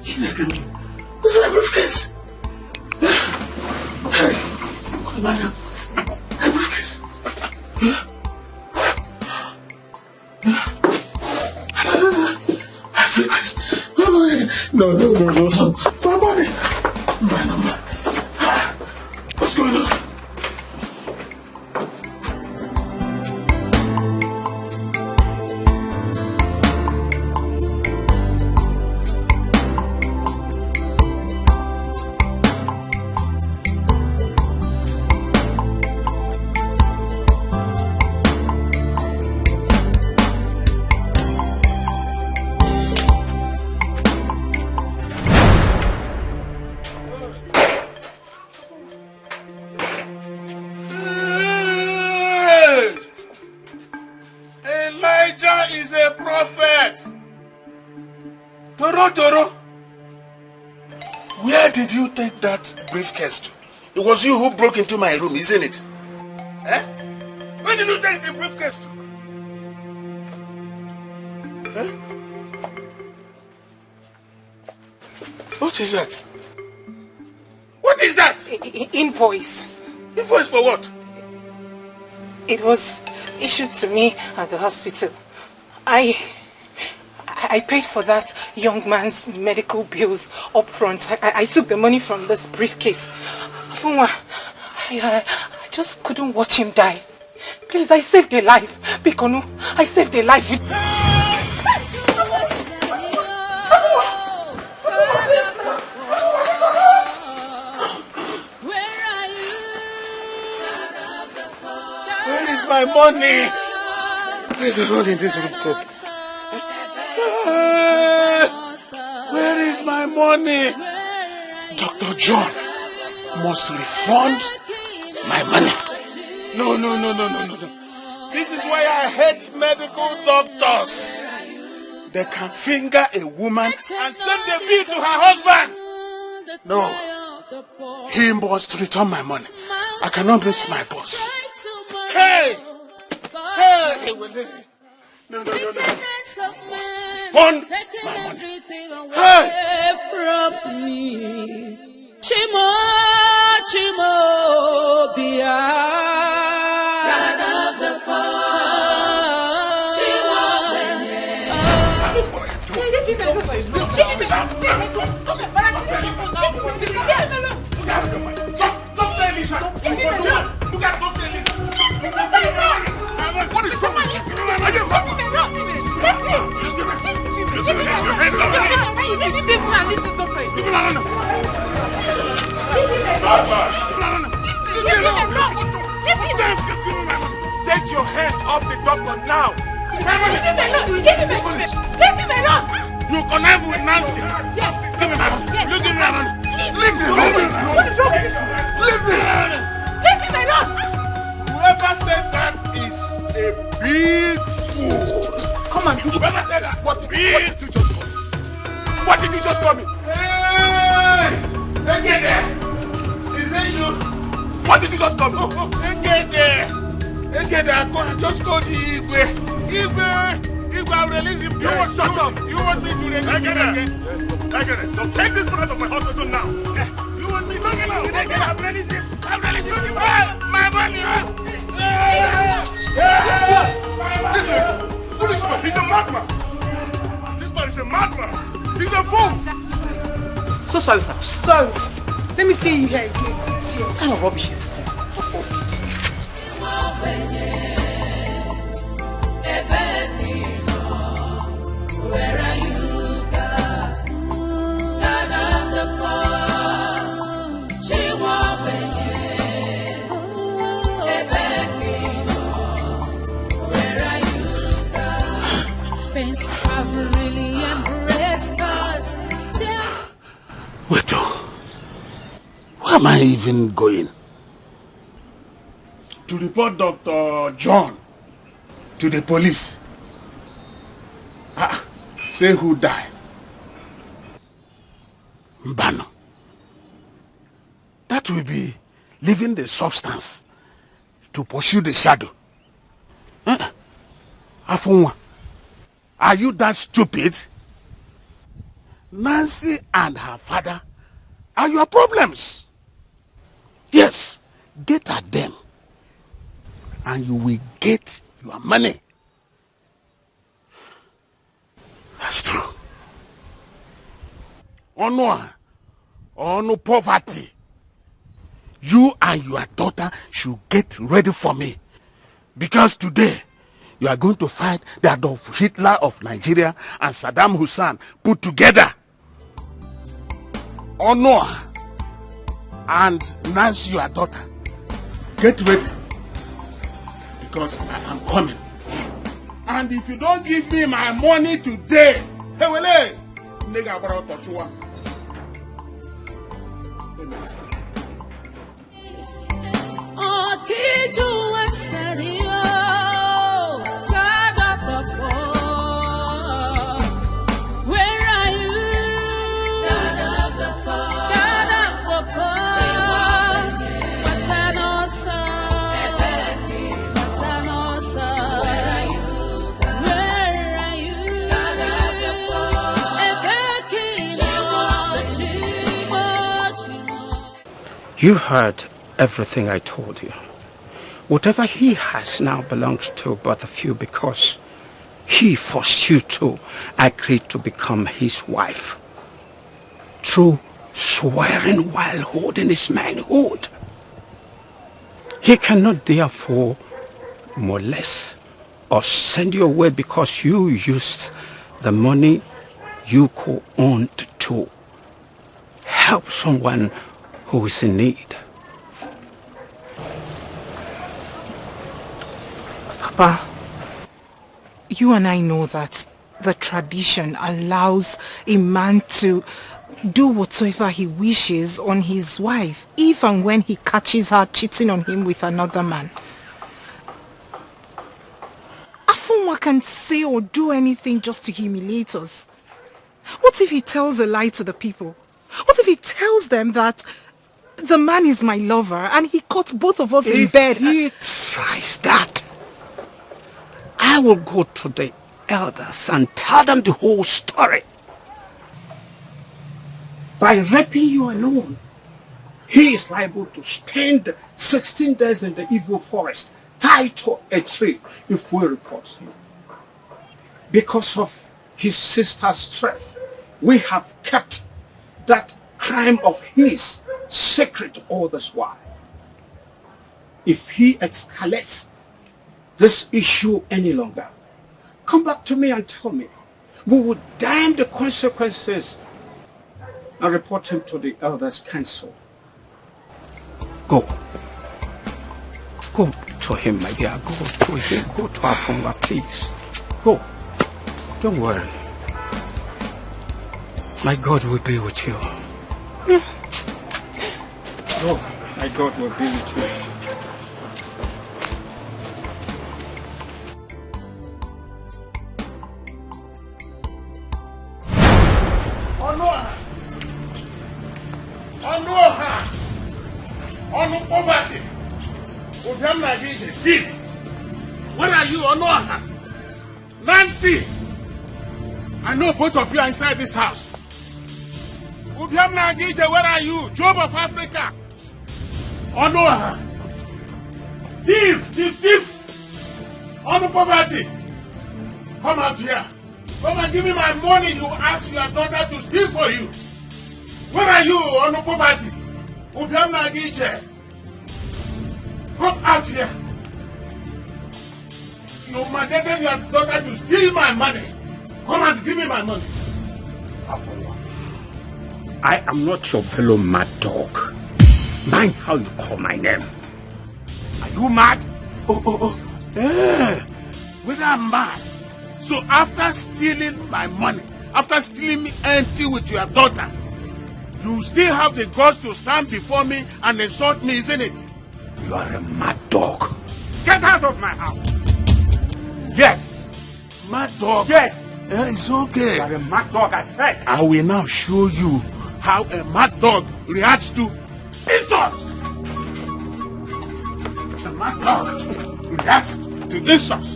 This is my briefcase! Hey! What about now? My briefcase! My briefcase! No, my body! My number! What's going on? Toro, where did you take that briefcase to? It was you who broke into my room, isn't it? Eh? Where did you take the briefcase to? Eh? What is that? What is that? Invoice. Invoice for what? It was issued to me at the hospital. I paid for that young man's medical bills up front. I took the money from this briefcase. Funwa, I just couldn't watch him die. Please, I saved a life. Bikonu, I saved a life. Where is my money? Where is the money in this room? Where is my money? Dr. John must refund my money. No. This is why I hate medical doctors. They can finger a woman and send the bill to her husband. No. He must return my money. I cannot miss my boss. Hey! No. Must refund my money. Hey! Chimo, Bia. God of the poor. Chimo, What is wrong with you? Take your hands off the doctor now. You connive with Nancy. Yes. Give me my money. You give me my money. Leave me alone. What is wrong with you? Leave me. Leave me alone. Whoever said that is a big fool. Come on. Whoever said that? What did you just call me? What did you just call me? Hey! Hey, get there. Is it you? What did you just call me? Hey, get there. Hey, get there. I just called Igwe. Igwe, I'll release him. You want shut up? You want me to release him again? Yes, I get it. So take this man out of my hospital now. You want me to release him? I'll release him. I'll release him. My money. This is foolish man. He's a madman. This man is a madman. He's a fool. So sorry, sir. Sorry. Let me see you here again. What kind of rubbish is this? Where are you, God? God of the poor. She won't Where are you, God? Pains have really embraced us. Wait, where am I even going? To report Dr. John to the police. Say who died. Mbano. That will be leaving the substance to pursue the shadow. Afunwa, are you that stupid? Nancy and her father are your problems. Yes, get at them and you will get your money. That's true. No poverty. You and your daughter should get ready for me. Because today, you are going to fight the Adolf Hitler of Nigeria and Saddam Hussein put together. Honor and Nancy, your daughter, get ready. Because I am coming. And if you don't give me my money today, hey, wele, nigga, bro, touch one. God of the poor, where are you? You heard everything I told you. Whatever he has now belongs to both of you because he forced you to agree to become his wife through swearing while holding his manhood. He cannot therefore molest or send you away because you used the money you co-owned to help someone who is in need. Papa, you and I know that the tradition allows a man to do whatsoever he wishes on his wife, if and when he catches her cheating on him with another man. Afunwa can say or do anything just to humiliate us. What if he tells a lie to the people? What if he tells them that the man is my lover and he caught both of us in bed? If he tries that, I will go to the elders and tell them the whole story. By raping you alone, he is liable to spend 16 days in the evil forest, tied to a tree, if we report him. Because of his sister's strength, we have kept that crime of his secret all this while. If he escalates this issue any longer, come back to me and tell me. We will damn the consequences and report him to the elders' council. Go. Go to him, my dear. Go to him. Go to Afunwa, please. Go. Don't worry. My God will be with you. Go. My God will be with you. On poverty. Where are you, Onoha? Nancy! I know both of you are inside this house. Where are you? Job of Africa. Onoha. Thief! On poverty. Come out here. Come and give me my money you asked your daughter to steal for you. Where are you, on poverty? Come out here. You mandated your daughter to steal my money. Come and give me my money. I am not your fellow mad dog. Mind how you call my name. Are you mad? Whether I'm mad. So after stealing my money, after stealing me empty with your daughter, you still have the guts to stand before me and insult me, isn't it? You are a mad dog. Get out of my house. Yes. Mad dog. Yes. It's okay. You are a mad dog, I said. I will now show you how a mad dog reacts to insults. A mad dog reacts to insults.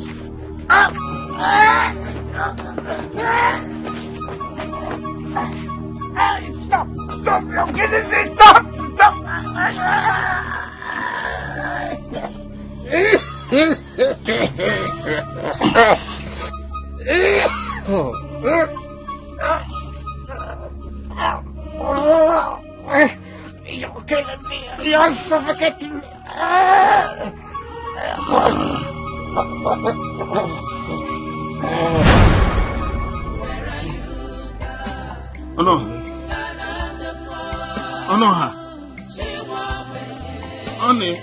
Stop! Stop! You're killing me! Stop! Stop! You're killing me! You're suffocating me! Oh no! Onoha.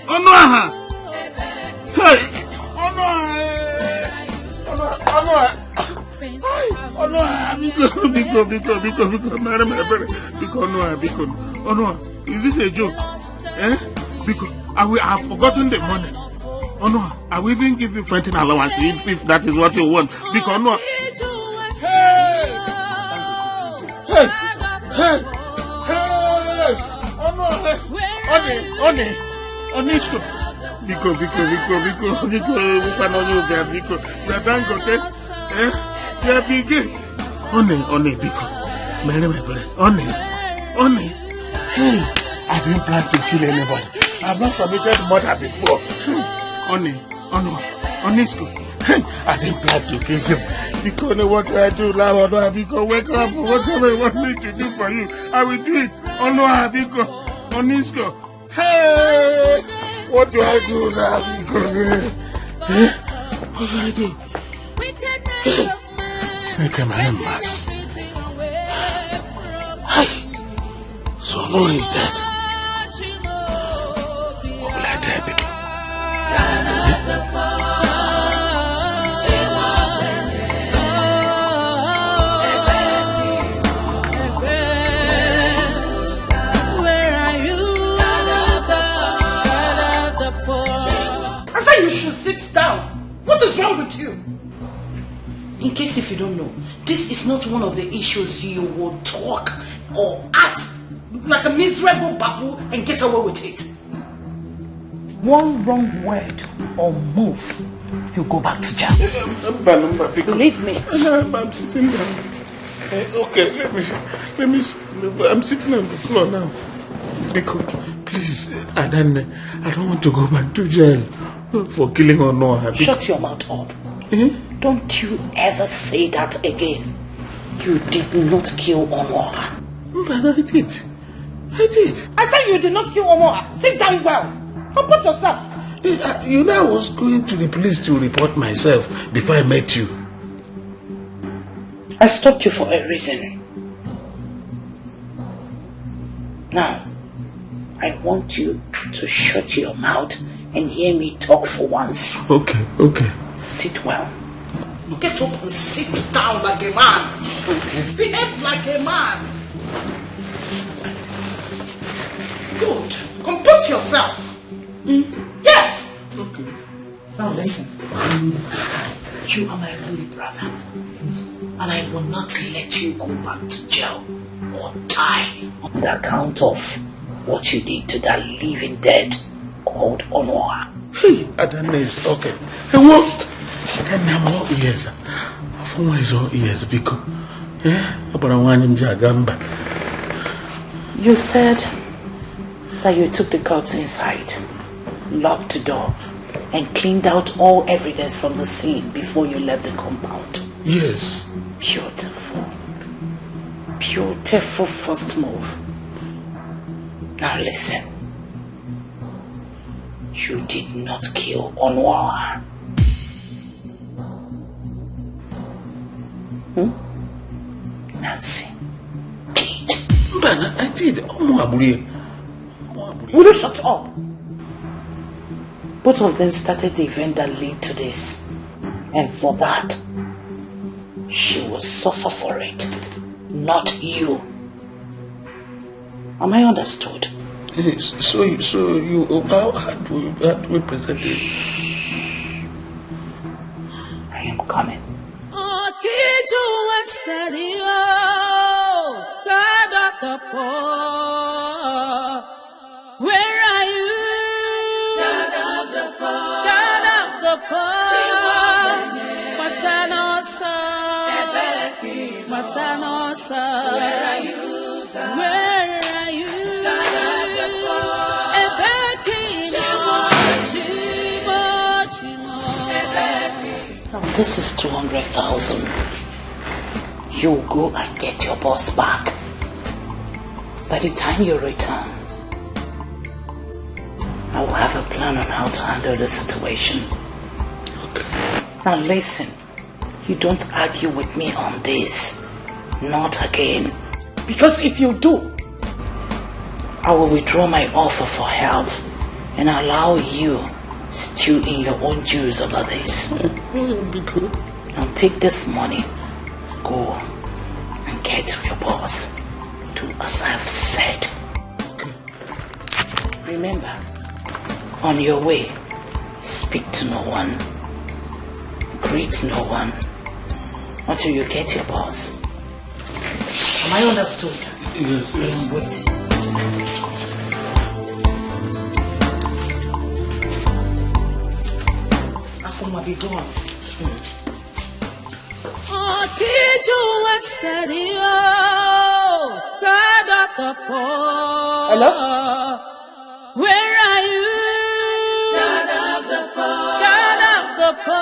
Onoha. Hey. Onoha. Onoha. Is this a joke? Because I have forgotten the money. Onoha, I will even give you 20 allowance if that is what you want. Because Onoha. Hey. Biko, we are done got it. We are big it. Biko. Mere, hey, I didn't plan to kill anybody. I've not committed murder before. I didn't plan to kill him. Because what do I do now? Because wake up. Whatever you want me to do for you, I will do it. Because Onisko. Hey! What do I do now? What do I do? Snake man mass. Hi. So no is dead. What will I tell people? You should sit down. What is wrong with you? In case if you don't know, this is not one of the issues you will talk or act like a miserable babu and get away with it. One wrong word or move, you go back to jail. Believe me. I'm sitting down. Okay, let me. I'm sitting on the floor now. Because, please, I don't want to go back to jail. For killing Onoha. Shut your mouth up. Don't you ever say that again. You did not kill Onoha. But I did. I said you did not kill Onoha. Sit down well. Comport yourself. You know, I was going to the police to report myself before I met you. I stopped you for a reason. Now, I want you to shut your mouth and hear me talk for once. Okay. Sit well. Get up and sit down like a man. Behave like a man. Good. Comport yourself. Yes. Okay. Now listen. You are my only brother. And I will not let you go back to jail or die on the account of what you did to that living dead called Onoha. Hey, Adana is okay. Hey, what? Adana, I'm all ears. For is all ears because, but I want him Jagamba. You said that you took the corpse inside, locked the door, and cleaned out all evidence from the scene before you left the compound. Yes. Beautiful first move. Now listen. You did not kill Onoha. Nancy. But I did. Will you shut up? Both of them started the event that led to this. And for that, she will suffer for it. Not you. Am I understood? Yes. So you how had we presented? I am coming. God of the poor, where are you? God of the poor, God of the poor. Matanosa, where are you? Where are you? God of the poor. Now this is 200,000. You go and get your boss back. By the time you return, I will have a plan on how to handle the situation. Okay. Now listen, you don't argue with me on this. Not again. Because if you do, I will withdraw my offer for help and allow you stew in your own juice over this. Now take this money, go and get to your boss. Do as I've said. Okay. Remember, on your way, speak to no one, greet no one, until you get your boss. Am I understood? Yes. I am waiting. Afuma, be gone. God of the the poor. Hello? Where are you? God of the poor. God of the poor.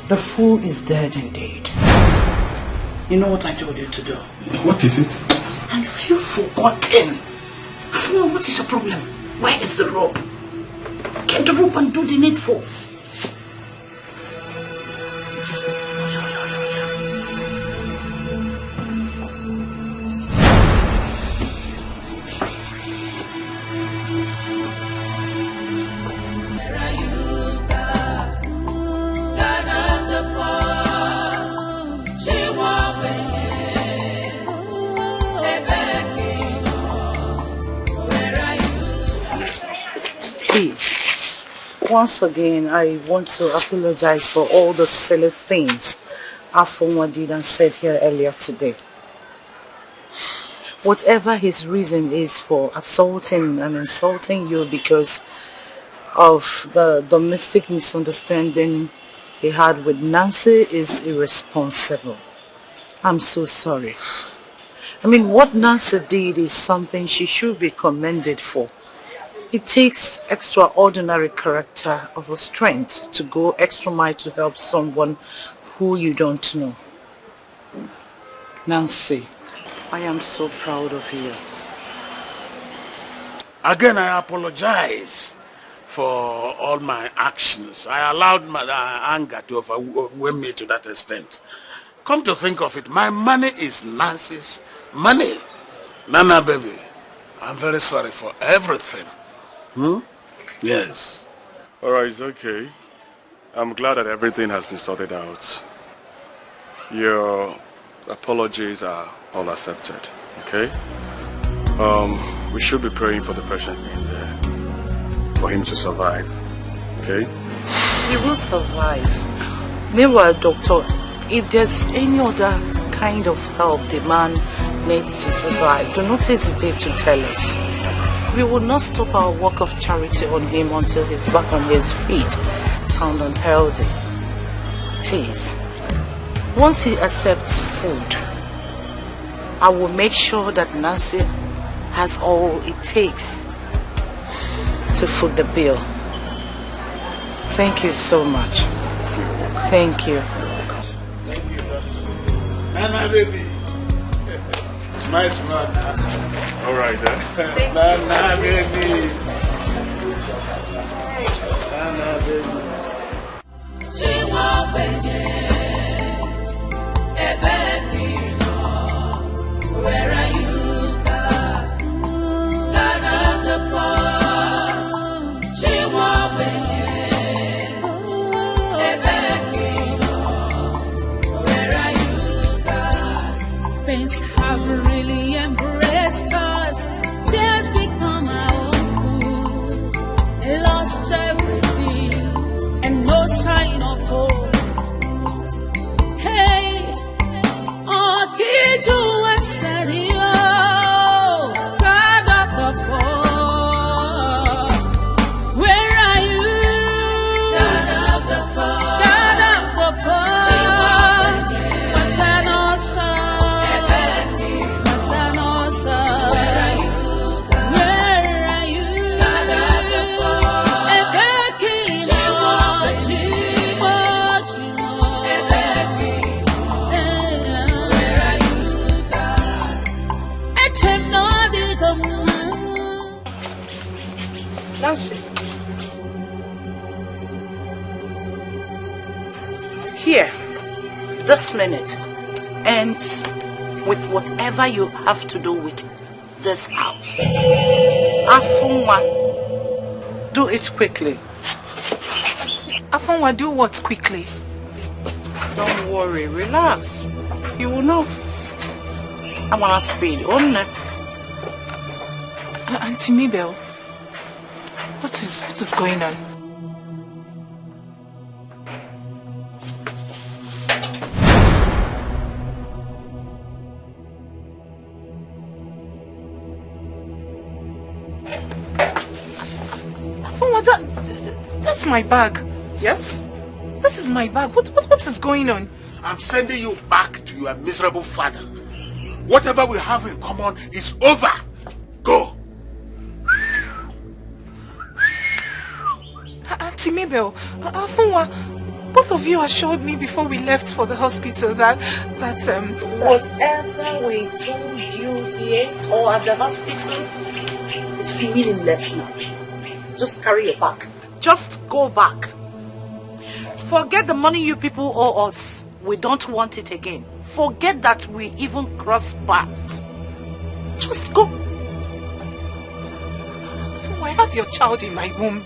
The fool is dead indeed. You know what I told you to do? What is it? And you've forgotten. After all, what is your problem? Where is the rope? Get the rope and do the needful. Once again, I want to apologize for all the silly things Afonwa did and said here earlier today. Whatever his reason is for assaulting and insulting you because of the domestic misunderstanding he had with Nancy is irresponsible. I'm so sorry. I mean, what Nancy did is something she should be commended for. It takes extraordinary character of a strength to go extra mile to help someone who you don't know. Nancy, I am so proud of you. Again, I apologize for all my actions. I allowed my anger to overwhelm me to that extent. Come to think of it, my money is Nancy's money. Nana, baby, I'm very sorry for everything. Yes. Alright, it's okay. I'm glad that everything has been sorted out. Your apologies are all accepted, okay? We should be praying for the patient in there, for him to survive, okay? He will survive. Meanwhile, doctor, if there's any other kind of help the man needs to survive, do not hesitate to tell us. We will not stop our work of charity on him until he's back on his feet, sound and healthy. Please, once he accepts food, I will make sure that Nancy has all it takes to foot the bill. Thank you so much. Thank you. Nana, baby. Smile, smile. All right, then. Nana, baby. Nana, baby. She won't be where are you, God? God of the poor. She won't be where are you, God? Pains have really embraced us. Tears become our own food. Lost everything and no sign of hope. Hey, oh, did you said you, God of the poor? Where are you, God of the poor? God of the poor. What's an awesome? What's an awesome? Where are you, God? Where are you, God of the poor? Nancy. Here, this minute ends with whatever you have to do with this house. Afunwa, do it quickly. Afunwa, do what quickly? Don't worry, relax. You will know. I want to speed on. Auntie Mabel, what is going on? That's my bag. Yes? This is my bag. What is going on? I'm sending you back to your miserable father. Whatever we have in common is over. Go. Auntie Mabel, Afunwa, both of you assured me before we left for the hospital that whatever we told you here or at the hospital is meaningless now. Just carry your bag. Just go back. Forget the money you people owe us. We don't want it again. Forget that we even crossed paths. Just go. I have your child in my womb.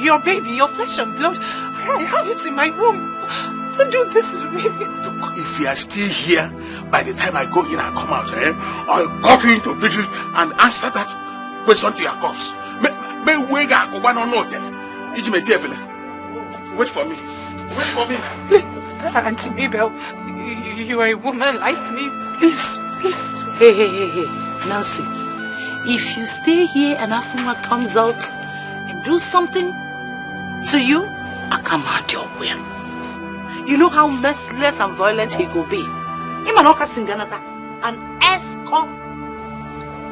Your baby, your flesh and blood. I have it in my womb. Don't do this to me. Look, if you are still here, by the time I go in and come out, I'll cut you into pieces and answer that question to your corpse. Wait for me. Wait for me. Auntie Mabel, you are a woman like me. Please, please. Hey. Nancy, if you stay here and Afunwa comes out and do something to you, I come at your way. You know how merciless and violent he could be. An escort.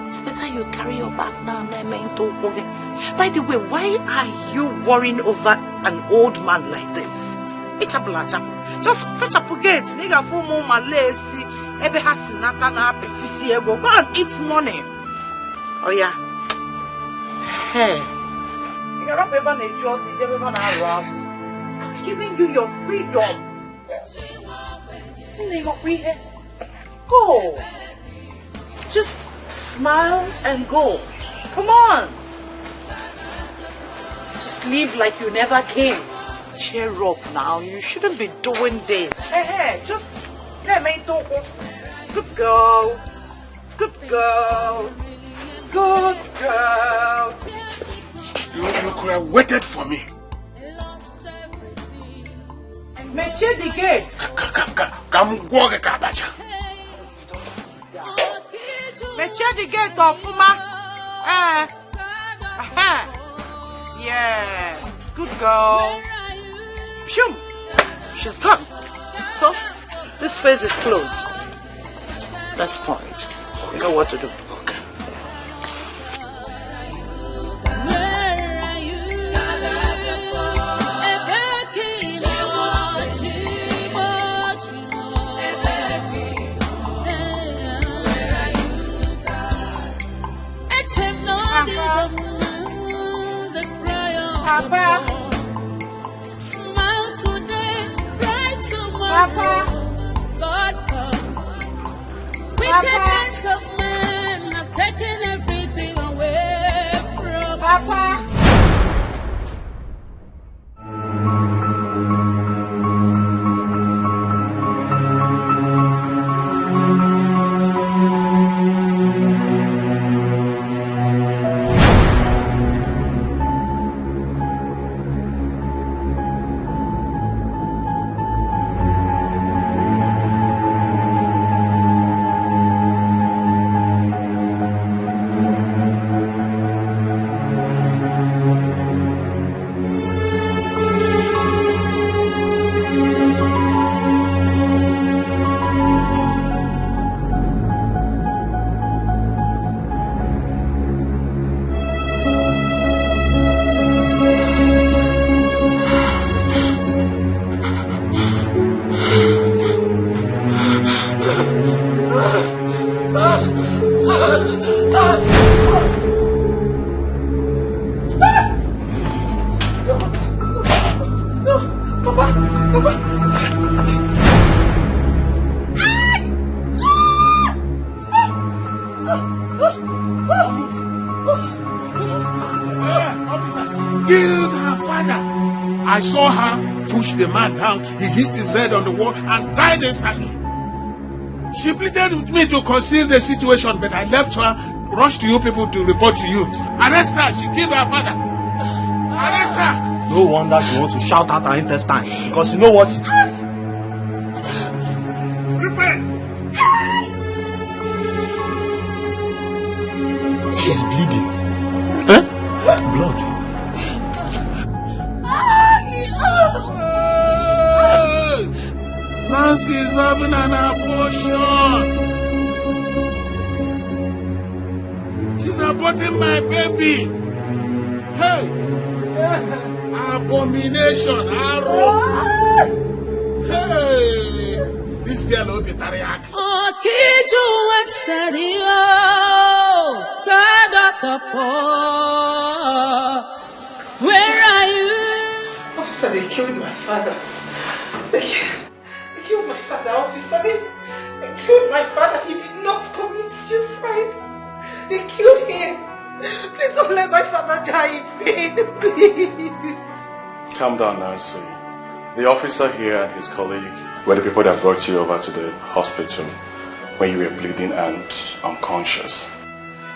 It's better you carry your bag now. By the way, why are you worrying over an old man like this? Just fetch up a gate. Nigga for more Malaysi. Ebe hasinata na pesisi ego. Go and eat money. Oh yeah. Hey. I've given you your freedom. Go. Just smile and go. Come on. Just leave like you never came. Cheer up now. You shouldn't be doing this. Hey, just let me talk. Good girl. Good girl. Good girl. You could have waited for me. Mature the gate. Mature the gate, Ofuma. Yes. Good girl. Phew. She's gone. So, this phase is closed. That's point. You know what to do. the cry of the poor. Smile today, cry tomorrow. God, wickedness of men have taken everything away from Papa. I saw her push the man down. He hit his head on the wall and died instantly. She pleaded with me to conceal the situation, but I left her, rushed to you people to report to you. Arrest her. She killed her father. Arrest her. No wonder she wants to shout out her intestine, because you know what? She's bleeding. Huh? Blood. Nancy is having an abortion. She's aborting my baby. Hey! Abomination, arrow. Hey! This girl will be Tariak. Okiju Wesadio, God of the poor. Where are you? Officer, they killed my father. They killed my father, officer. They killed my father. He did not commit suicide. They killed him. Please don't let my father die in vain, please. Calm down, Nancy. The officer here and his colleague were the people that brought you over to the hospital when you were bleeding and unconscious.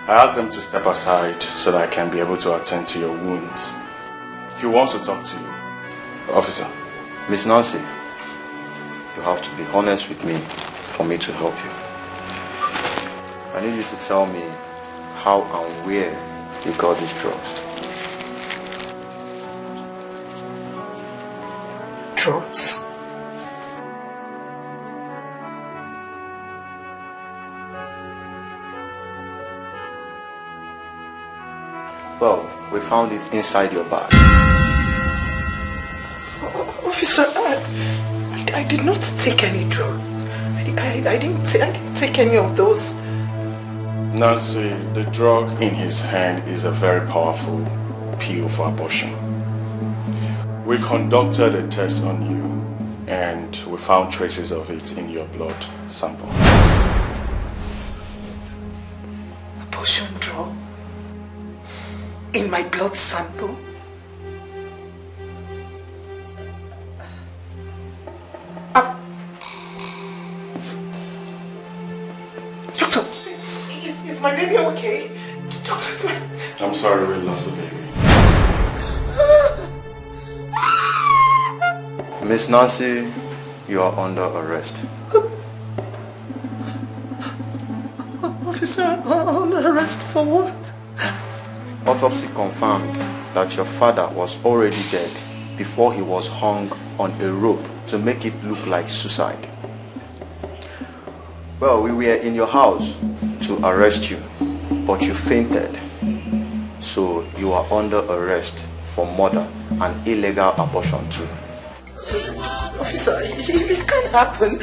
I asked them to step aside so that I can be able to attend to your wounds. He wants to talk to you. Officer. Miss Nancy, you have to be honest with me for me to help you. I need you to tell me how and where you got these drugs. Drugs? Well, we found it inside your bag. Officer, I did not take any drug. I didn't take any of those. Nancy, the drug in his hand is a very powerful pill for abortion. We conducted a test on you and we found traces of it in your blood sample. Abortion drug? In my blood sample? Doctor, is my baby okay? Doctor, is my... I'm sorry we lost the baby. Miss Nancy, you are under arrest. Officer, under arrest for what? Autopsy confirmed that your father was already dead before he was hung on a rope to make it look like suicide. Well, we were in your house to arrest you, but you fainted. So you are under arrest for murder and illegal abortion too. Officer, it can't happen.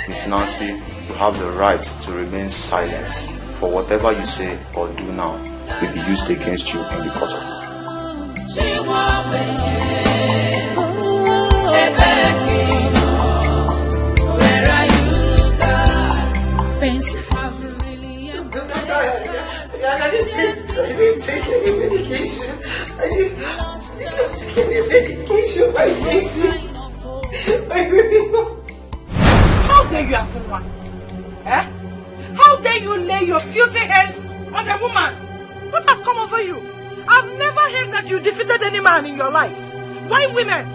Miss Nancy, you have the right to remain silent for whatever you say or do now will be used against you in the court of law. Where are you, God? Pains have really I didn't take any medication. I didn't take any medication. How dare you, Afunwa? Eh? How dare you lay your filthy hands on a woman? What has come over you? I've never heard that you defeated any man in your life. Why women?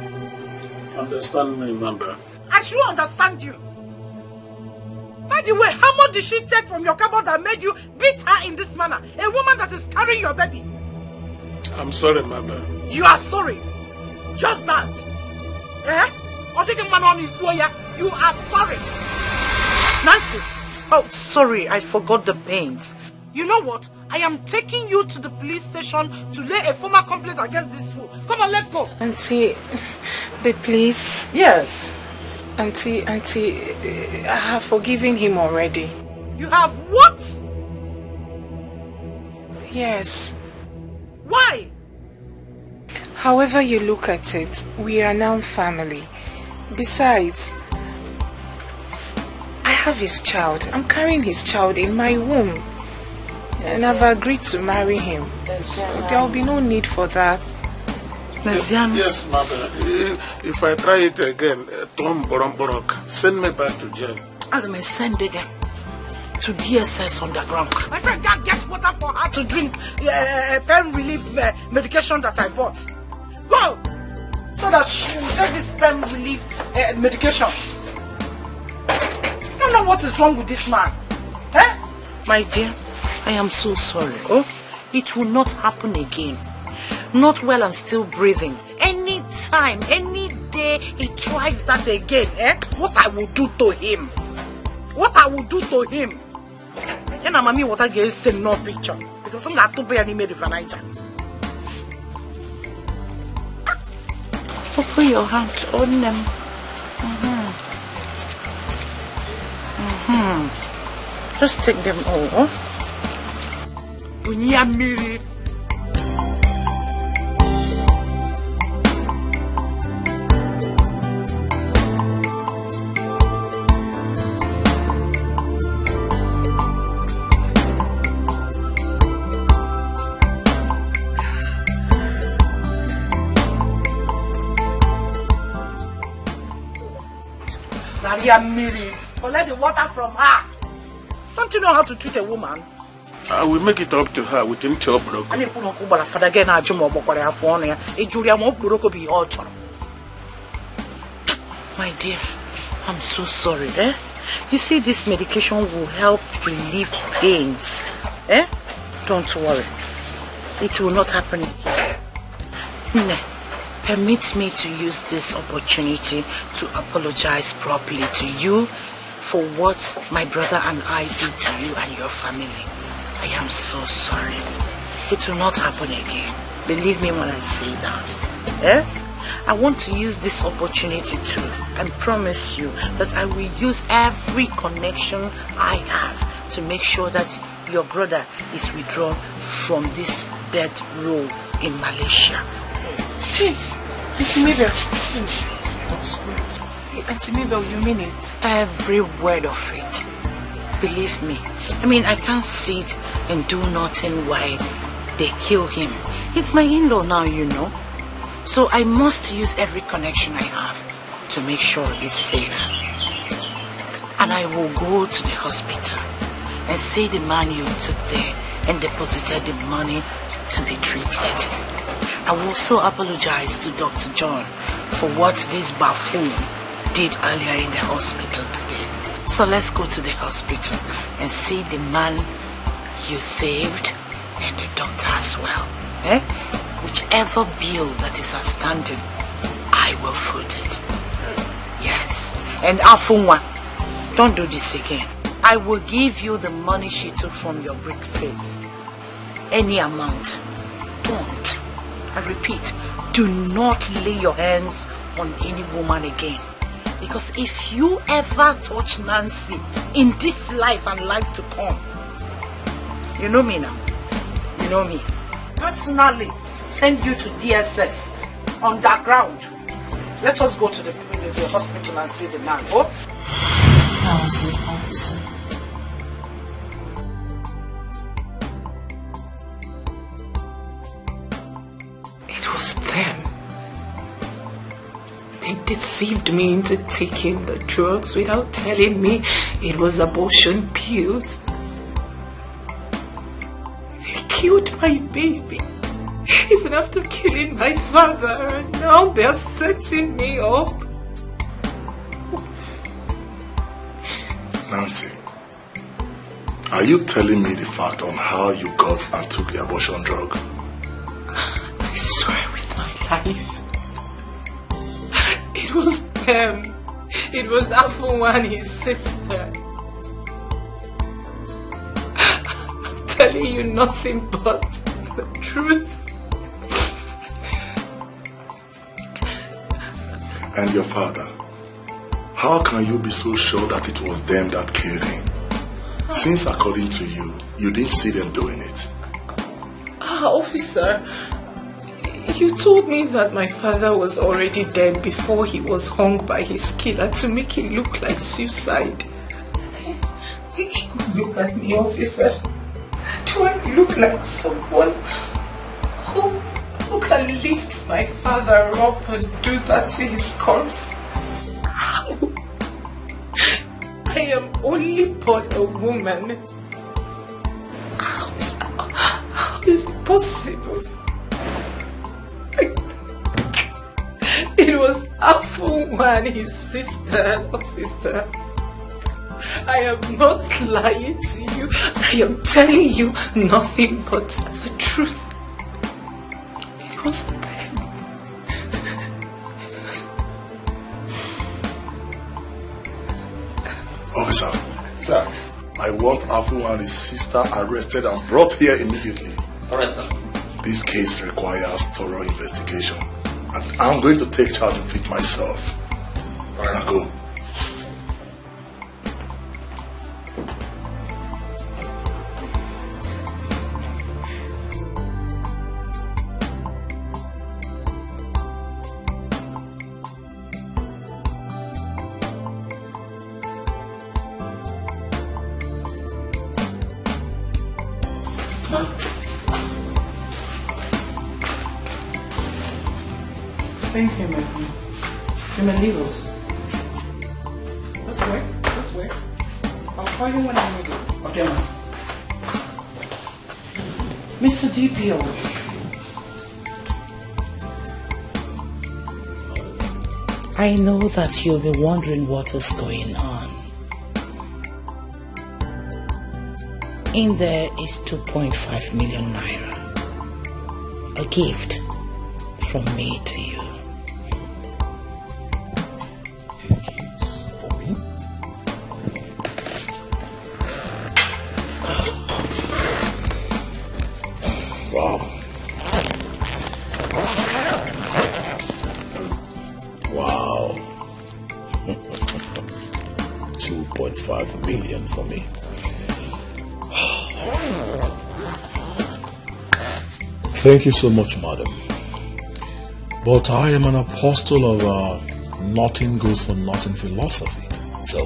Understand me, Mamba. I should understand you. By the way, how much did she take from your cupboard that made you beat her in this manner? A woman that is carrying your baby. I'm sorry, Mamba. You are sorry. Just that. Eh? You are sorry. Nancy. Oh, sorry, I forgot the pains. You know what? I am taking you to the police station to lay a formal complaint against this fool. Come on, let's go. Auntie, the police? Yes. Auntie, I have forgiven him already. You have what? Yes. Why? However you look at it, we are now family. Besides, I have his child. I'm carrying his child in my womb. And I've agreed to marry him. So there will be no need for that. Yes, Mother. If I try it again, send me back to jail. I'm send again to DSS underground. My friend can't get water for her to drink pain relief medication that I bought. Go! So that she will take this pain relief medication. I don't know what is wrong with this man. Eh? My dear, I am so sorry. Oh, it will not happen again. Not while I'm still breathing. Any time, any day he tries that again, what I will do to him. What I will do to him. And I'm what I get send no picture. Because I'm not to be any made of an agent. Put your hand on them. Just take them all. Bunyamiri. Miri, collect the water from her. Don't you know how to treat a woman? I will make it up to her within 12 minutes. My dear, I'm so sorry. You see, this medication will help relieve pains. Don't worry. It will not happen again. Permit me to use this opportunity to apologize properly to you for what my brother and I did to you and your family. I am so sorry. It will not happen again. Believe me when I say that. I want to use this opportunity too and promise you that I will use every connection I have to make sure that your brother is withdrawn from this death row in Malaysia. Auntie Mabel. Auntie Mabel, you mean it? Every word of it. Believe me. I mean, I can't sit and do nothing while they kill him. He's my in-law now, you know. So I must use every connection I have to make sure he's safe. And I will go to the hospital and see the man you took there and deposited the money to be treated. I will also apologize to Dr. John for what this buffoon did earlier in the hospital today. So let's go to the hospital and see the man you saved and the doctor as well. Whichever bill that is outstanding, I will foot it. Yes. And Afunwa, don't do this again. I will give you the money she took from your brick face. Any amount. Don't. I repeat, do not lay your hands on any woman again. Because if you ever touch Nancy in this life and life to come, you know me now. You know me. Personally, send you to DSS, underground. Let us go to the hospital and see the man. Oh? How is it, officer? It was them. They deceived me into taking the drugs without telling me it was abortion pills. They killed my baby, even after killing my father, and now they're setting me up. Nancy, are you telling me the fact on how you got and took the abortion drug? I swear with my life. It was them. It was Afu and his sister. I'm telling you nothing but the truth. And your father? How can you be so sure that it was them that killed him? Since according to you, you didn't see them doing it. Officer, you told me that my father was already dead before he was hung by his killer to make it look like suicide. Look at me, officer. Do I look like someone who can lift my father up and do that to his corpse? How? I am only but a woman. How is it possible? It was Afu and his sister, officer. I am not lying to you. I am telling you nothing but the truth. It was them. Officer. Sir. I want Afu and his sister arrested and brought here immediately. Alright, sir. This case requires thorough investigation. And I'm going to take charge of it myself. Alright. Now go. Thank you, my friend. You may leave us. This way, this way. I'll call you when I need you. Okay, ma'am. Mr. DPO. I know that you'll be wondering what is going on. In there is 2.5 million naira. A gift from me to you. Wow. Wow. 2.5 million for me. Thank you so much, madam. But I am an apostle of nothing goes for nothing philosophy. So,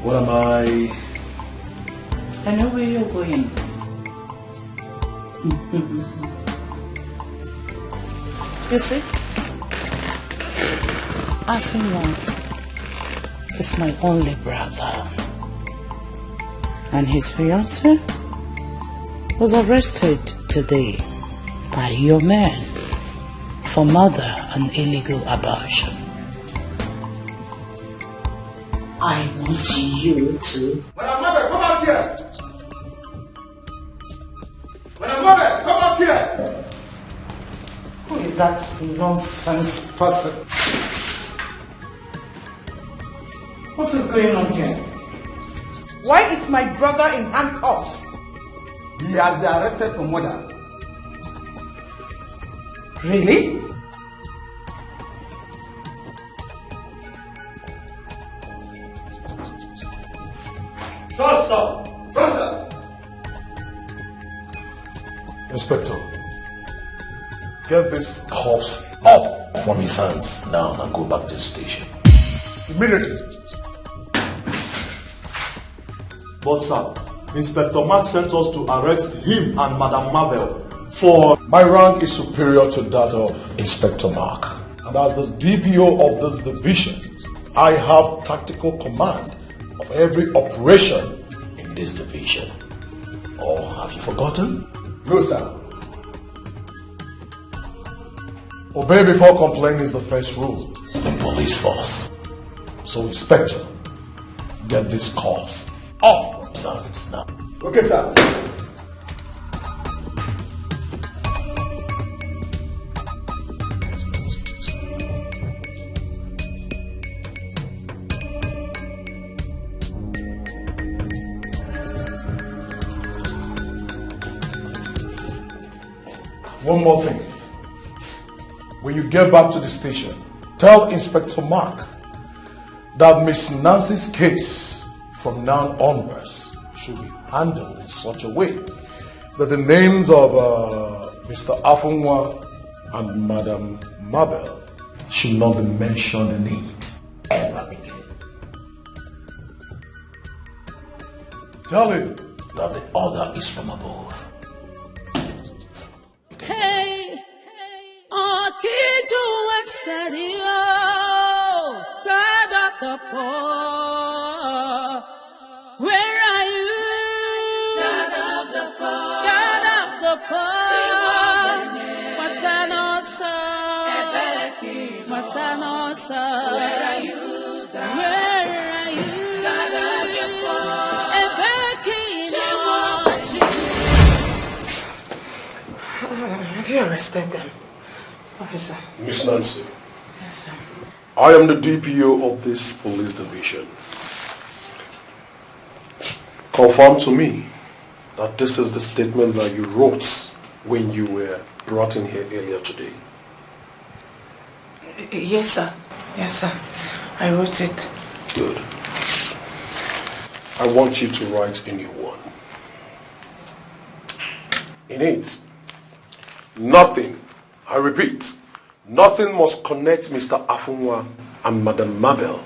what am I? I know where you're going. You see, Asinwa is my only brother, and his fiancée was arrested today by your man for murder and illegal abortion. I want you to... Madam Mother, come out here! Madam Mother, come out here! Who is that nonsense person? What is going on here? Why is my brother in handcuffs? He has been arrested for murder. Really? Godson! Godson! Inspector, get this cuffs off from his hands now and go back to the station. Immediately. But sir, Inspector Mark sent us to arrest him and Madame Marvel for... My rank is superior to that of Inspector Mark. And as the DPO of this division, I have tactical command of every operation in this division. Or have you forgotten? No, sir. Obey before complaining is the first rule in police force. So, Inspector, get these cuffs off from his hands now. Okay, sir. One more thing. When you get back to the station, tell Inspector Mark that Miss Nancy's case from now onwards should be handled in such a way that the names of Mr. Afunwa and Madame Mabel should not be mentioned in it ever again. Tell him that the order is from above. Hey, Akiju Serio, God of the poor, where are you? God of the poor, God of the poor, Matanosa, Matanosa, where are you? Where are you? God of the poor, Have you arrested them, officer? Miss Nancy. Yes, sir. I am the DPO of this police division. Confirm to me that this is the statement that you wrote when you were brought in here earlier today. Yes, sir. Yes, sir. I wrote it. Good. I want you to write a new one. In it, nothing, I repeat, nothing must connect Mr. Afunwa and Madame Mabel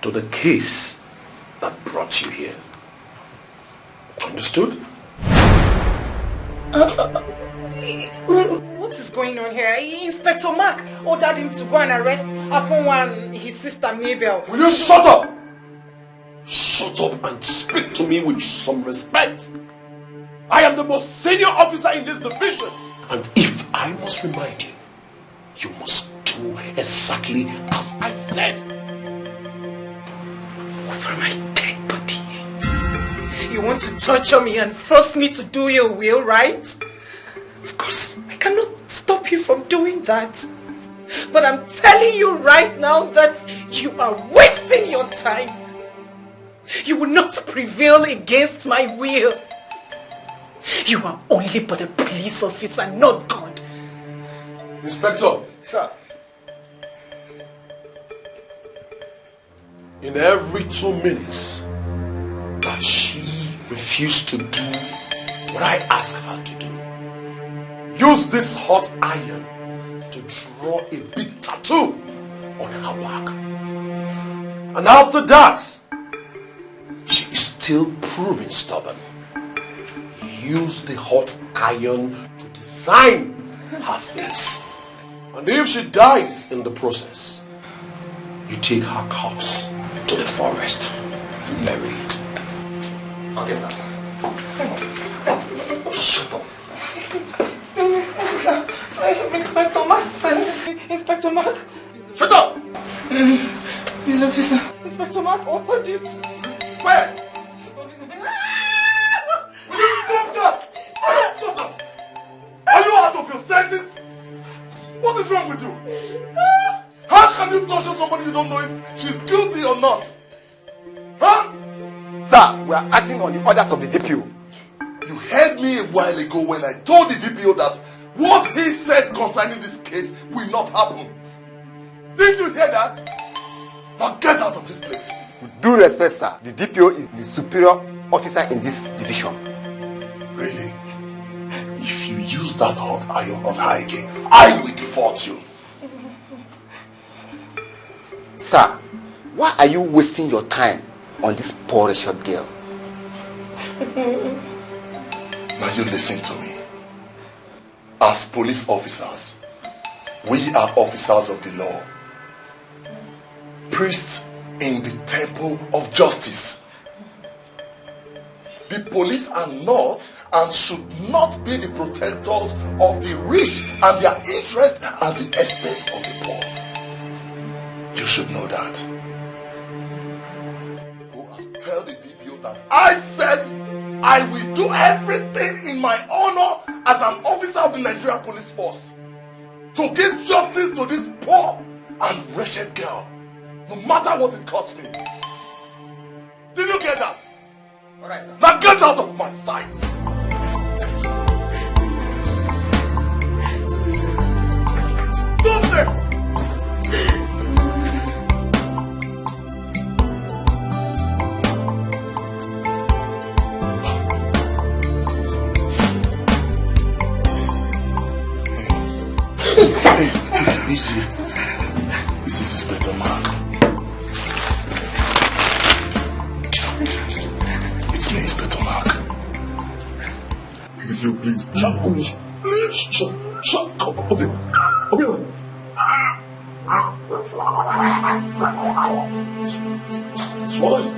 to the case that brought you here. Understood? What is going on here? Inspector Mark ordered him to go and arrest Afunwa and his sister Mabel. Will you shut up? Shut up and speak to me with some respect. I am the most senior officer in this division. And if I must remind you, you must do exactly as I said. For my dead body. You want to torture me and force me to do your will, right? Of course, I cannot stop you from doing that. But I'm telling you right now that you are wasting your time. You will not prevail against my will. You are only but a police officer, not God. Inspector. Sir. In every 2 minutes that she refused to do what I asked her to do, use this hot iron to draw a big tattoo on her back. And after that, she is still proving stubborn. Use the hot iron to design her face. And if she dies in the process, you take her corpse to the forest and bury it. Okay, sir. Shut up. Inspector Mark, sir. Inspector Mark. Shut up! This officer. Inspector Mark ordered you to... Where? Will you stop that? Stop that! Are you out of your senses? What is wrong with you? How can you torture somebody you don't know if she's guilty or not? Huh? Sir, we are acting on the orders of the DPO. You heard me a while ago when I told the DPO that what he said concerning this case will not happen. Did you hear that? Now get out of this place. With due respect, sir, the DPO is the superior officer in this division. Really? use that hot iron on her again, I will default you. Sir, why are you wasting your time on this poor short girl? Now you listen to me. As police officers, we are officers of the law. Priests in the temple of justice. The police are not and should not be the protectors of the rich and their interests at the expense of the poor. You should know that. Go and tell the DPO that I said I will do everything in my honor as an officer of the Nigerian police force to give justice to this poor and wretched girl, no matter what it costs me. Did you get that? All right, sir. Now get out of my sight. Do this. Hey, easy. This is Inspector Mark. It's me, Inspector Mark. Will you please shut for me? Please shut. Come on, open. Swallow it.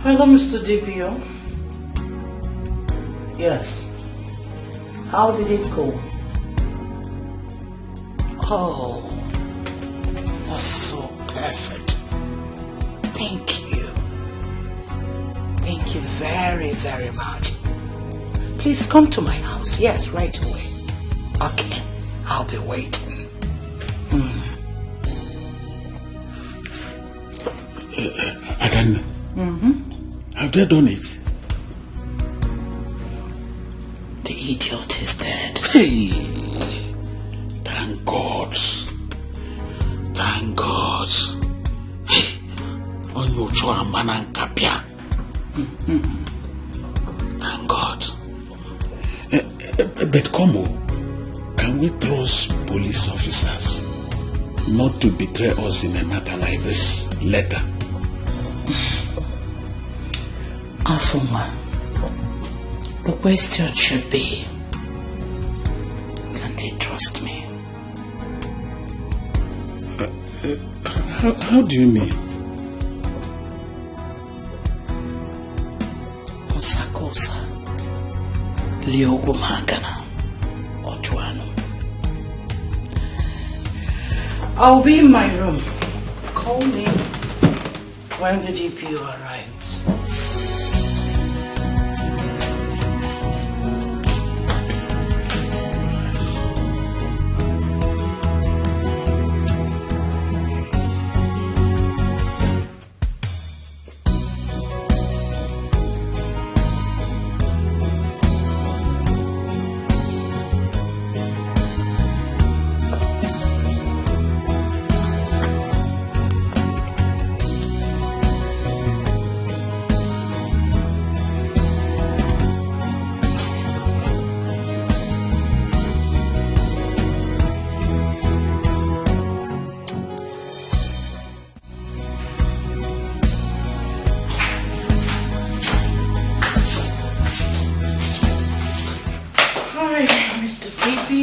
Hello, Mr. DPO. Yes. How did it go? Oh, that's so perfect. Thank you. Thank you very, very much. Please come to my house. Yes, right away. Okay, I'll be waiting. Adan, have they done it? The idiot is dead. Hey, thank God. Thank God. Hey, on your man and kapia. Thank God. But Como, can we trust police officers not to betray us in a matter like this later? Afuma, the question should be, can they trust me? How do you mean? Osakosa, Liogo Magana, Otuano. I'll be in my room. Call me when the DPO arrives.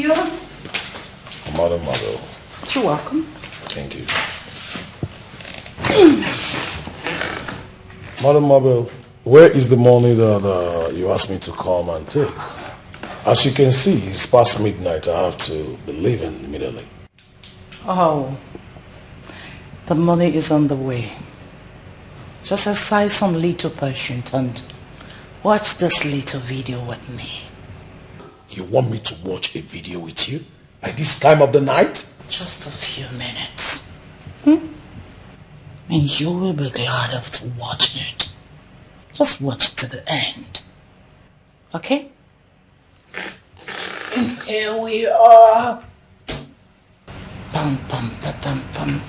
DPO. Madam Mabel. You're welcome. Thank you. Madam Mabel, where is the money that you asked me to come and take? As you can see, it's past midnight. I have to be leaving immediately. Oh, the money is on the way. Just exercise some little patience and watch this little video with me. You want me to watch a video with you? At this time of the night? Just a few minutes. And you will be glad after watching it. Just watch to the end. Okay? And here we are. Pam pam patam pam.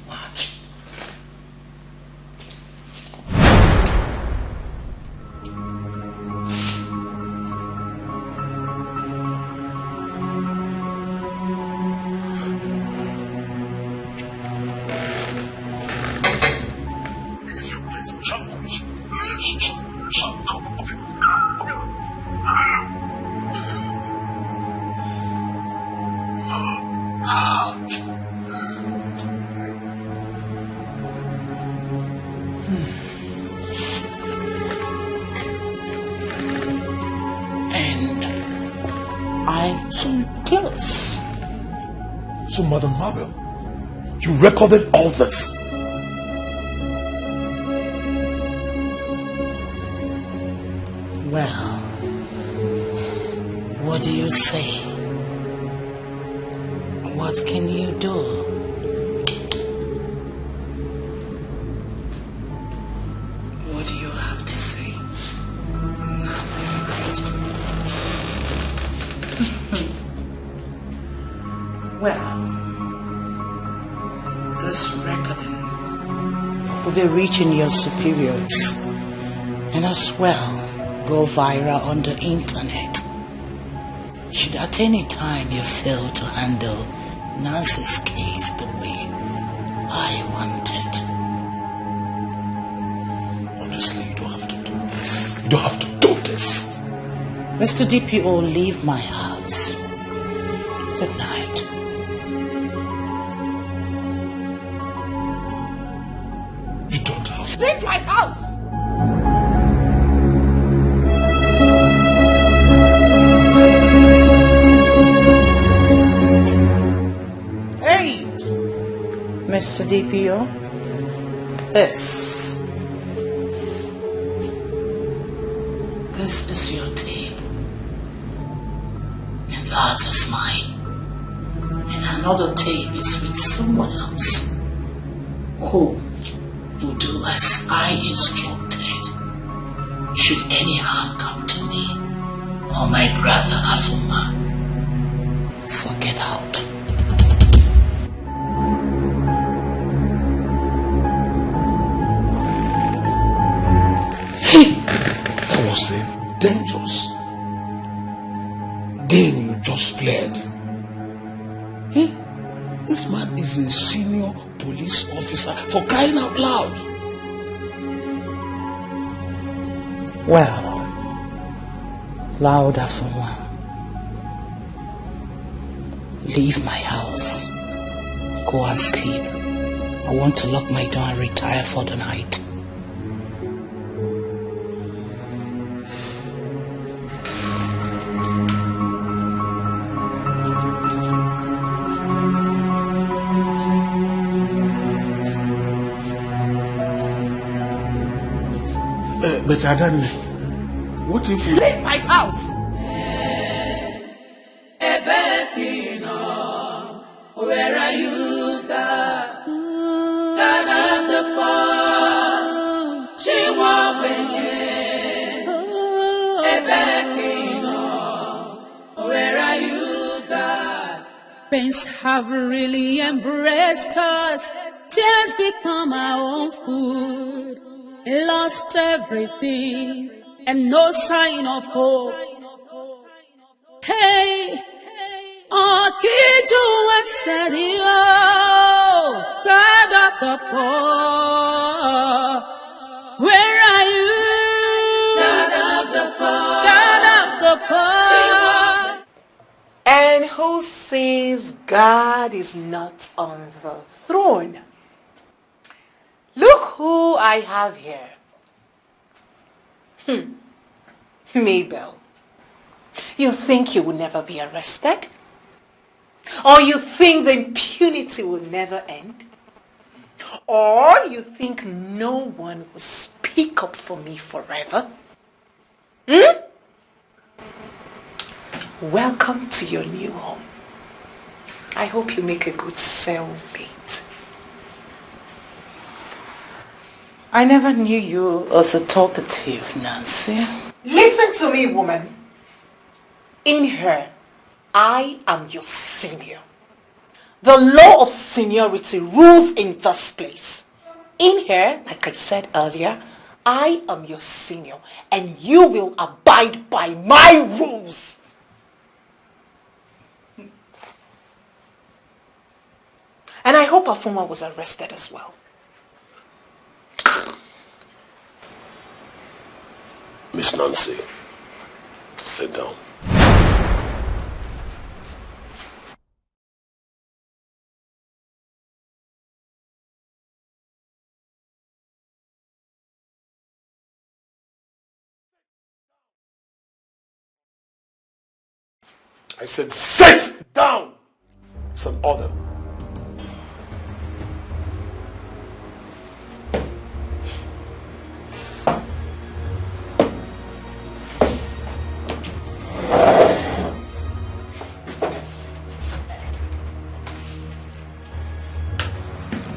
Watch. Close. So, Madam Mabel, you recorded all this? Well, what do you say? What can you do? What do you have to say? Nothing. Well, this recording will be reaching your superiors and as well go viral on the internet. Should at any time you fail to handle Nancy's case the way I want it. Honestly, you don't have to do this. You don't have to do this. Mr. DPO, leave my house. Good night. You don't have. Leave my house! Hey! Mr. DPO, this is your tape. And that is mine. And another tape is with someone else who will do as I instructed. Should any harm come to me or my brother Afuma. So get out. That was a dangerous game you just played. Hey, this man is a senior police officer, for crying out loud. Well, louder for one. Leave my house. Go and sleep. I want to lock my door and retire for the night. But Adani, what if you... Leave my house! Where are you, God? God of the poor, she won't where are you, God? Pains have really embraced us. Tears become our own food. Lost everything and no sign of hope. Hey, Akiju and Sadio, God of the poor. who says God is not on the throne? Look who I have here. Mabel, you think you will never be arrested? Or you think the impunity will never end? Or you think no one will speak up for me forever? Welcome to your new home. I hope you make a good cellmate. I never knew you as a talkative, Nancy. Listen to me, woman. In here, I am your senior. The law of seniority rules in this place. In here, like I said earlier, I am your senior and you will abide by my rules. And I hope Afuma was arrested as well. Miss Nancy, sit down. I said sit down! It's an order.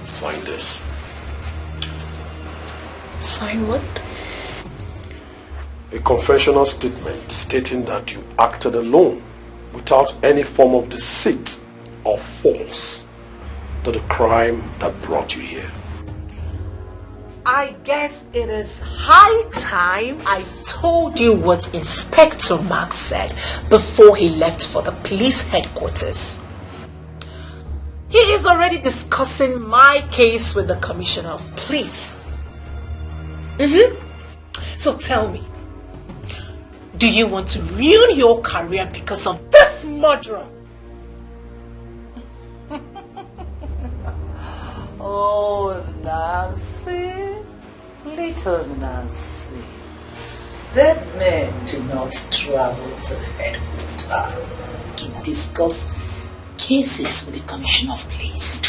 Sign this. Sign what? A confessional statement stating that you acted alone without any form of deceit or force to the crime that brought you here. I guess it is high time I told you what Inspector Mark said before he left for the police headquarters. He is already discussing my case with the Commissioner of Police. So tell me, do you want to ruin your career because of this murderer? Oh, Nancy, little Nancy. Dead men do not travel to headquarters to discuss cases with the Commissioner of Police.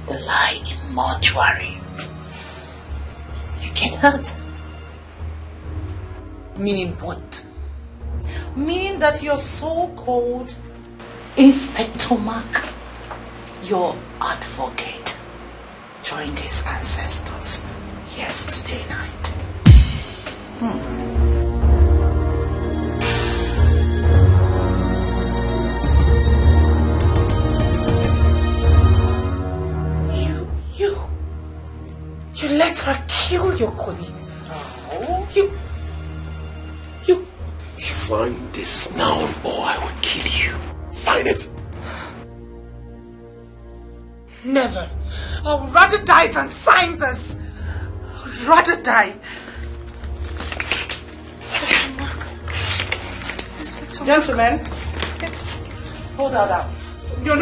They lie in mortuary. You get hurt. Meaning what? Meaning that your so-called Inspector Mark, your advocate, joined his ancestors yesterday night. You let her kill your colleague. No. You... Sign this now or I will kill you. Sign it. Never. I would rather die than sign this. I would rather die. Gentlemen, hold that out. No.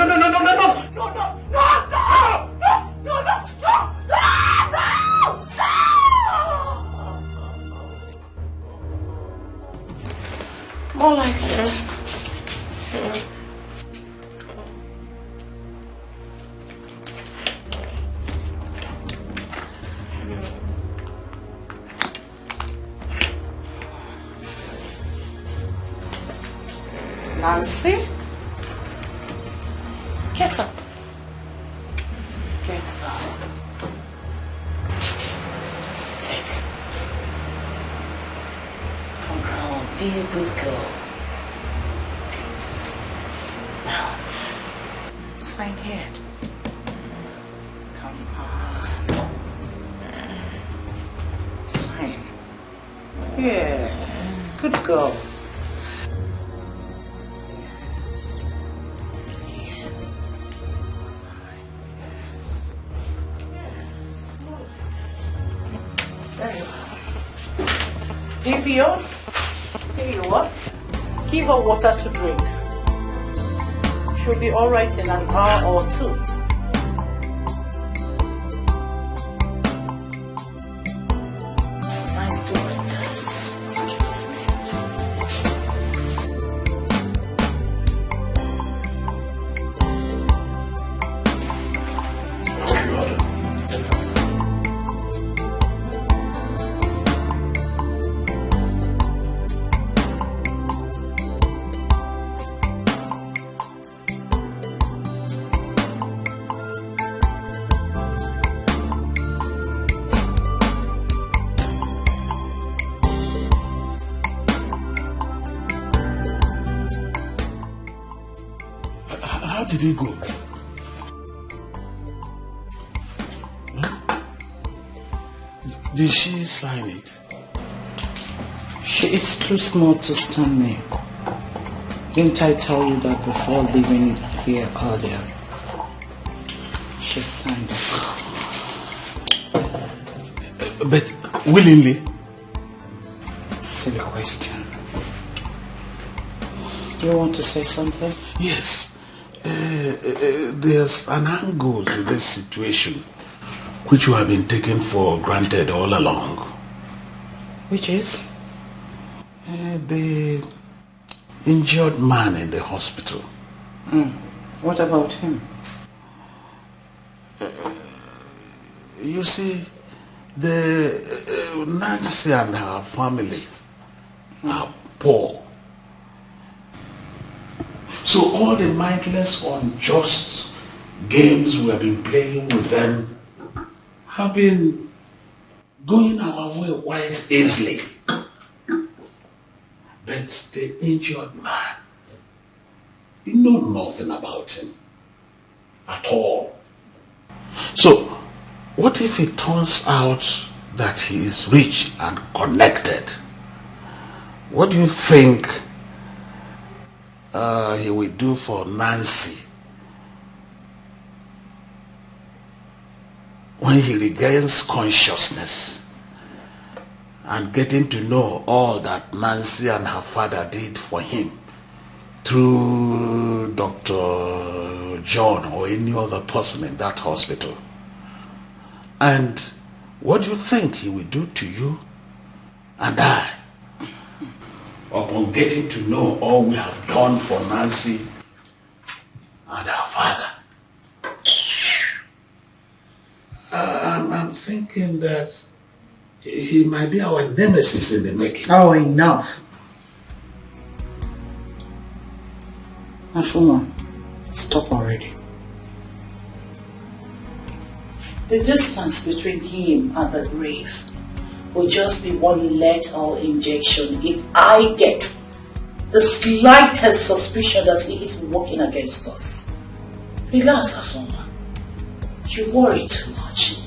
More like it. Nancy, get up. Get up. Take it. Come on, be a good girl. Now, sign here. Come on. Sign. Yeah, good girl. Here you are. Give her water to drink. She'll be alright in an hour or two. Nice doing this. Excuse me. Yes, sir. How did he go? Did she sign it? She is too small to stand me. Didn't I tell you that before leaving here earlier? She signed it. But willingly? Silly question. Do you want to say something? Yes. There's an angle to this situation which you have been taken for granted all along. Which is? The injured man in the hospital. What about him? You see, Nancy and her family are poor. So all the mindless, unjust games we have been playing with them have been going our way quite easily. But the injured man, you know nothing about him at all. So what if it turns out that he is rich and connected? What do you think he will do for Nancy when he regains consciousness and getting to know all that Nancy and her father did for him through Dr. John or any other person in that hospital? And what do you think he will do to you and I upon getting to know all we have done for Nancy and her father? I'm thinking that he might be our nemesis in the making. Oh, enough. Afuma, stop already. The distance between him and the grave will just be one lethal injection if I get the slightest suspicion that he is working against us. Relax, Afoma. You worry too much.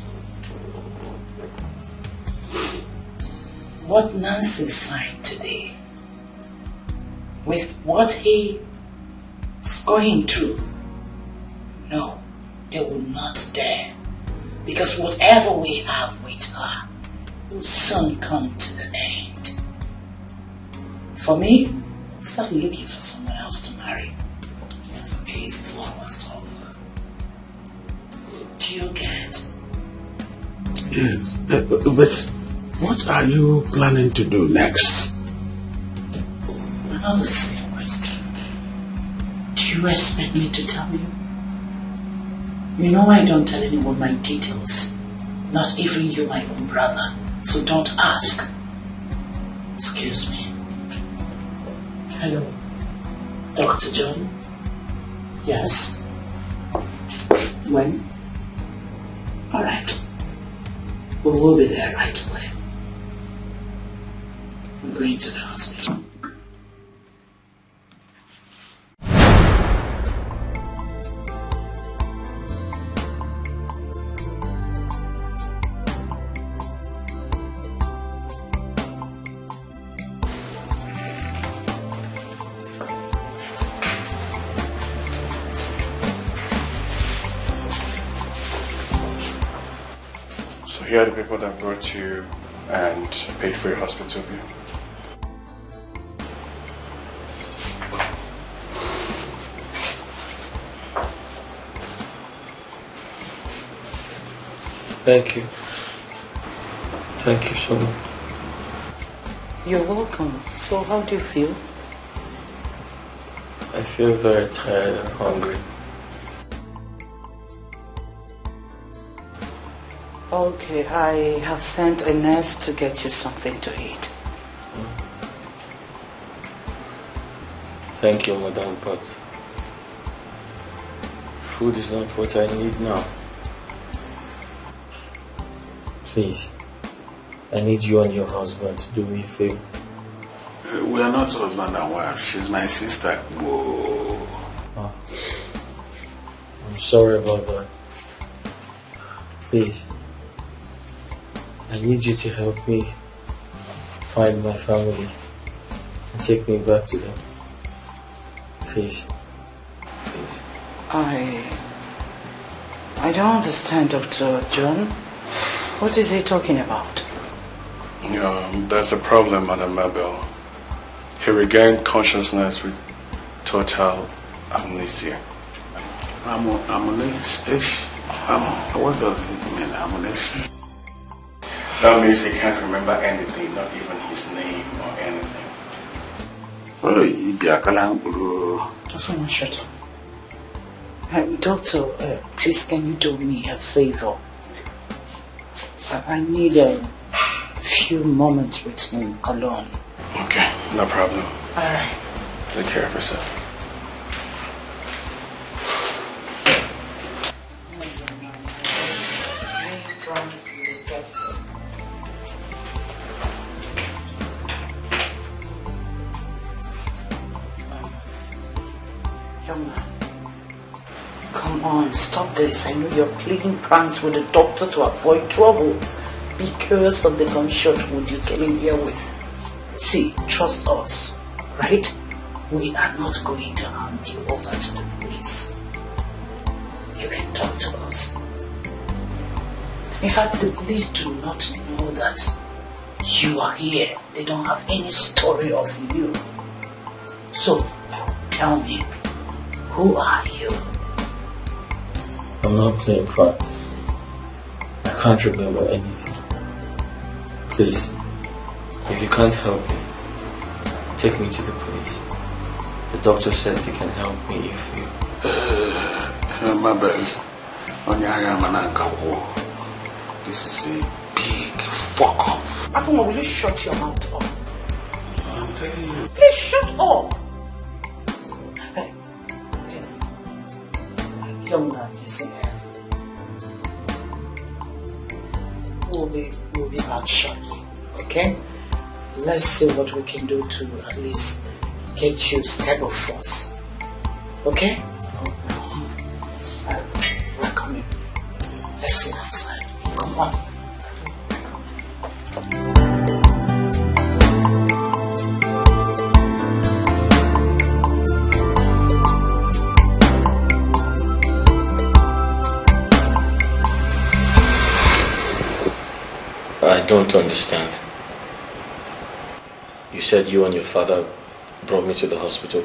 What Nancy signed today, with what he is going through, no, they will not dare. Because whatever we have with her will soon come to the end. For me, start looking for someone else to marry. Because the case is almost over. Do you get? Yes, but what are you planning to do next? Another silly question. Do you expect me to tell you? You know I don't tell anyone my details. Not even you, my own brother. So don't ask. Excuse me. Hello. Dr. John? Yes? When? Alright. We will be there right away. I'm going to the hospital. Here are the people that brought you and paid for your hospital bill. Thank you. Thank you so much. You're welcome. So how do you feel? I feel very tired and hungry. Okay, I have sent a nurse to get you something to eat. Thank you, madam, but food is not what I need now. Please, I need you and your husband to do me a favor. We are not husband and wife. She's my sister. Whoa. Oh. I'm sorry about that. Please, I need you to help me find my family and take me back to them. Please. Please. I don't understand, Dr. John. What is he talking about? There's a problem, Madam Mabel. He regained consciousness with total amnesia. Amnesia? What does it mean, amnesia? That means he can't remember anything, not even his name or anything. Someone shut up. Doctor, please can you do me a favor? I need a few moments with him alone. Okay, no problem. Alright. Take care of yourself. Young man, come on, stop this. I know you're playing pranks with the doctor to avoid troubles because of the gunshot wound you came in here with. See, trust us, right? We are not going to hand you over to the police. You can talk to us. In fact, the police do not know that you are here. They don't have any story of you. So, tell me, who are you? I'm not playing prank. I can't remember anything. Please, if you can't help me, take me to the police. The doctor said they can help me if you... My best. This is a big fuck off. Afuma, will you shut your mouth up? I'm telling you. Please shut up! Hey. Young man, listen here. We'll be back shortly, okay? Let's see what we can do to at least get you stable first. Okay? We're coming. Let's sit outside. Come on. I don't understand. You said you and your father brought me to the hospital.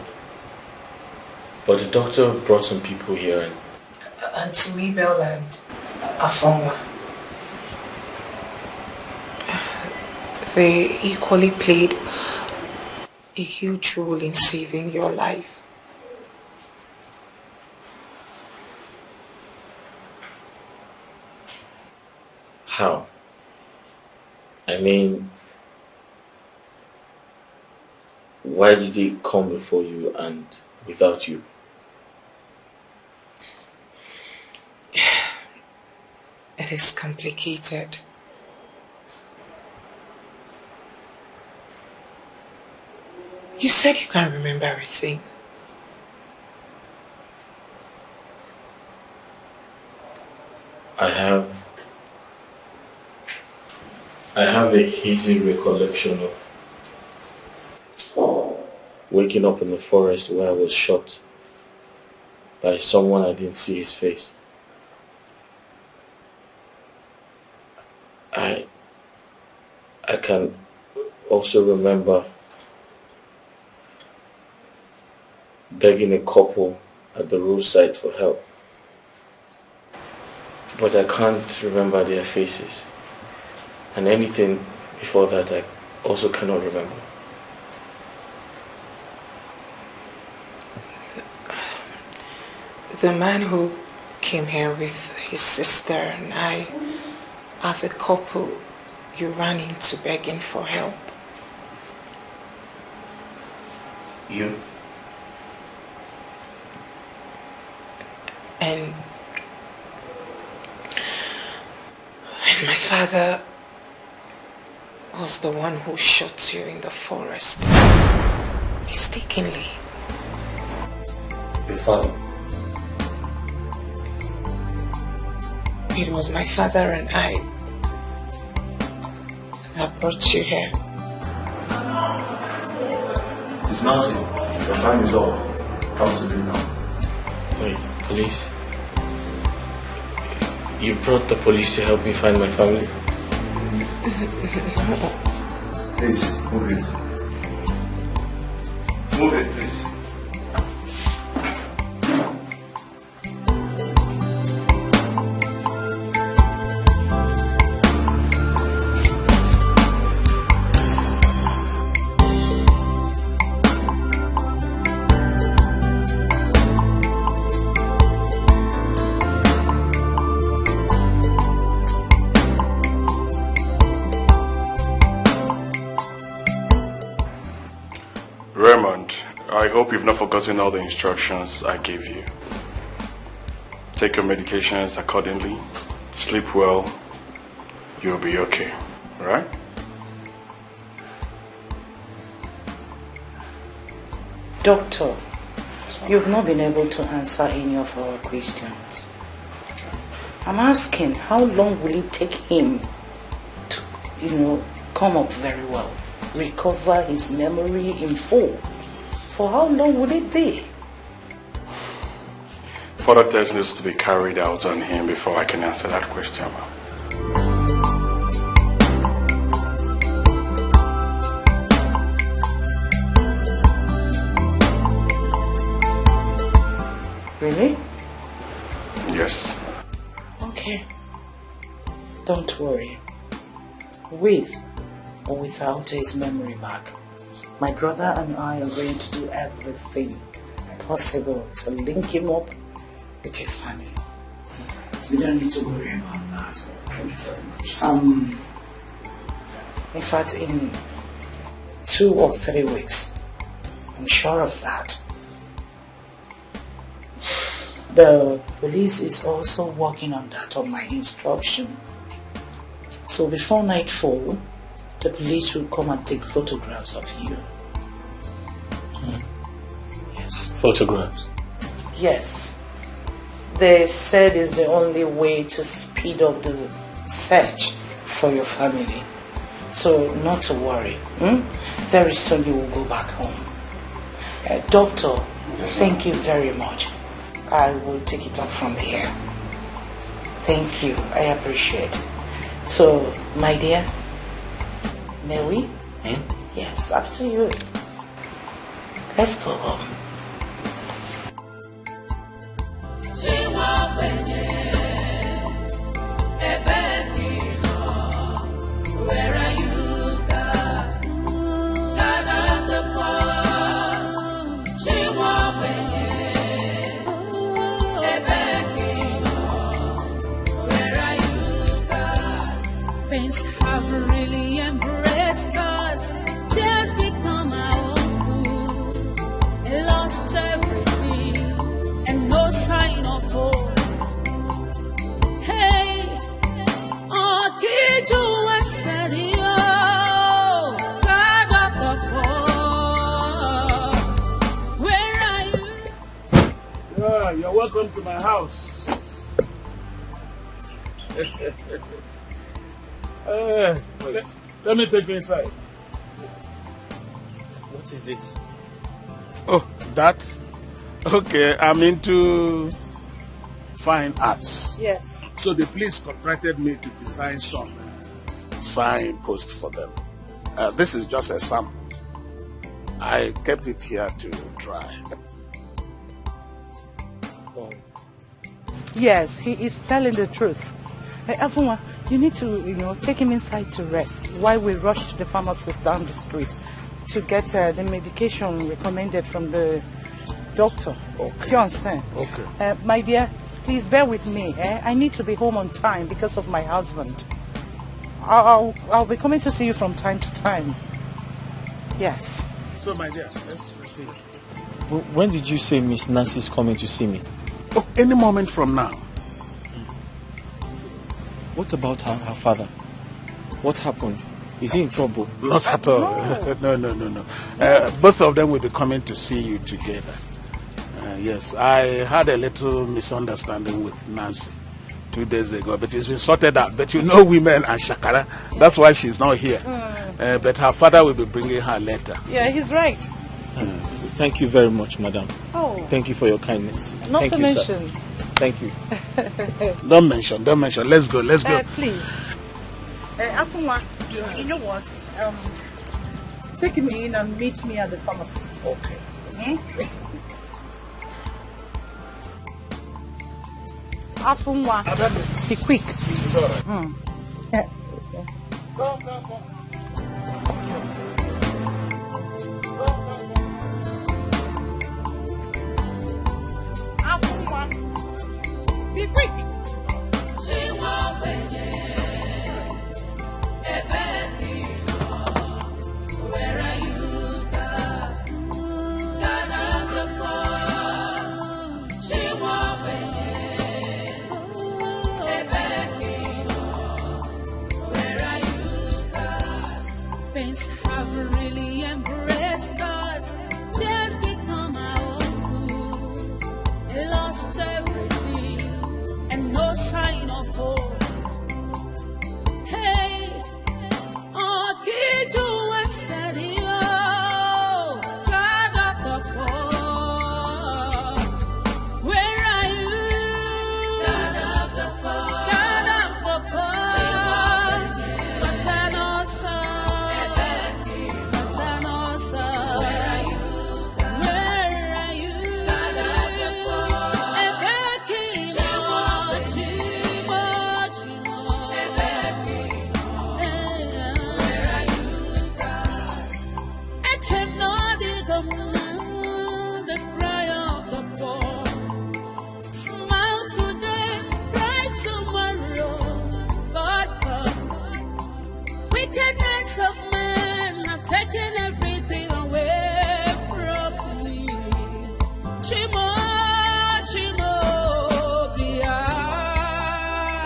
But the doctor brought some people here and... Auntie Mabel and Afama. They equally played a huge role in saving your life. How? I mean, why did he come before you and without you? It is complicated. You said you can't remember everything. I have a hazy recollection of waking up in the forest where I was shot by someone I didn't see his face. I can also remember begging a couple at the roadside for help. but I can't remember their faces. And anything before that I also cannot remember. The man who came here with his sister and I are the couple you ran into begging for help. You? And my father was the one who shot you in the forest. Mistakenly. Your father? It was my father and I that brought you here. It's Nancy. Your time is up. How to do now? Wait, police? You brought the police to help me find my family? No. Please, move it. Move it, please. I hope you've not forgotten all the instructions I gave you. Take your medications accordingly, sleep well, you'll be okay, right? Doctor, you've not been able to answer any of our questions. I'm asking, how long will it take him to, come up very well, recover his memory in full? For how long would it be? Further tests needs to be carried out on him before I can answer that question. Really? Yes. Okay. Don't worry. With or without his memory back, my brother and I are going to do everything possible to link him up with his family. So you don't need to worry about that. Thank you very much. In fact, in 2 or 3 weeks, I'm sure of that. The police is also working on that on my instruction. So before nightfall, the police will come and take photographs of you. Yes. Photographs? Yes. They said it's the only way to speed up the search for your family. So not to worry. Very soon you will go back home. Doctor, thank you very much. I will take it up from here. Thank you. I appreciate it. So, my dear, may we? Yes, after you. Let's go home. Where are you, God? God of the poor. She won't Where are you, God? Pains have really embraced us. Tears become our own food. Lost everything and no sign of hope. Hey, oh, did you answer the God of the poor? Where are you? Yeah, you're welcome to my house. Let me take you inside. What is this? Oh, that? Okay, I'm into fine arts. Yes. So the police contracted me to design some signposts for them. This is just a sample. I kept it here to try. Yes, he is telling the truth. Afunwa, you need to, take him inside to rest while we rush to the pharmacist down the street to get the medication recommended from the doctor. Okay. Do you understand? Okay. My dear, please bear with me. I need to be home on time because of my husband. I'll be coming to see you from time to time. Yes. So, my dear, let's see. When did you say Miss Nancy is coming to see me? Oh, any moment from now. What about her father? What happened? Is he in trouble? Not at all. No. Both of them will be coming to see you together. Yes, I had a little misunderstanding with Nancy 2 days ago, but it's been sorted out. But women and Shakara, that's why she's not here. But her father will be bringing her later. Yeah, he's right. Thank you very much, madam. Oh. Thank you for your kindness. Not to mention. Sir. Thank you. Don't mention. Let's go. Please. Afunwa, you know what? Take him in and meet me at the pharmacist. Okay. Afunwa, be quick. It's all right. Go. Afunwa, be quick. Where are you, God? God of the poor. She won't Where are you, God? Pains have really embraced us. Tears become our food. Lost everything and no sign of hope. Hey, God of the poor, where are you? God of the poor, God of the poor, what's an awesome, where are you? Where are you? God of the the cry of the poor. Smile today, cry tomorrow. God come. Wickedness of men have taken everything away from me. Chimo, Bia.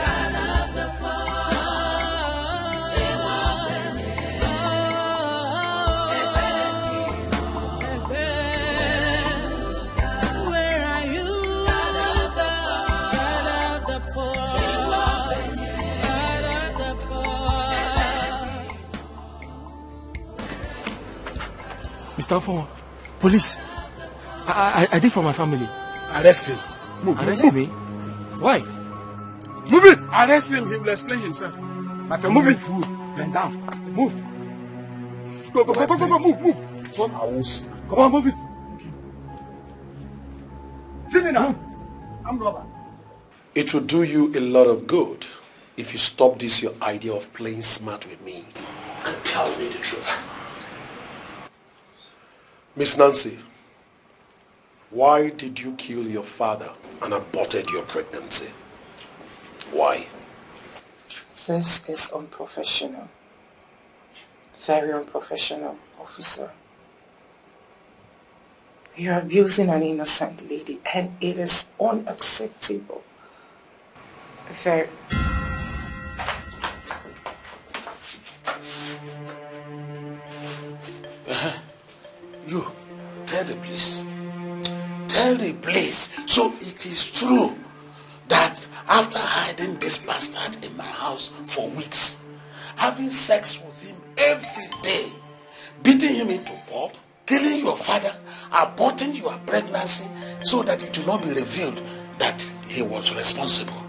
God of the poor. Chimo, where are you? God of the poor. God of the poor. Mr. Afon, police. I did for my family. Arrest him. Arrest me? Why? Move it! Arrest him. He will explain himself. My friend, move it. Bend down. Move. Go, move. Son, I will. Come on, move it. Fill me now. I'm robber. It will do you a lot of good if you stop this your idea of playing smart with me and tell me the truth. Miss Nancy, why did you kill your father and aborted your pregnancy? Why? This is unprofessional. Very unprofessional, officer. You're abusing an innocent lady and it is unacceptable. Very. You, tell the police. Tell the police. So it is true that after hiding this bastard in my house for weeks, having sex with him every day, beating him into pulp, killing your father, aborting your pregnancy so that it will not be revealed that he was responsible,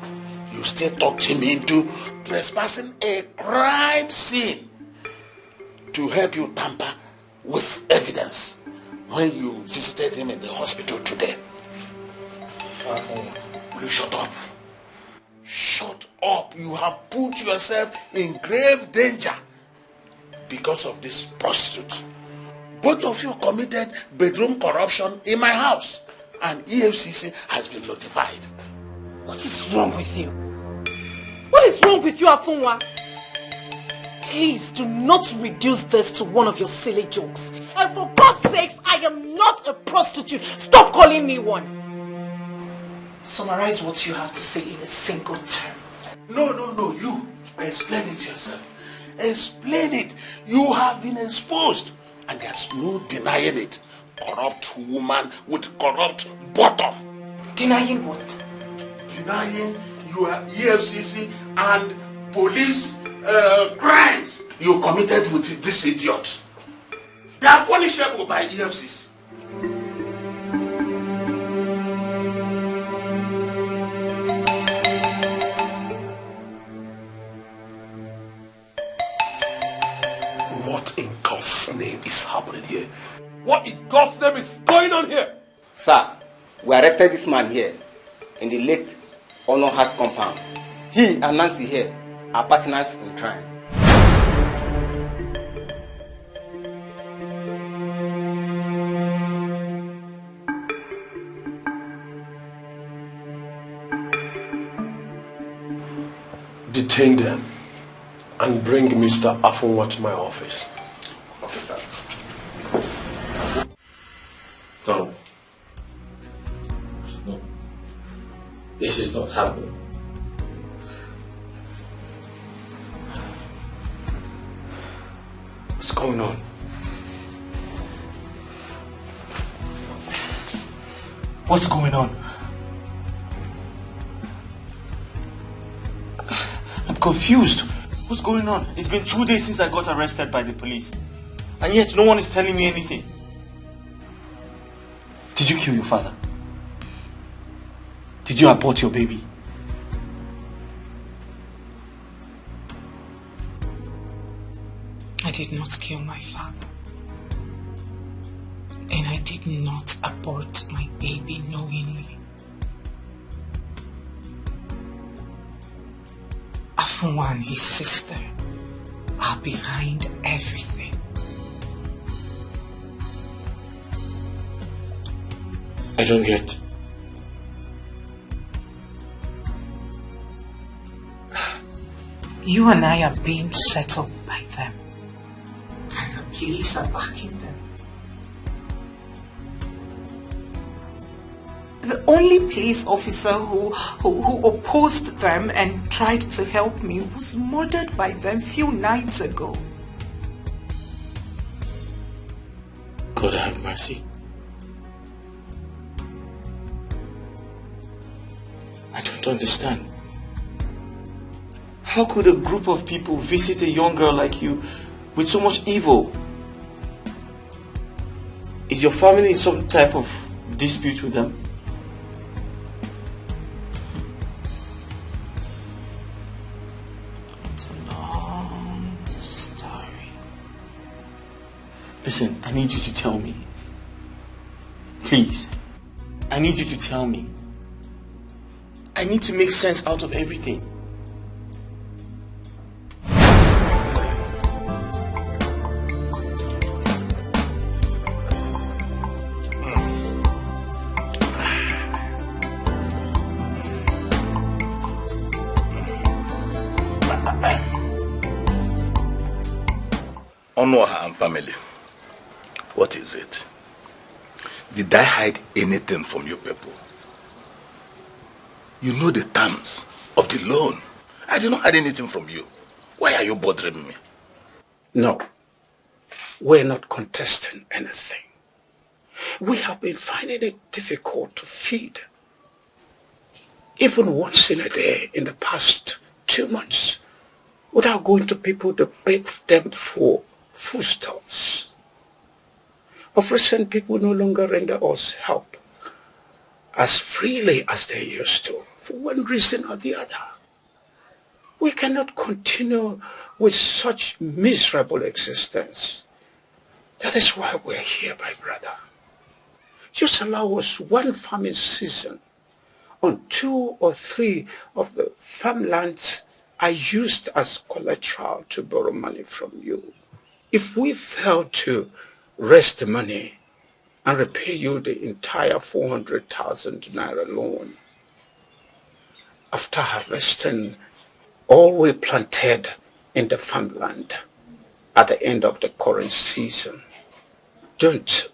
you still talked him into trespassing a crime scene to help you tamper with evidence when you visited him in the hospital today. Will you shut up? up. You have put yourself in grave danger because of this prostitute. Both of you committed bedroom corruption in my house, and EFCC has been notified. What is wrong with you? What is wrong with you, Afunwa? Please do not reduce this to one of your silly jokes. And for God's sakes, I am not a prostitute. Stop calling me one. Summarize what you have to say in a single term. No, you. Explain it yourself. Explain it. You have been exposed, and there's no denying it. Corrupt woman with corrupt bottom. Denying what? Denying your EFCC and police crimes you committed with this idiot. They are punishable by EFCC. What in God's name is happening here? What in God's name is going on here? Sir, we arrested this man here in the late Honor House compound. He and Nancy here are partners in crime. Detain them and bring Mr. Afunwa to my office. Okay, sir. No. No. This is not happening. What's going on? What's going on? I'm confused. What's going on? It's been 2 days since I got arrested by the police. And yet no one is telling me anything. Did you kill your father? Did you abort your baby? I did not kill my father. And I did not abort my baby knowingly. Afunwa and his sister are behind everything. I don't get. You and I are being set up by them. And the police are backing them. The only police officer who opposed them and tried to help me was murdered by them few nights ago. God have mercy. I don't understand. How could a group of people visit a young girl like you with so much evil? Is your family in some type of dispute with them? It's a long story. Listen, I need you to tell me. Please. I need you to tell me. I need to make sense out of everything. Honor and family. What is it? Did I hide anything from you people? You know the terms of the loan. I did not hide anything from you. Why are you bothering me? No, we're not contesting anything. We have been finding it difficult to feed. Even once in a day in the past 2 months, without going to people to beg them for foodstuffs. Of recent, people no longer render us help as freely as they used to, for one reason or the other. We cannot continue with such miserable existence. That is why we're here, my brother. Just allow us one farming season on 2 or 3 of the farmlands I used as collateral to borrow money from you. If we fail to raise the money and repay you the entire 400,000 naira loan, after harvesting all we planted in the farmland at the end of the current season, don't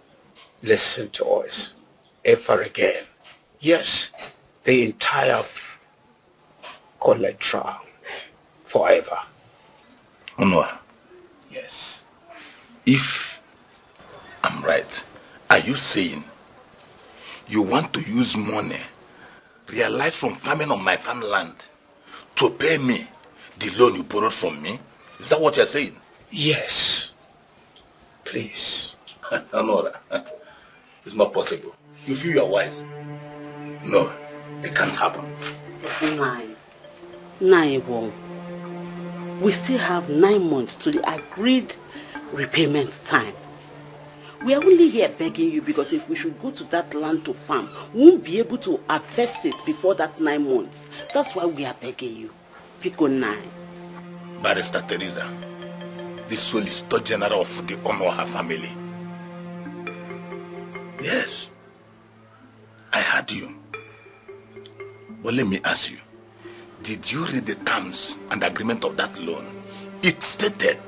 listen to us ever again. Yes, the entire collateral forever. Honor. Yes. If I'm right, are you saying you want to use money realized from farming on my farmland to pay me the loan you borrowed from me? Is that what you're saying? Yes. Please. Honor, it's not possible. You feel you're wise? No, it can't happen. Nine. We still have 9 months to the agreed repayment time. We are only here begging you because if we should go to that land to farm, we won't be able to harvest it before that 9 months. That's why we are begging you. Pico 9. Barrister Teresa, the Solicitor General of the Onoha family. Yes, I heard you. But let me ask you, did you read the terms and agreement of that loan? It stated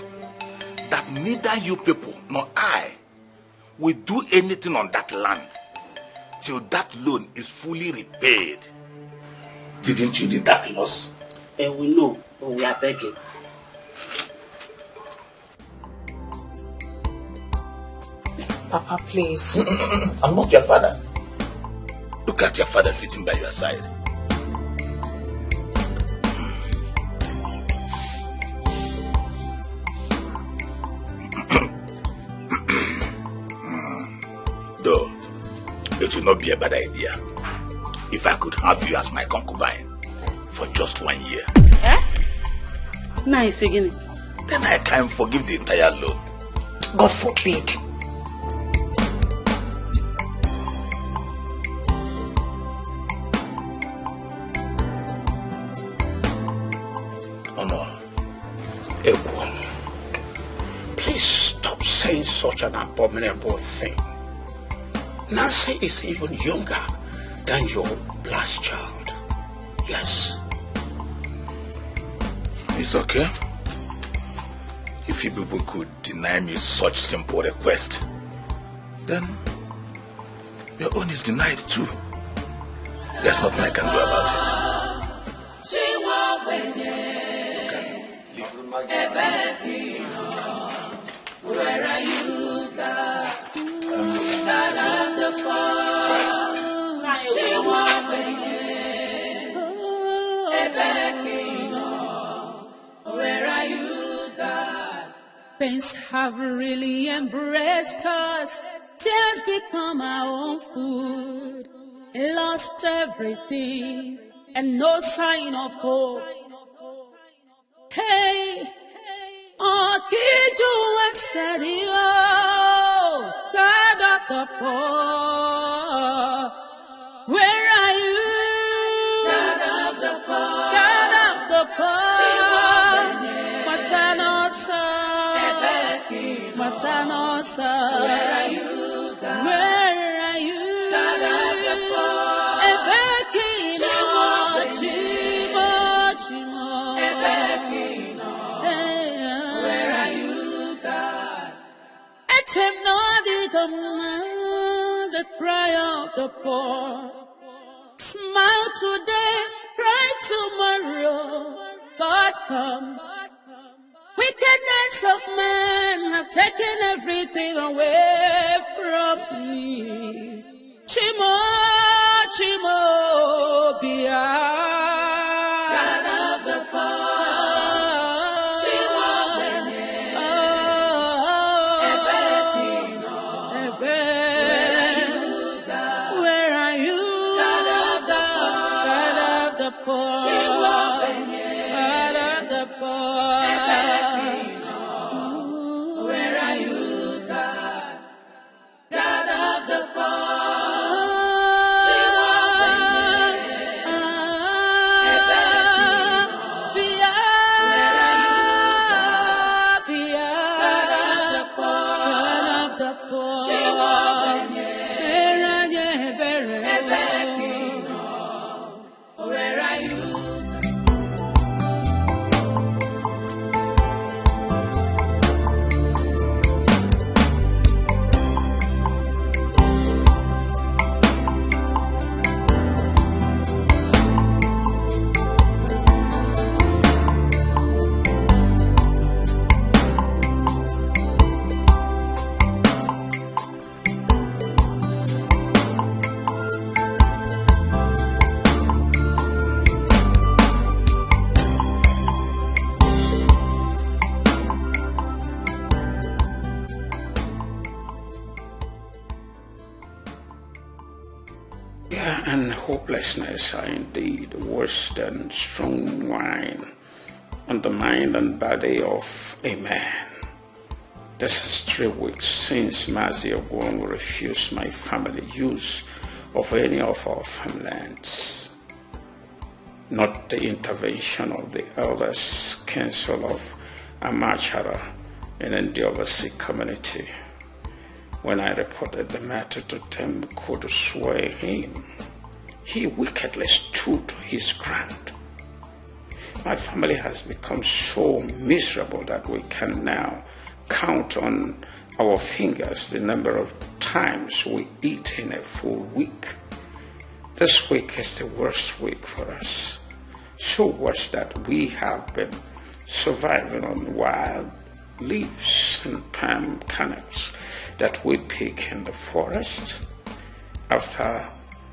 that neither you people nor I will do anything on that land till that loan is fully repaid. Didn't you read that clause? We know, but we are begging. Papa, please. I'm not your father. Look at your father sitting by your side. Though, it will not be a bad idea if I could have you as my concubine for just 1 year. Nice again. Then I can forgive the entire loan. God forbid. Please stop saying such an abominable thing. Nancy is even younger than your last child. Yes. It's okay. If you people could deny me such simple request, then your own is denied too. There's nothing I can do about it. Where are you, God? God of the fall. Where are you, God? Pains have really embraced us. Tears become our own food. Lost everything and no sign of hope. Hey, Okiju Wasadio, God of the poor, where are you? God of the poor, God of the poor, Matanosa, Matanosa, where are you? God? Where are you? God of the poor, Ebekino, Chimo, Chimo, Ebekino. Where are you, God? Echem no the command, the cry of the poor. Smile today, cry tomorrow. God come. Wickedness of man have taken everything away from me. Chimo, Chimo, Bia. God of the poor. Yeah. hopelessness are indeed worse than strong wine on the mind and body of a man. This is 3 weeks since Mazi Ogwong refused my family use of any of our farmlands. Not the intervention of the elders' council of Amachara in the overseas community. When I reported the matter to them, could sway him. He wickedly stood his ground. My family has become so miserable that we can now count on our fingers the number of times we eat in a full week. This week is the worst week for us. So worse that we have been surviving on wild leaves and palm kernels that we pick in the forest. After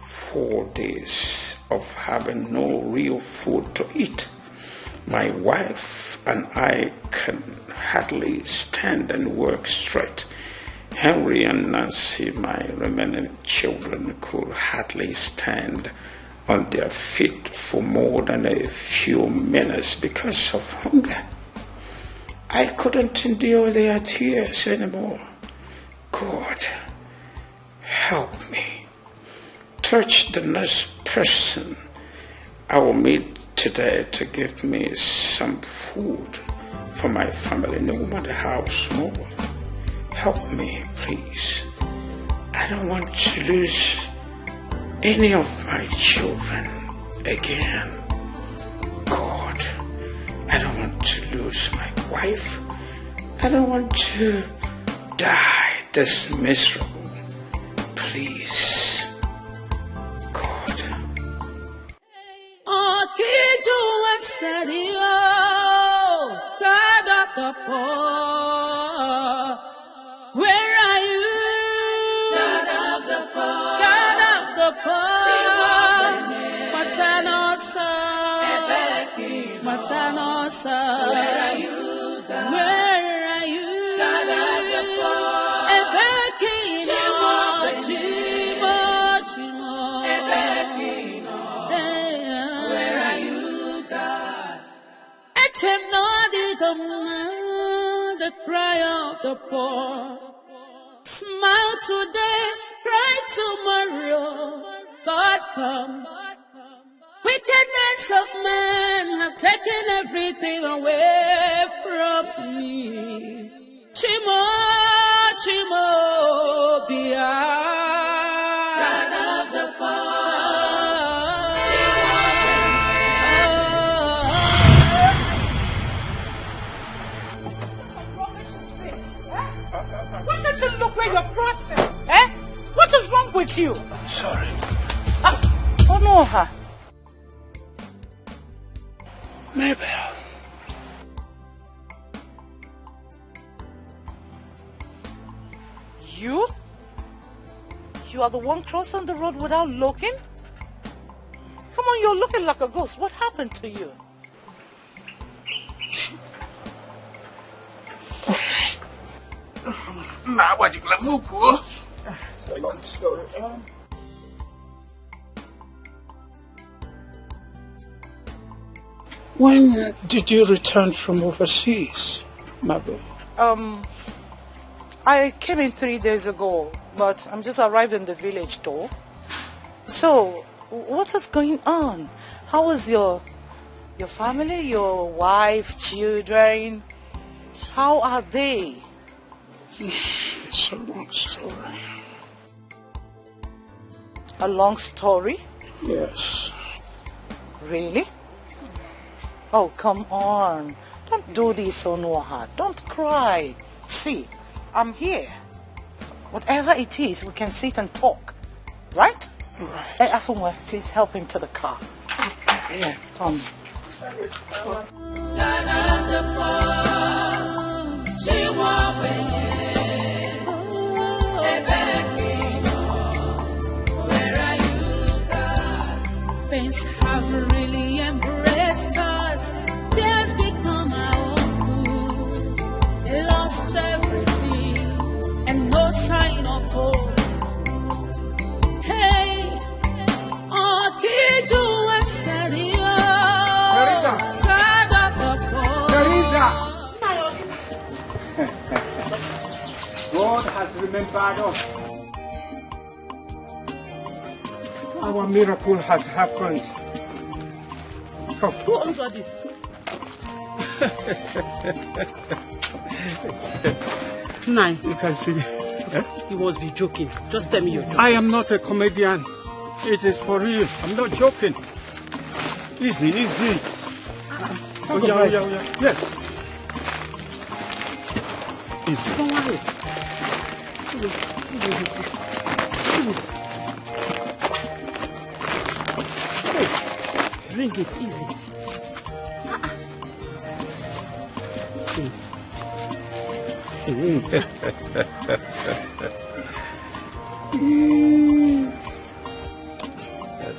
4 days of having no real food to eat, my wife and I can hardly stand and work straight. Henry and Nancy, my remaining children, could hardly stand on their feet for more than a few minutes because of hunger. I couldn't endure their tears anymore. God, help me. Touch the next person I will meet today to give me some food for my family, no matter how small. Help me, please. I don't want to lose any of my children again. God, I don't want to lose my wife. I don't want to die this miserable. Please, God. God of the poor, where are you? God of the poor, God of the poor. Matanosa, Matanosa, where are you? God? Where are you? God of the poor, where are you, God? The cry of the poor. Smile today, cry tomorrow. God come. Wickedness of men have taken everything away from me. Chimo, Chimo, Bia. God of the poor. Why don't you look where you're crossing? Eh? What is wrong with you? Sorry. Oh no, her. Mabel. You? You are the one crossing the road without looking? Come on, you're looking like a ghost. What happened to you? When did you return from overseas, Mabel? I came in 3 days ago, but I'm just arrived in the village though. So, what is going on? How is your family, your wife, children? How are they? It's a long story. A long story? Yes. Really? Oh, come on. Don't do this, Onoha. Don't cry. See, I'm here. Whatever it is, we can sit and talk. Right? Right. Hey, Afunwe, please help him to the car. Yeah, come. Pains have really embraced us. Tears become our food. They lost everything and no sign of hope. Hey, oh, remain bad off. Our miracle has happened. Come. Who owns all this? Nine. You can see. You must be joking. Just tell me you're joking. I am not a comedian. It is for real. I'm not joking. Easy, easy. Oh, yeah. Yes. Easy. Don't worry. Hey, drink it easy.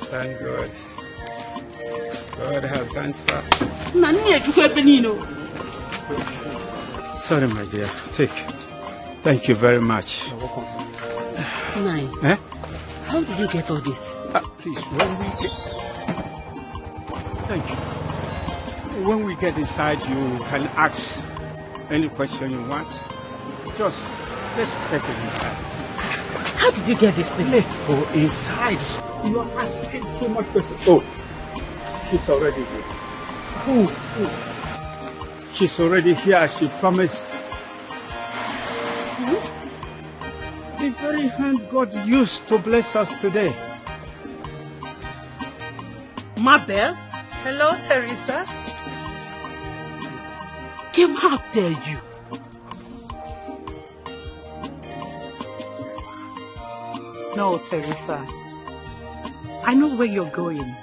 Thank God. God has answered. Sorry, my dear. Take. Thank you very much. Nine. Eh? How did you get all this? Please, when we get... Thank you. When we get inside, you can ask any question you want. Just, let's take it inside. How did you get this thing? Let's go inside. You are asking too much questions. Oh, she's already here. Who? She's already here as she promised. The very hand God used to bless us today. Mabel? Hello, Teresa. Kim, how dare you? No, Teresa. I know where you're going.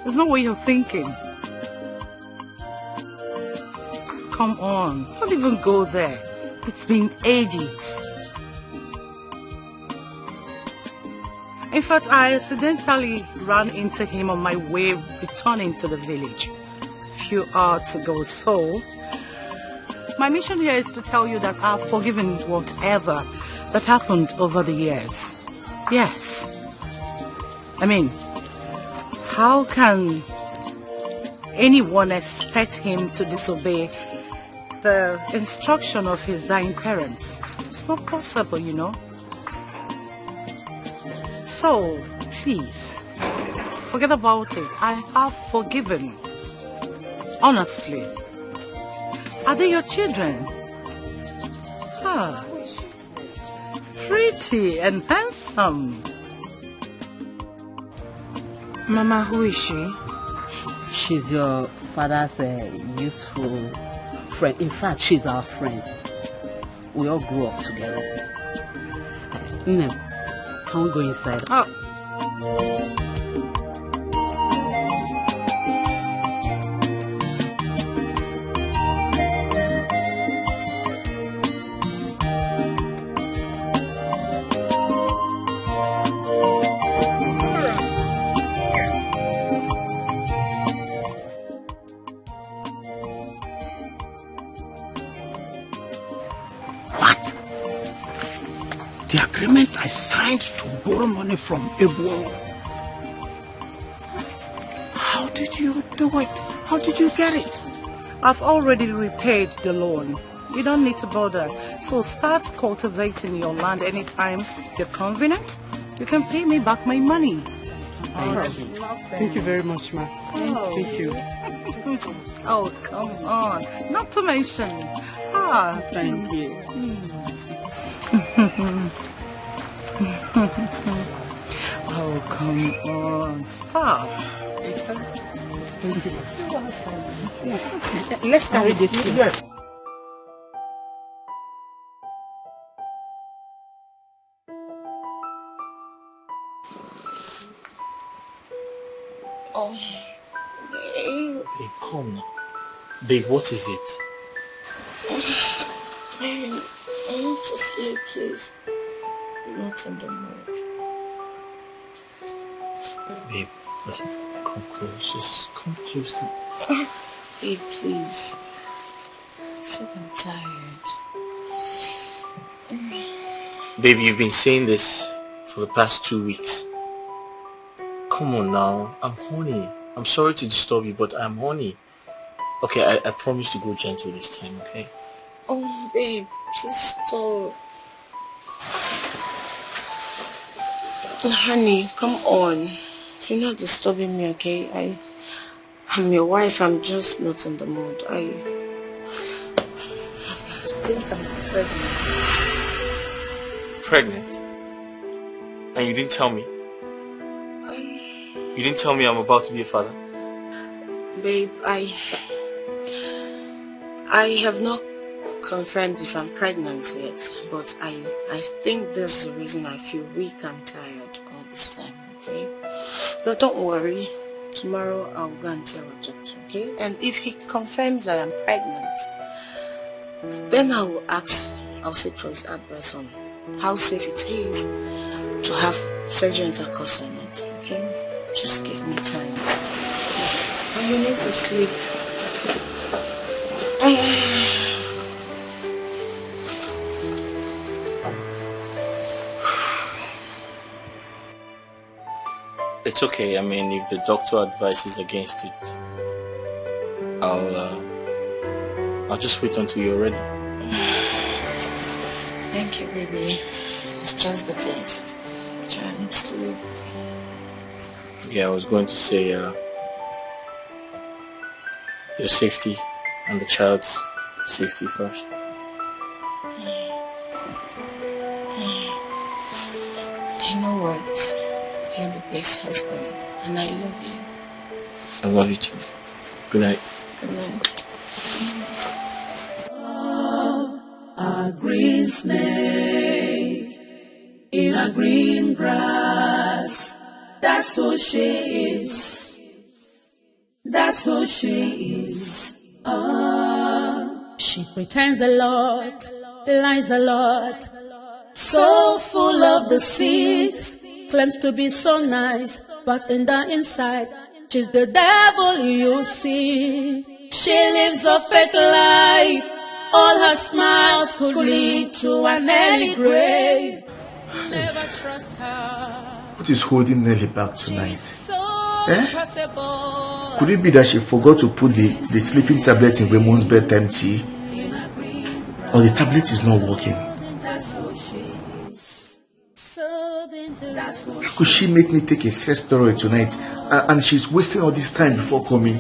There's no way you're thinking. Come on, don't even go there. It's been ages. In fact, I accidentally ran into him on my way returning to the village a few hours ago. So, my mission here is to tell you that I've forgiven whatever that happened over the years. Yes. I mean, how can anyone expect him to disobey the instruction of his dying parents? It's not possible, you know. So, please, forget about it. I have forgiven. Honestly. Are they your children? Ah, pretty and handsome. Mama, who is she? She's your father's youthful friend. In fact, she's our friend. We all grew up together. Nne, can we go inside? The agreement I signed to borrow money from everyone. How did you do it? How did you get it? I've already repaid the loan. You don't need to bother. So start cultivating your land anytime you're convenient. You can pay me back my money. Thank you very much, ma. Thank you. Oh, come on. Not to mention. Thank you. Oh, come on. Stop. Thank you. Let's carry this thing. Yes. Oh, babe. Babe, come now. Babe, what is it? Babe, I want to sleep, please. I'm not in the mood. Babe, listen, come close. Just come close. Babe, please. I said I'm tired. Babe, you've been saying this for the past 2 weeks. Come on now. I'm horny. I'm sorry to disturb you, but I'm horny. Okay, I promise to go gentle this time, okay? Oh, babe, please stop. Honey, come on. You're not disturbing me, okay? I'm your wife. I'm just not in the mood. I think I'm pregnant. Pregnant? And you didn't tell me? You didn't tell me I'm about to be a father? Babe, I have not confirmed if I'm pregnant yet, but I think that's the reason I feel weak and tired all this time, okay? But don't worry, tomorrow I'll go and tell a doctor, okay? And if he confirms I am pregnant, then I'll seek for his advice on how safe it is to have sexual intercourse or not, okay? Just give me time. And you need to sleep. It's okay. I mean, if the doctor advises against it, I'll just wait until you're ready. Thank you, baby. It's just the best. Try and sleep. Yeah, I was going to say your safety and the child's safety first. You know what? You're the best husband, and I love you. I love you too. Good night. Good night. A green snake in a green grass. That's who she is. That's who she is. She pretends a lot, lies a lot, so full of deceit. Claims to be so nice, but in the inside, she's the devil you see. She lives a fake life. All her smiles could lead to an early grave. Never trust her. What is holding Nelly back tonight? So impossible. Could it be that she forgot to put the sleeping tablet in Raymond's bedtime tea? Or the tablet is not working? How could she make me take a sex steroid tonight and she's wasting all this time before coming?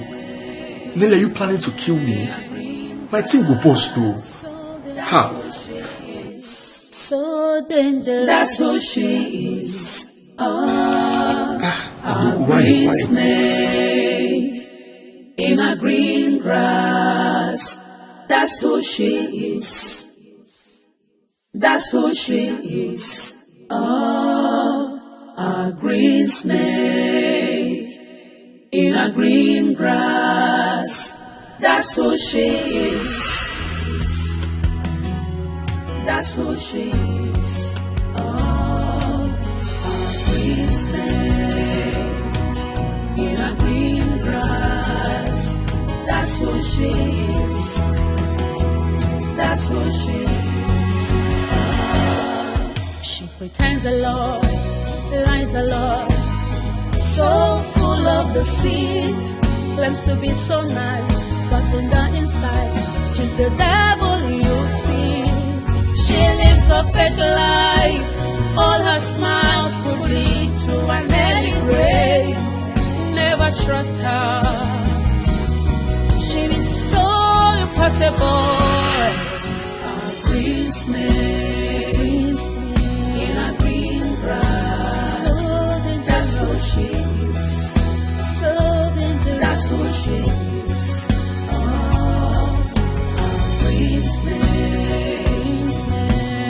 Nelly, are you planning to kill me? My team will bust too. Ha! So dangerous. That's who she is. A green snake in a green grass. That's who she is. That's who she is. A green snake in a green grass. That's who she is. That's who she is. A green snake in a green grass. That's who she is. That's who she is. She pretends a lot, lies a lot, so full of deceit. Claims to be so nice, but in the inside, she's the devil you see. She lives a fake life. All her smiles could lead to an early grave. Never trust her. She is so impossible. A green snake in a green grass. So that's who she is. So dangerous. That's who she is. Green snake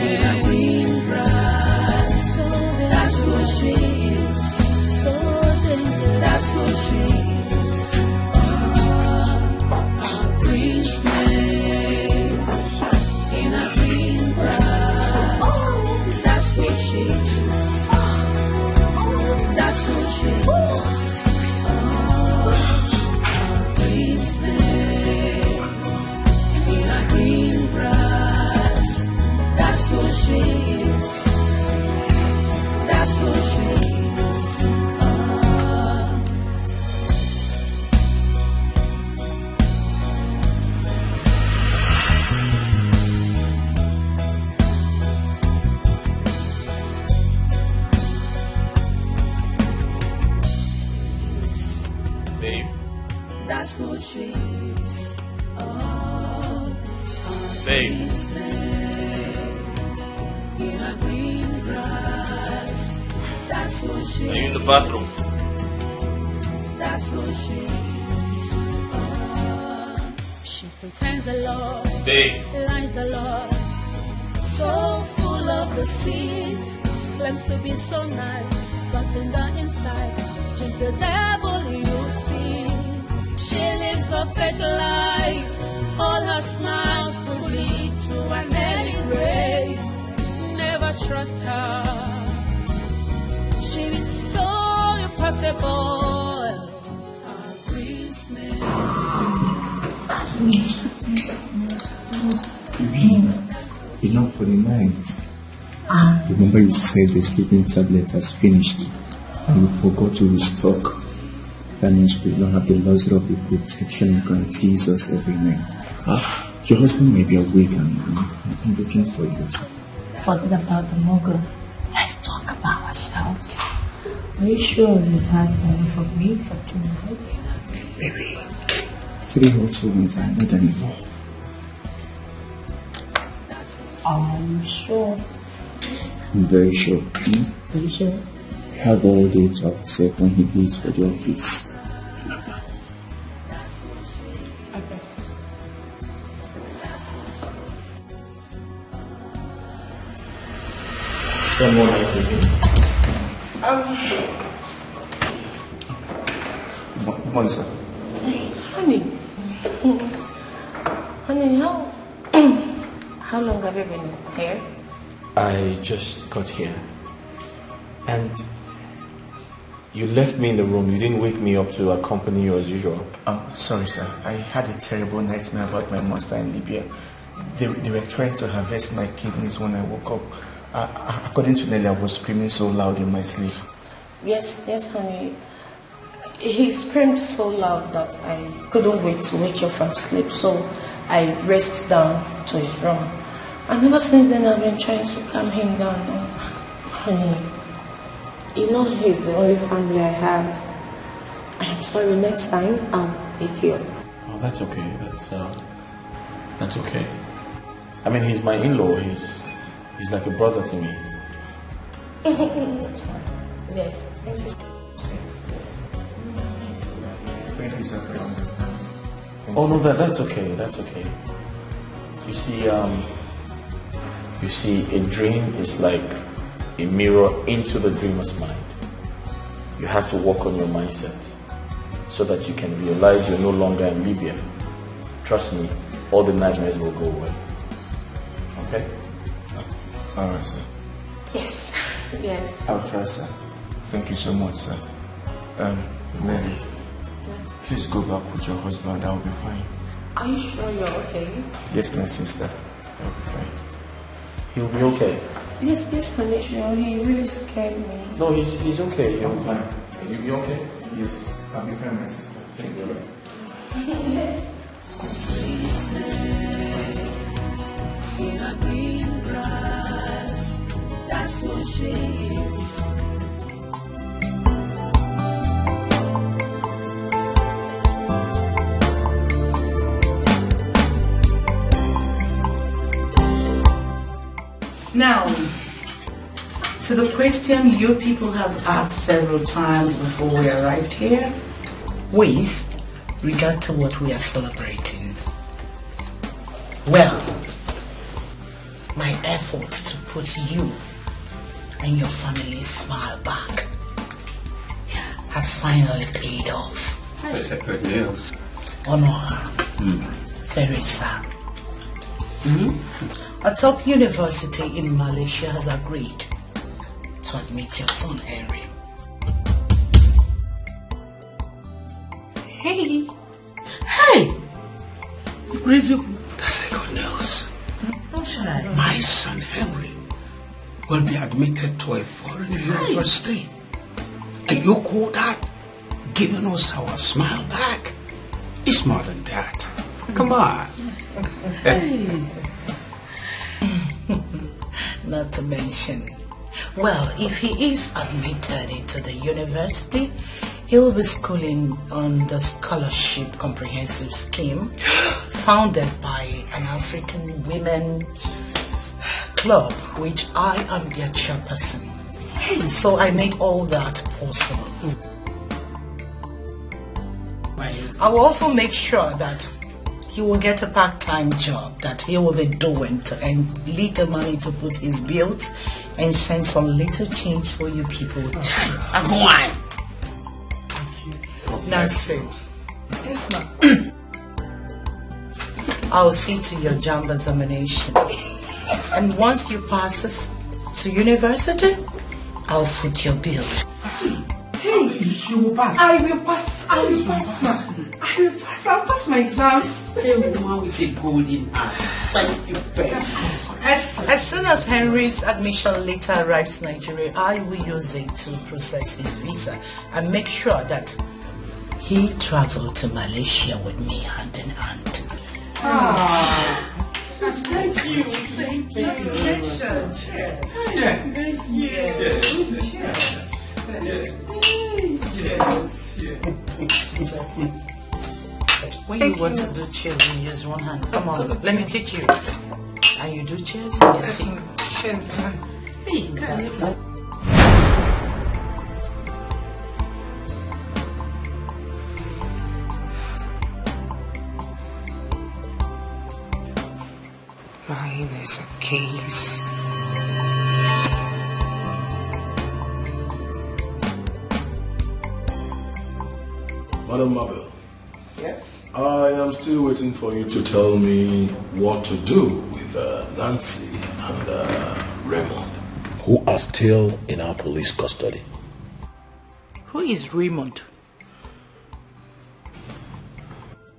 in a green grass. So that's who she is. So dangerous. That's who she is. Green snake in a green grass. Babe. That's who she is. Oh, Babe. In a green grass. That's who she is. Are you in the bathroom? That's who she is. Oh, she pretends a lot. Babe. Lies a lot. So full of deceit. Claims to be so nice, but in the inside, she's the devil you see. She lives a fake life. All her smiles will lead to an ending grave. Never trust her. She is so impossible. Enough for the night. Remember you said the sleeping tablet has finished and you forgot to restock. That means we don't have the luxury of the protection it guarantees us every night. Your husband may be awake and I'm looking for you. Forget about the mogul. Let's talk about ourselves. Are you sure you've had enough for me for tonight? Baby, 3 whole children are more than enough. Are you sure? I'm very sure. Are you sure? We have all day to ourselves when he leaves for the office. Okay. One more night with him. Good morning, sir. Honey. Honey, how long have you been here? I just got here. And you left me in the room. You didn't wake me up to accompany you as usual. Sorry, sir. I had a terrible nightmare about my master in Libya. They were trying to harvest my kidneys when I woke up. According to Nelly, I was screaming so loud in my sleep. Yes, honey. He screamed so loud that I couldn't wait to wake you from sleep, so I raced down to his room. And ever since then, I've been trying to calm him down. Honey, you know he's the only family I have. I'm sorry, next time I'll wake you up. Oh, that's okay. That's okay. I mean, he's my in-law. He's like a brother to me. That's fine. Yes, thank you. Thank you, sir, for your understanding. Oh no, that's okay. That's okay. You see, a dream is like a mirror into the dreamer's mind. You have to work on your mindset so that you can realize you're no longer in Libya. Trust me, all the nightmares will go away. Okay? Alright, sir. Yes. I'll try, sir. Thank you so much, sir. Nelly, please go back with your husband. I'll be fine. Are you sure you're okay? Yes, my sister. I'll be fine. He'll be okay. Yes, honey, sure. He really scared me. No, he's okay. I'm fine. You'll be okay? Yes, I'll be fine, my sister. Thank you. Yes. In a green grass, that's what she is. Now, to the question you people have asked several times before we arrived here, with regard to what we are celebrating. Well, my effort to put you and your family's smile back has finally paid off. That's a good news. Honor her, Teresa. A top university in Malaysia has agreed to admit your son, Henry. Hey! That's the good news. My son Henry will be admitted to a foreign university. And you call that giving us our smile back? It's more than that. Come on. Not to mention, well, if he is admitted into the university, He will be schooling on the scholarship comprehensive scheme founded by an African women club, which I am their chairperson. So I made all that possible. I will also make sure that he will get a part-time job that he will be doing to earn little money to foot his bills and send some little change for you people. And why? Now, see. Yes, ma'am. I'll see to your JAMB examination. And once you pass us to university, I'll foot your bill. Hey, you will pass. I will pass. I will pass, ma'am. I will pass. I'll pass my exams. A woman with a golden eye. Thank you very much. As soon as Henry's admission letter arrives in Nigeria, I will use it to process his visa and make sure that he traveled to Malaysia with me hand in hand. Thank you. Thank you. Congratulations. Cheers. Thank you. Cheers. When you want to do cheers, you use one hand. Come on, let me teach you. And you do cheers, you see. Cheers. Mine is a case. Madam Mabel. Yes? I am still waiting for you to tell me what to do with Nancy and Raymond, who are still in our police custody. Who is Raymond?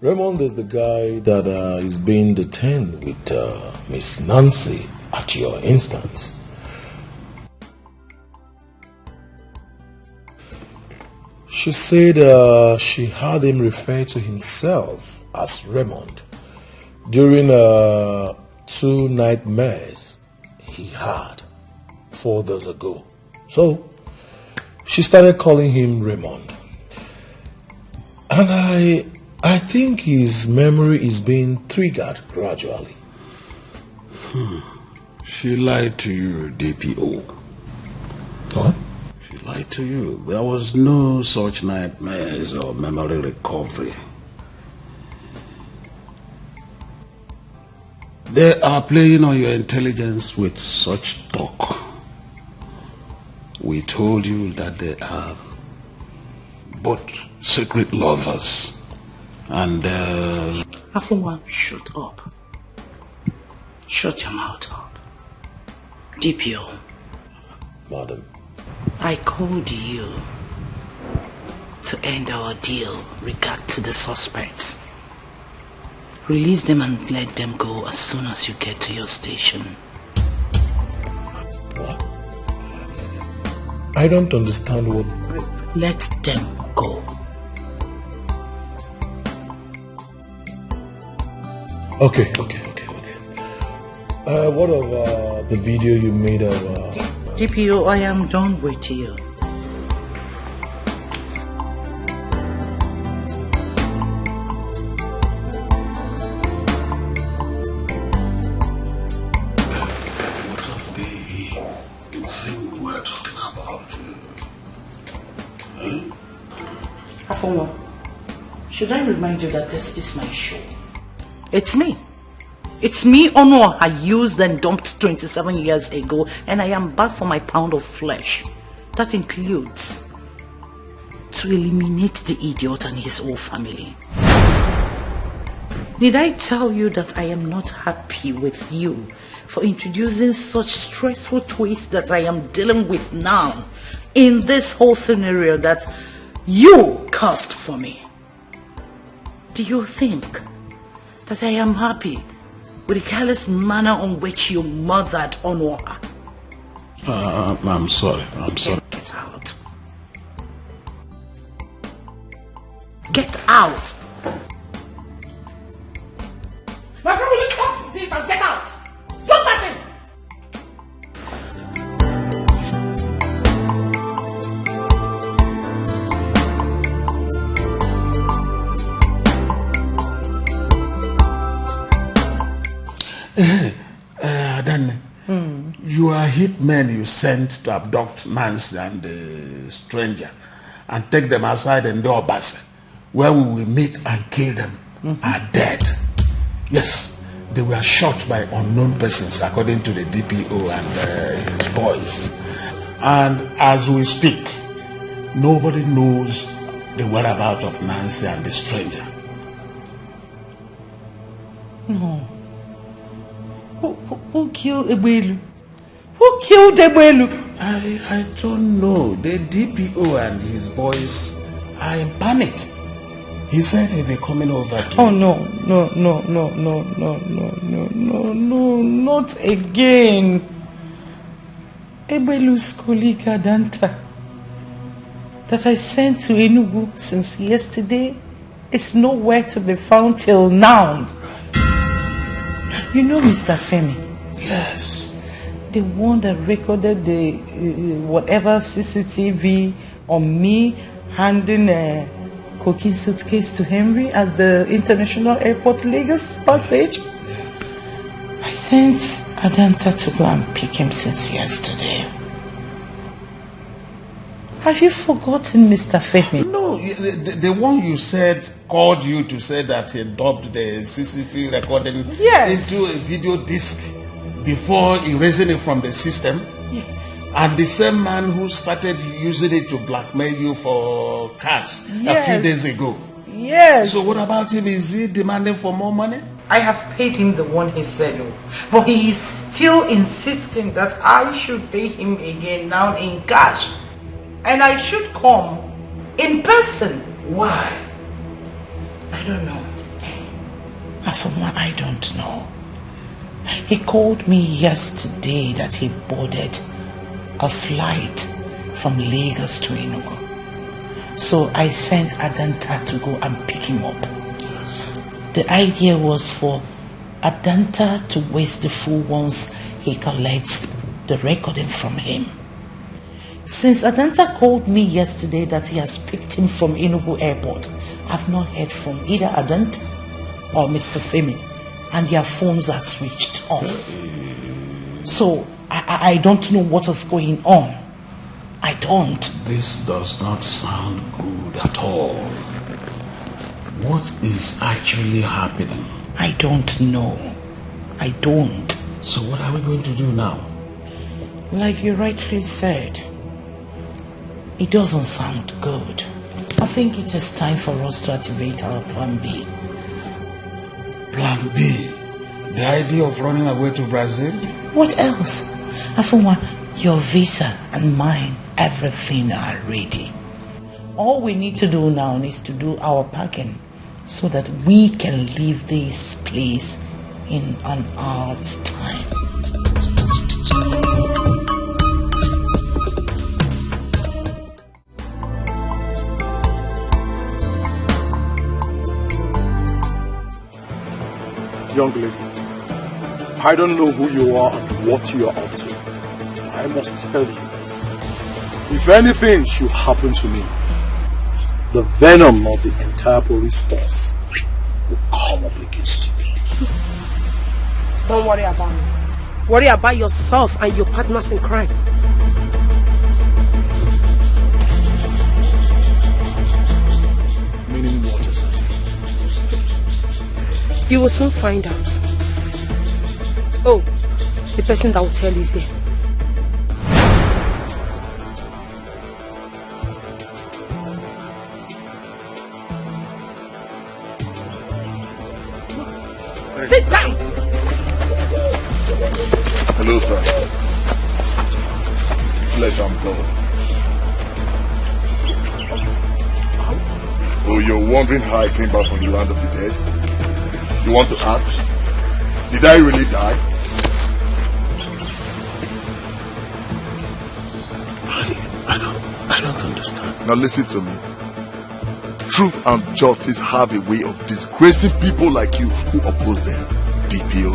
Raymond is the guy that is being detained with Miss Nancy at your instance. She said she heard him refer to himself as Raymond during 2 nightmares he had 4 days ago. So she started calling him Raymond. And I think his memory is being triggered gradually. She lied to you, DPO. What? She lied to you. There was no such nightmares or memory recovery. They are playing on your intelligence with such talk. We told you that they are both secret lovers. And Afunwa, shut up. Shut your mouth up. DPO. Madam. I called you to end our deal regard to the suspects. Release them and let them go as soon as you get to your station. What? I don't understand what... Let them go. Okay. What of the video you made of... DPO, I am done with you. what of the thing we're talking about? Afonso, should I remind you that this is my show? It's me. It's me, Ono, I used and dumped 27 years ago, and I am back for my pound of flesh. That includes to eliminate the idiot and his whole family. Did I tell you that I am not happy with you for introducing such stressful twists that I am dealing with now in this whole scenario that you cast for me? Do you think that I am happy with the careless manner on which you mothered Onwa? I'm sorry. Get out. Get out. My friend, will you stop this and get out? Stop that thing. Then you are hitmen you sent to abduct Nancy and the stranger and take them outside and do Obasa, where we will meet and kill them, are dead. Yes, they were shot by unknown persons according to the DPO and his boys. And as we speak, nobody knows the whereabouts of Nancy and the stranger. No. Who killed Ebelu? Who killed Ebelu? I don't know. The DPO and his boys are in panic. He said he'll be coming over to... Oh, no, not again. Ebelu's colleague Adanta that I sent to Enugu since yesterday is nowhere to be found till now. You know Mr. Femi? Yes. The one that recorded the whatever CCTV on me handing a cocaine suitcase to Henry at the International Airport Lagos passage. I sent Adanta to go and pick him since yesterday. Have you forgotten Mr. Femi? No, the one you said called you to say that he dubbed the CCTV recording into a video disc before erasing it from the system. Yes. And the same man who started using it to blackmail you for cash a few days ago. Yes. So what about him? Is he demanding for more money? I have paid him the one he said, but he is still insisting that I should pay him again now in cash. And I should come in person. Why? I don't know. Afoma, I don't know. He called me yesterday that he boarded a flight from Lagos to Enugu. So I sent Adanta to go and pick him up. Yes. The idea was for Adanta to waste the fool once he collects the recording from him. Since Adanta called me yesterday that he has picked him from Enugu Airport, I've not heard from either Adanta or Mr. Femi, and their phones are switched off. So I don't know what is going on. I don't. This does not sound good at all. What is actually happening? I don't know. I don't. So what are we going to do now? Like you rightfully said, it doesn't sound good. I think it is time for us to activate our plan B. Plan B? The idea of running away to Brazil? What else? Afuma, your visa and mine, everything are ready. All we need to do now is to do our packing so that we can leave this place in an hour's time. Young lady, I don't know who you are and what you are up to. I must tell you this. If anything should happen to me, the venom of the entire police force will come up against you. Don't worry about me. Worry about yourself and your partners in crime. Meaning what is it? You will soon find out. Oh, the person that will tell you is here. Sit down! Hello, sir. Flesh and blood. Oh, you're wondering how I came back from the land of the dead? You want to ask? Did I really die? I don't understand. Now listen to me. Truth and justice have a way of disgracing people like you who oppose them. DPO.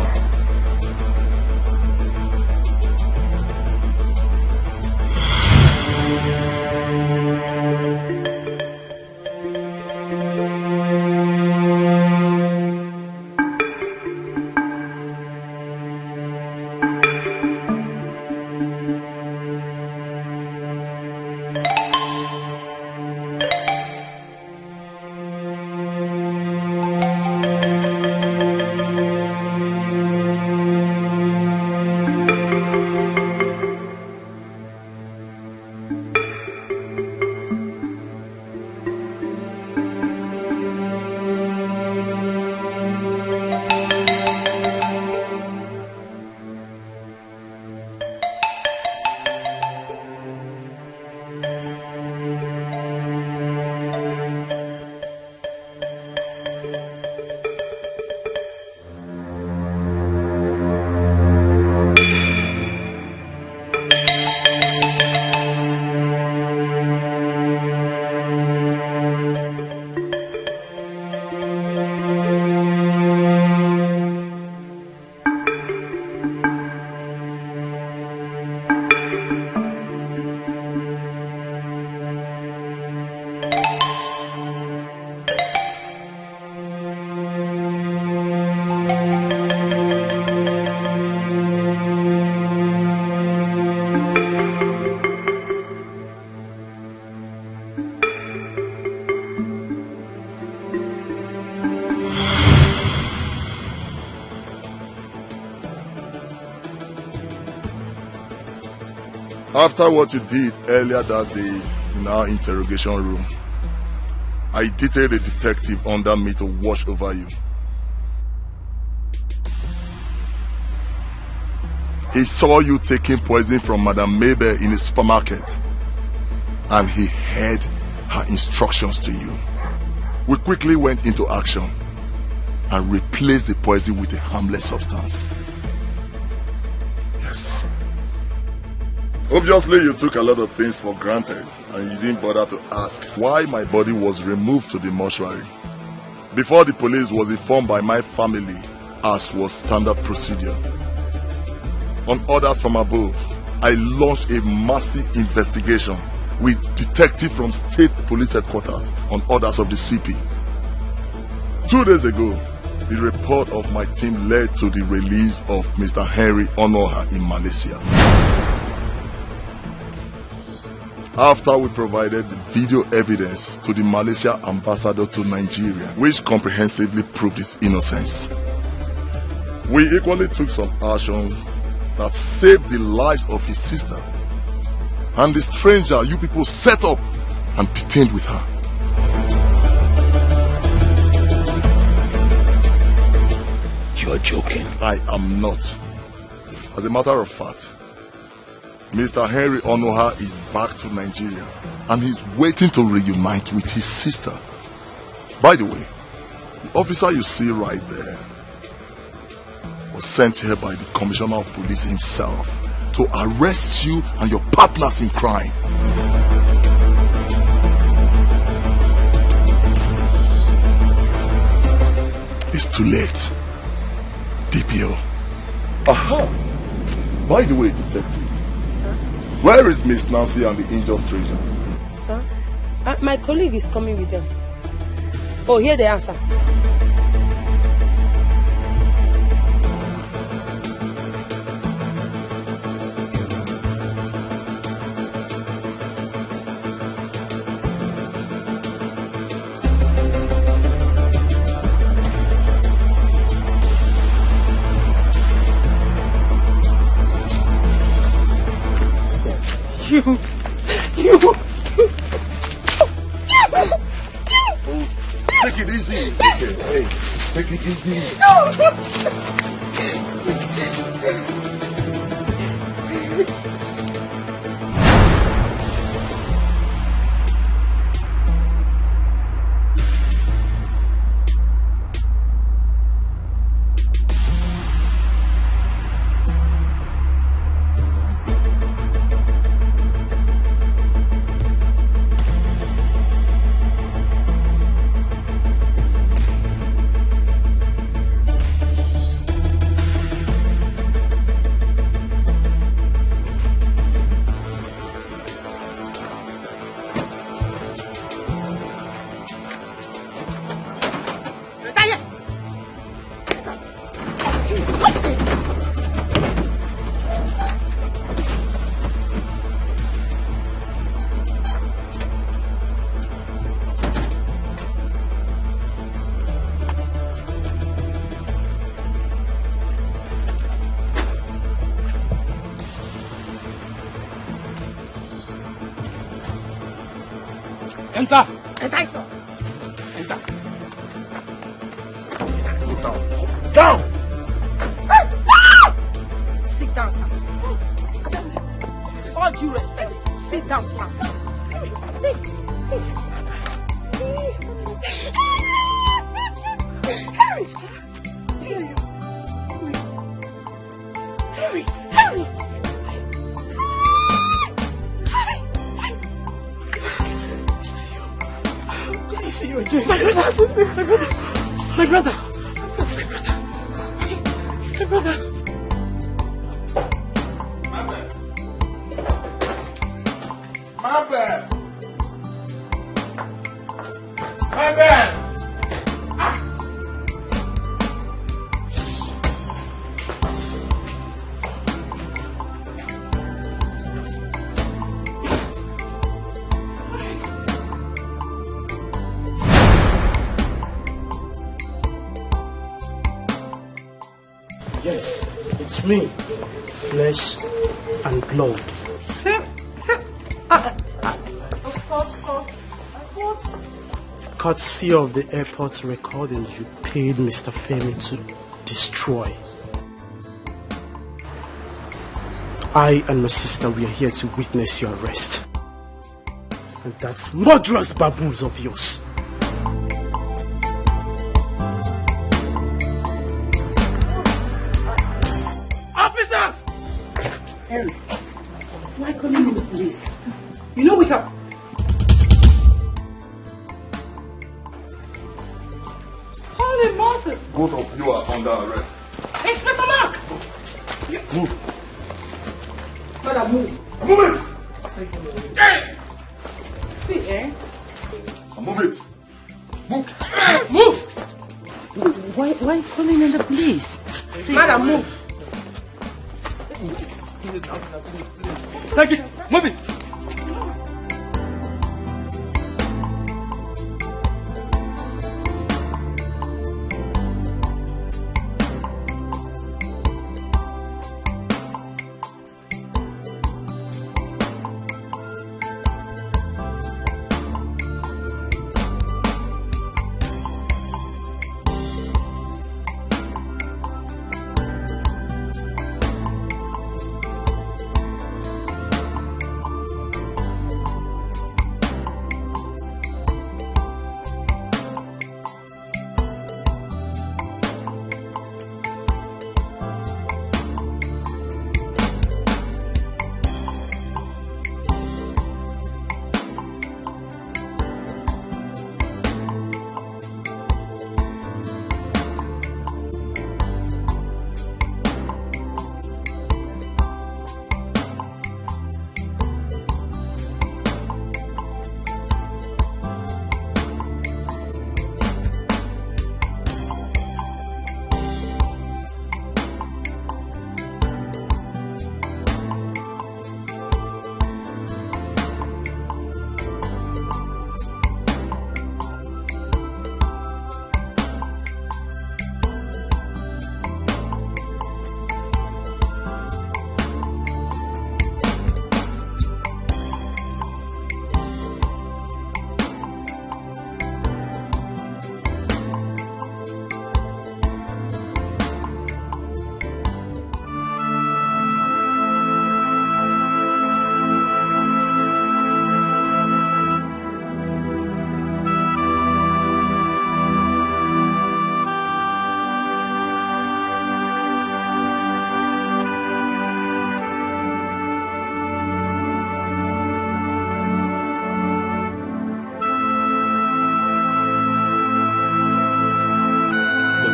After what you did earlier that day in our interrogation room, I detailed a detective under me to watch over you. He saw you taking poison from Madame Mabel in a supermarket, and he heard her instructions to you. We quickly went into action and replaced the poison with a harmless substance. Yes. Obviously, you took a lot of things for granted and you didn't bother to ask why my body was removed to the mortuary before the police was informed by my family, as was standard procedure. On orders from above, I launched a massive investigation with detectives from State Police Headquarters on orders of the CP. 2 days ago, the report of my team led to the release of Mr. Henry Onoha in Malaysia. After we provided the video evidence to the Malaysia ambassador to Nigeria, which comprehensively proved his innocence, we equally took some actions that saved the lives of his sister and the stranger you people set up and detained with her. You are joking. I am not. As a matter of fact, Mr. Henry Onoha is back to Nigeria and he's waiting to reunite with his sister. By the way, the officer you see right there was sent here by the Commissioner of Police himself to arrest you and your partners in crime. It's too late, DPO. Aha! By the way, detective, where is Miss Nancy and the injured stranger? Sir? My colleague is coming with them. Oh, here they are, sir. Take it easy. Okay, hey, take it easy. Enter! Enter, sir. Enter! Go down! Down! Sit down, sir. With all due respect, sit down, sir. My brother! My brother! My brother! My bad! My bad! Yes, it's me. Flesh and blood. Courtesy of the airport recording you paid Mr. Femi to destroy. I and my sister, we are here to witness your arrest. And that's murderous baboons of yours. Officers! Harry, why calling in the police? You know we can... Holy Moses! Both of you are under arrest. Inspector Mark! Move. Madam, move. Move it! Hey! See, eh? Move it. Move. Move! Why calling in the police? Madam, move. Take it. Move it.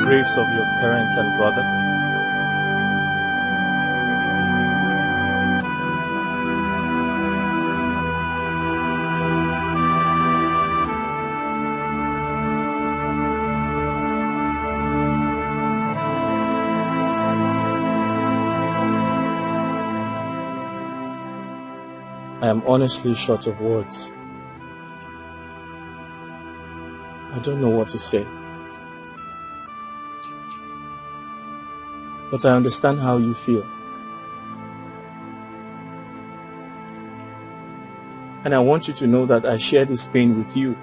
Graves of your parents and brother. I am honestly short of words. I don't know what to say. But I understand how you feel. And I want you to know that I share this pain with you.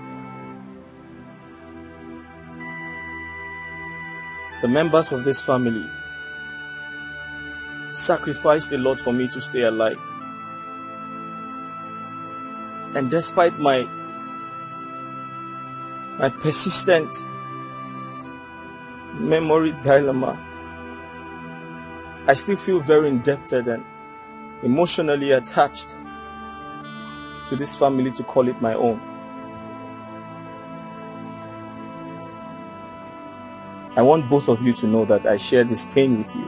The members of this family sacrificed a lot for me to stay alive. And despite my persistent memory dilemma, I still feel very indebted and emotionally attached to this family to call it my own. I want both of you to know that I share this pain with you.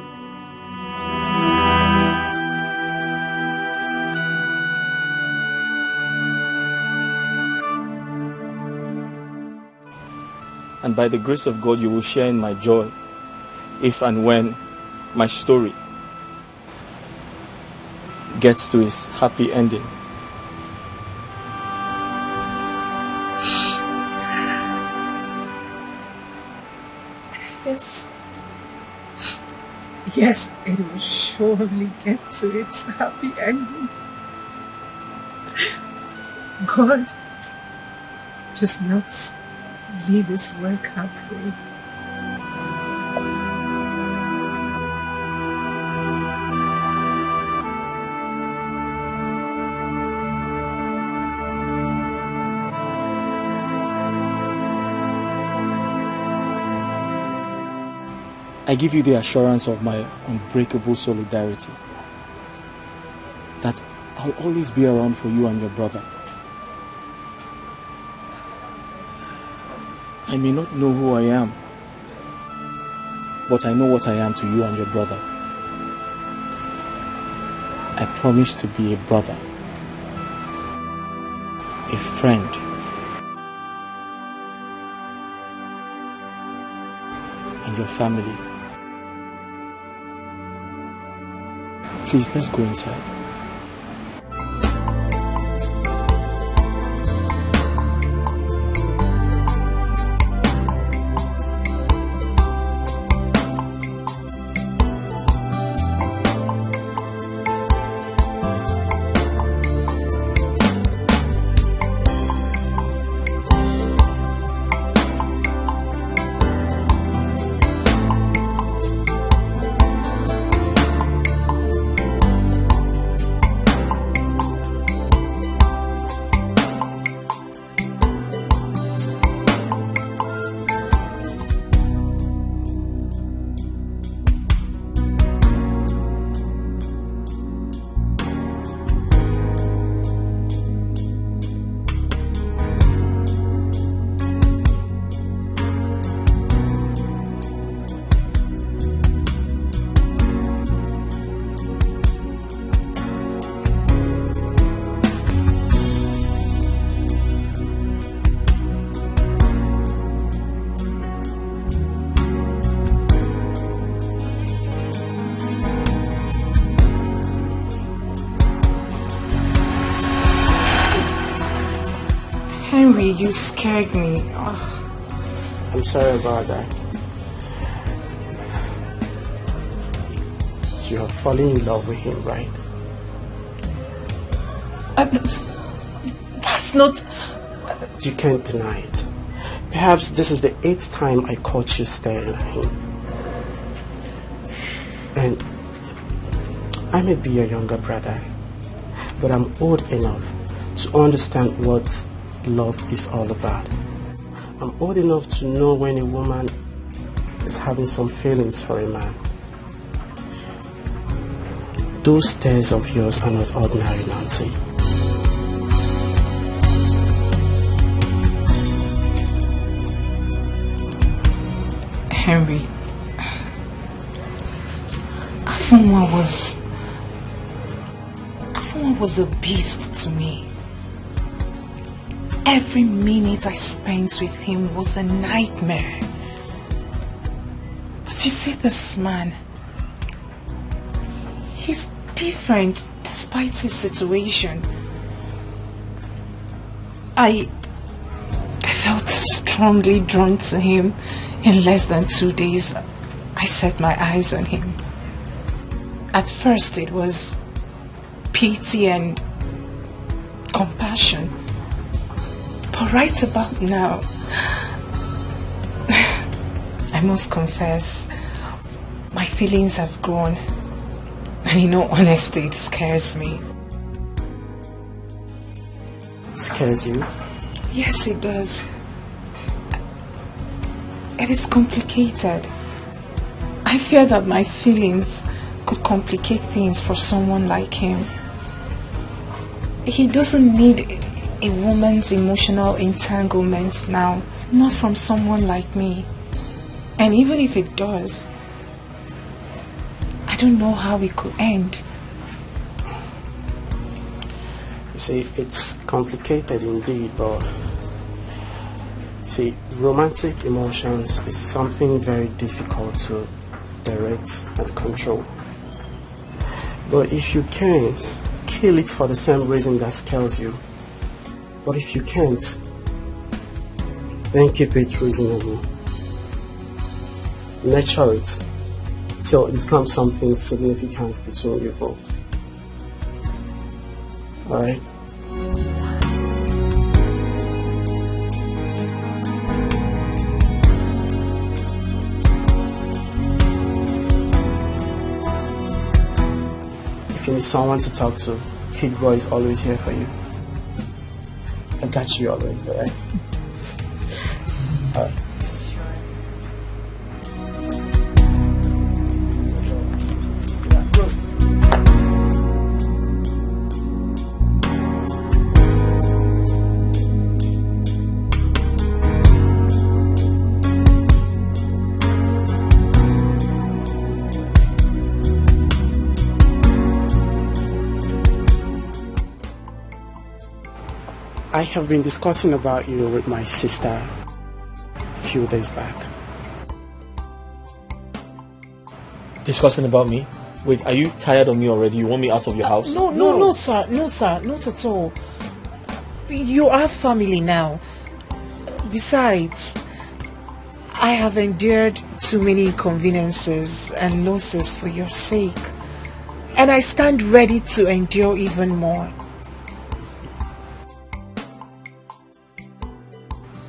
And by the grace of God, you will share in my joy if and when my story gets to its happy ending. Yes. Yes, it will surely get to its happy ending. God does not leave his work halfway. I give you the assurance of my unbreakable solidarity that I'll always be around for you and your brother. I may not know who I am, but I know what I am to you and your brother. I promise to be a brother, a friend, and your family. Please, let's go inside. Henry, you scared me. Oh. I'm sorry about that. You are falling in love with him, right? That's not... You can't deny it. Perhaps this is the 8th time I caught you staring at him. And I may be your younger brother, but I'm old enough to understand what love is all about. I'm old enough to know when a woman is having some feelings for a man. Those stares of yours are not ordinary, Nancy. Henry, Afunwa was a beast to me. Every minute I spent with him was a nightmare. But you see, this man, he's different despite his situation. I felt strongly drawn to him. In less than 2 days, I set my eyes on him. At first it was pity and compassion. But right about now, I must confess, my feelings have grown. And in all honesty, it scares me. Scares you? Yes, it does. It is complicated. I fear that my feelings could complicate things for someone like him. He doesn't need a woman's emotional entanglement now, not from someone like me. And even if it does, I don't know how it could end. You see, it's complicated indeed, but you see, romantic emotions is something very difficult to direct and control. But if you can, kill it for the same reason that scares you. But if you can't, then keep it reasonable. Nurture it till it becomes something significant between you both. Alright? If you need someone to talk to, Kid Boy is always here for you. I got you always, alright? Alright. I have been discussing about you with my sister a few days back. Discussing about me? Wait, are you tired of me already? You want me out of your house? No, sir, not at all. You are family now. Besides, I have endured too many inconveniences and losses for your sake, and I stand ready to endure even more.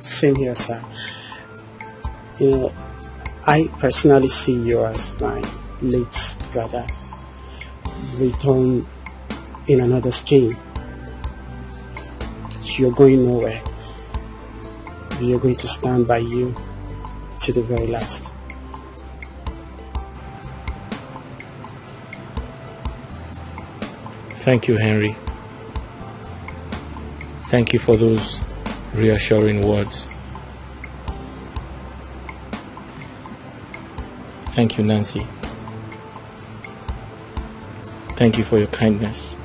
Same here, sir. You know, I personally see you as my late brother, return in another scheme. You're going nowhere. You're going to stand by you to the very last. Thank you, Henry. Thank you for those reassuring words. Thank you, Nancy. Thank you for your kindness.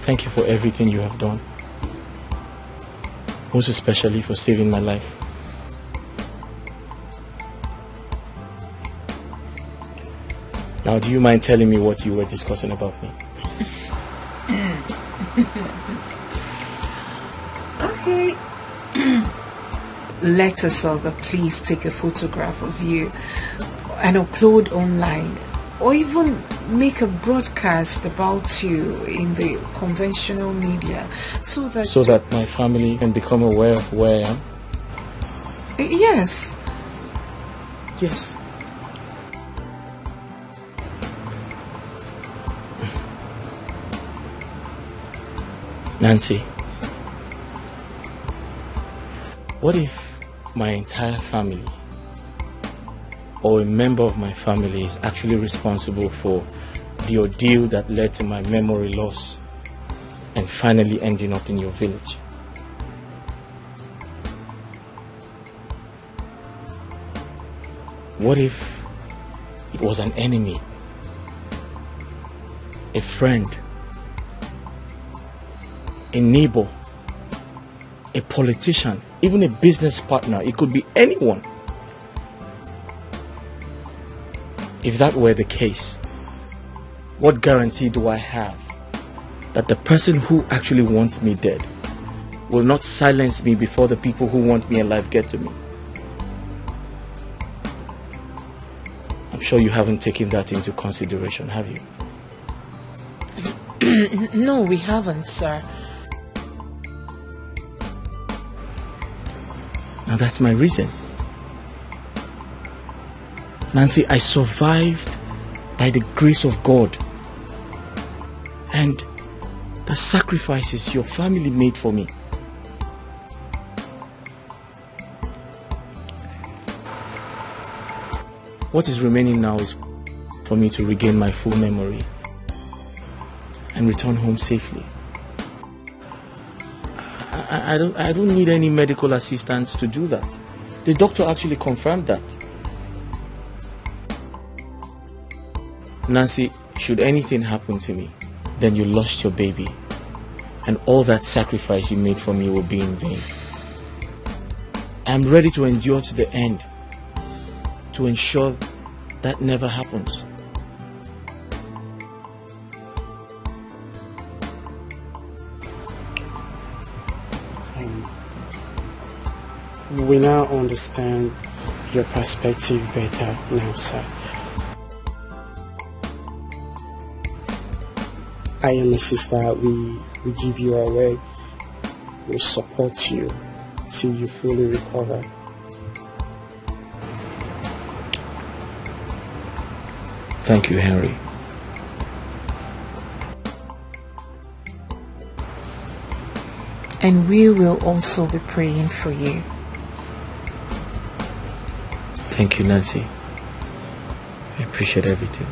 Thank you for everything you have done. Most especially for saving my life. Now, do you mind telling me what you were discussing about me? Okay. Let us all please take a photograph of you and upload online, or even make a broadcast about you in the conventional media so that my family can become aware of where I am? Yes. Yes. Nancy, what if my entire family or a member of my family is actually responsible for the ordeal that led to my memory loss and finally ending up in your village? What if it was an enemy, a friend, a neighbor, a politician, even a business partner? It could be anyone. If that were the case, what guarantee do I have that the person who actually wants me dead will not silence me before the people who want me alive get to me? I'm sure you haven't taken that into consideration, have you? No, we haven't, sir. Now that's my reason. Nancy, I survived by the grace of God and the sacrifices your family made for me. What is remaining now is for me to regain my full memory and return home safely. I don't need any medical assistance to do that. The doctor actually confirmed that. Nancy, should anything happen to me, then you lost your baby. And all that sacrifice you made for me will be in vain. I'm ready to endure to the end to ensure that never happens. We now understand your perspective better now, sir. I and my sister, we give you our word. We'll support you till you fully recover. Thank you, Henry. And we will also be praying for you. Thank you, Nancy. I appreciate everything.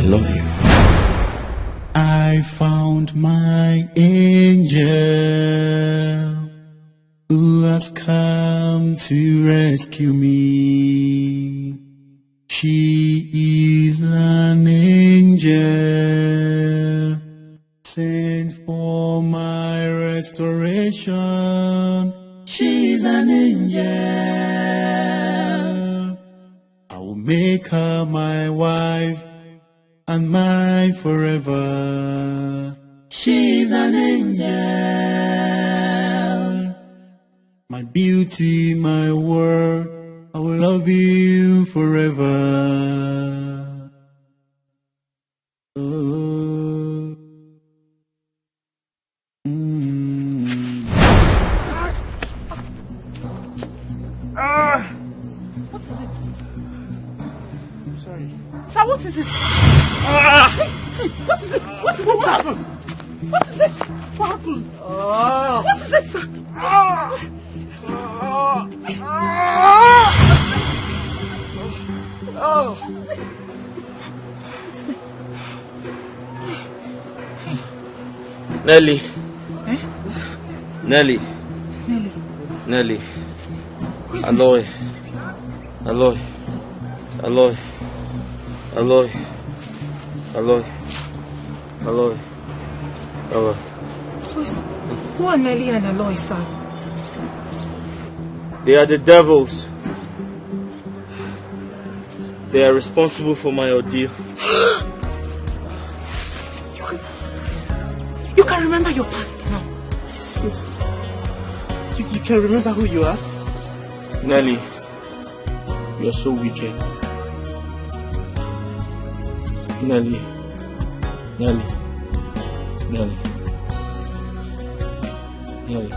love you. I found my angel who has come to rescue me. She is an angel sent for my restoration. She's an angel. I will make her my wife and mine forever. She's an angel. My beauty, my world, I will love you forever. Oh. Ah! is it? I'm sorry. Sir, what is it? Hey, what is it? What is it? What happened? What is it? What happened? What is it, sir? Nelly. Eh? Nelly. Nelly. Nelly. Aloy. Aloy. Aloy. Aloy. Aloy. Aloy. Aloy. Who are Nelly and Aloy, sir? They are the devils. They are responsible for my ordeal. You can remember your past now. Yes. You can remember who you are? Nelly, you are so wicked. Nelly. Nelly. Nelly. Nelly.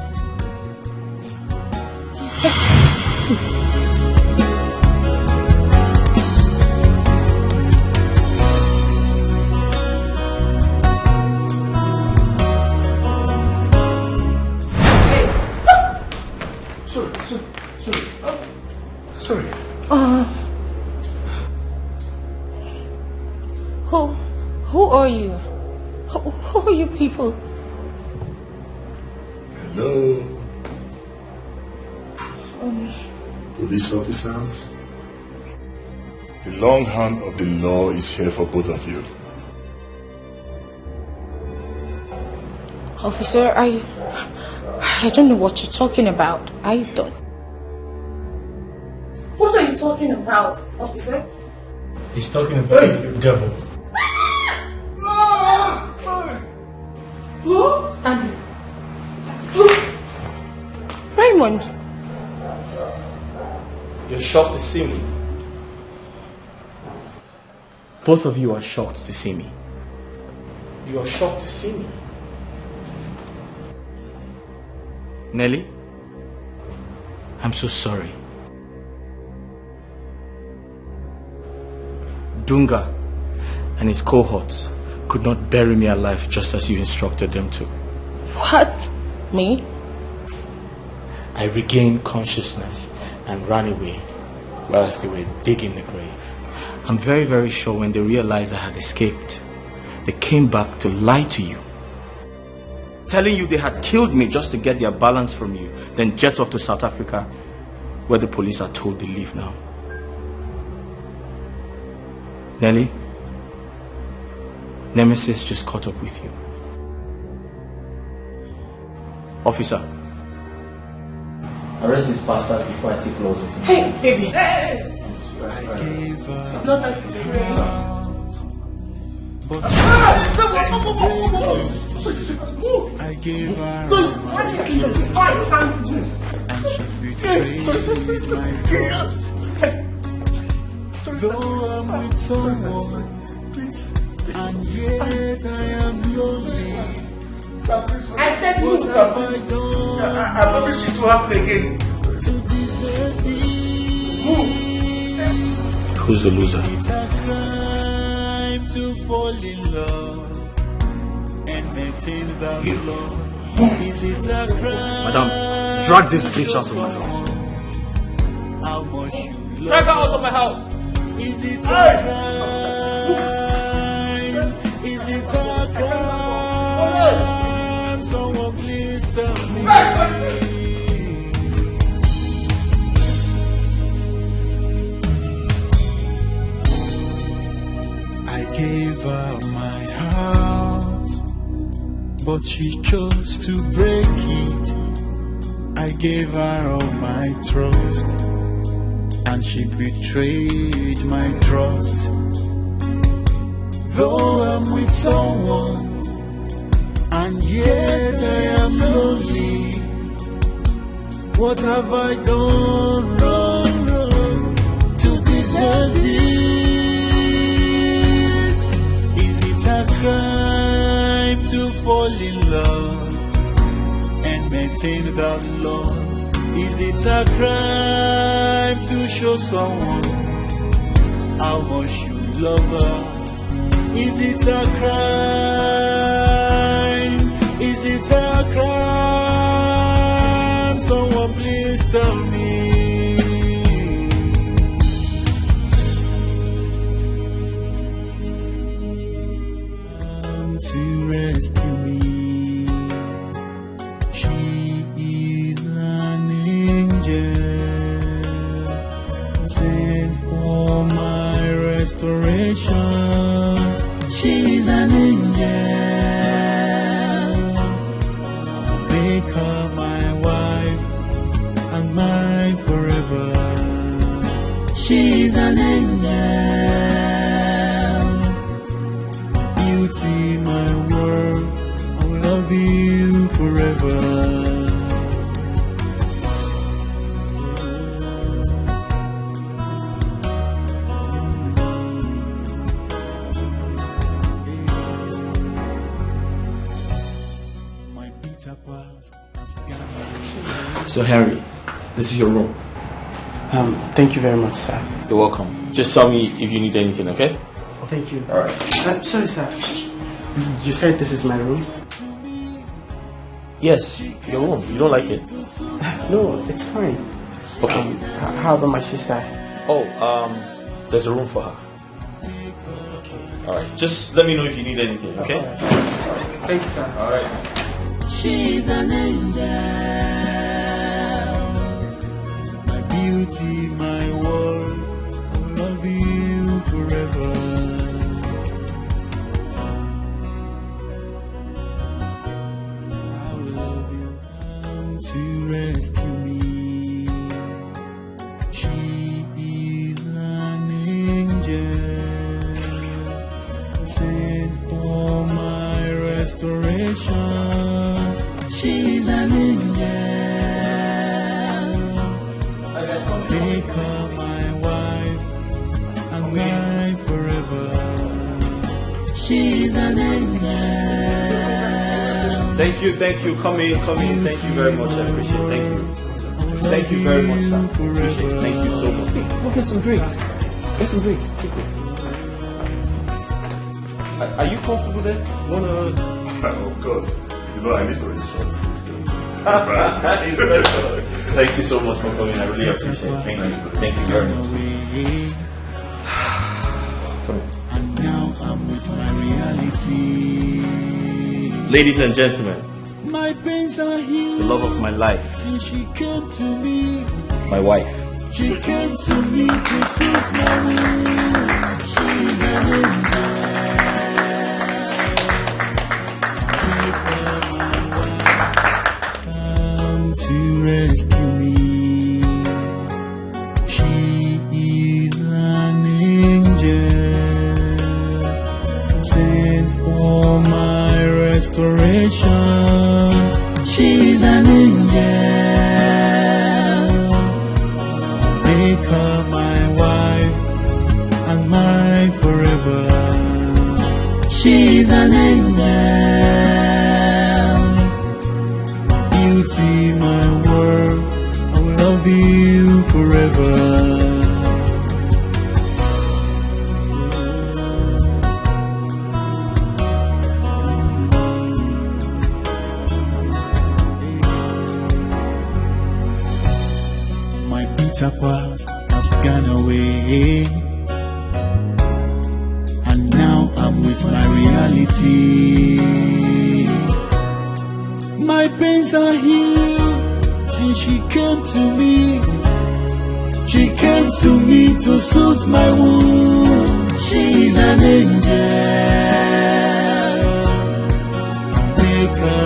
Sorry. Who are you? Who are you people? Hello. Police officers. The long hand of the law is here for both of you. Officer, I don't know what you're talking about. I don't. What are you talking about, officer? He's talking about the devil. Who? Stand here. Raymond. You're shocked to see me. Both of you are shocked to see me. You are shocked to see me. Nelly, I'm so sorry. Dunga and his cohorts could not bury me alive just as you instructed them to. What? Me? I regained consciousness and ran away whilst they were digging the grave. I'm very, very sure when they realized I had escaped, they came back to lie to you, telling you they had killed me just to get their balance from you, then jet off to South Africa, where the police are told they live now. Nelly, Nemesis just caught up with you. Officer, arrest these bastards before I take laws with him. Hey, baby. Hey! I gave her It's not that I gave her and she betrayed my trust. Though I'm with someone, and yet I am lonely. I said move. I promise it will happen again. To deserve Move. Who's the loser? It's a crime to fall in love and maintain the law. Is it a crime? Madam, drag this bitch out of my house. How much you Drag her out of my house. Is it a crime? Is it a crime? Someone please tell me. I gave her my heart, but she chose to break it. I gave her all my trust, and she betrayed my trust. Though I'm with someone, and yet I am lonely. What have I done wrong to deserve this? Is it a crime to fall in love and maintain the law? Is it a crime to show someone how much you love her? Is it a crime? Is it a crime? Someone please tell me. Come to rescue me. She is an angel sent for my restoration. She's an angel. Make her my wife and mine forever. She's an angel. Beauty, my world, I will love you forever. So Henry, this is your room. Thank you very much, sir. You're welcome. Just tell me if you need anything, okay? Oh, thank you. Alright. Sorry, sir. You said this is my room? Yes, your room. You don't like it? No, it's fine. Okay. How about my sister? Oh, there's a room for her. Alright, just let me know if you need anything, okay? Alright. Thank you, sir. Alright. She's an angel. My beauty, my world, I will love you forever. I will love you. Come to rescue me. She is an angel sent for my restoration. She's an angel. Make her my wife and mine forever. She's an angel. Thank you. Come in. Thank you very much. I appreciate it. Thank you. Thank you very much, sir. Appreciate it. Thank you so much. Go get some drinks. Get some drinks. Quickly. Are you comfortable there? Of course. You know I need to ensure the safety of this. Thank you so much for coming. I really appreciate it. Thank you very much. Come on. And now I'm with my reality. Ladies and gentlemen, My pains are healed. the love of my life, Since she came to me, my wife. she came to me to suit my will. She's an angel. Come to rescue me. She is an angel sent for my restoration. She's an angel. Make her my wife and mine forever. She's an angel. Beauty, my world, I will love you forever. My bitter past has gone away, and now I'm with my reality. My pains are healed since she came to me. She came to me to suit my wounds. She's an angel. Make her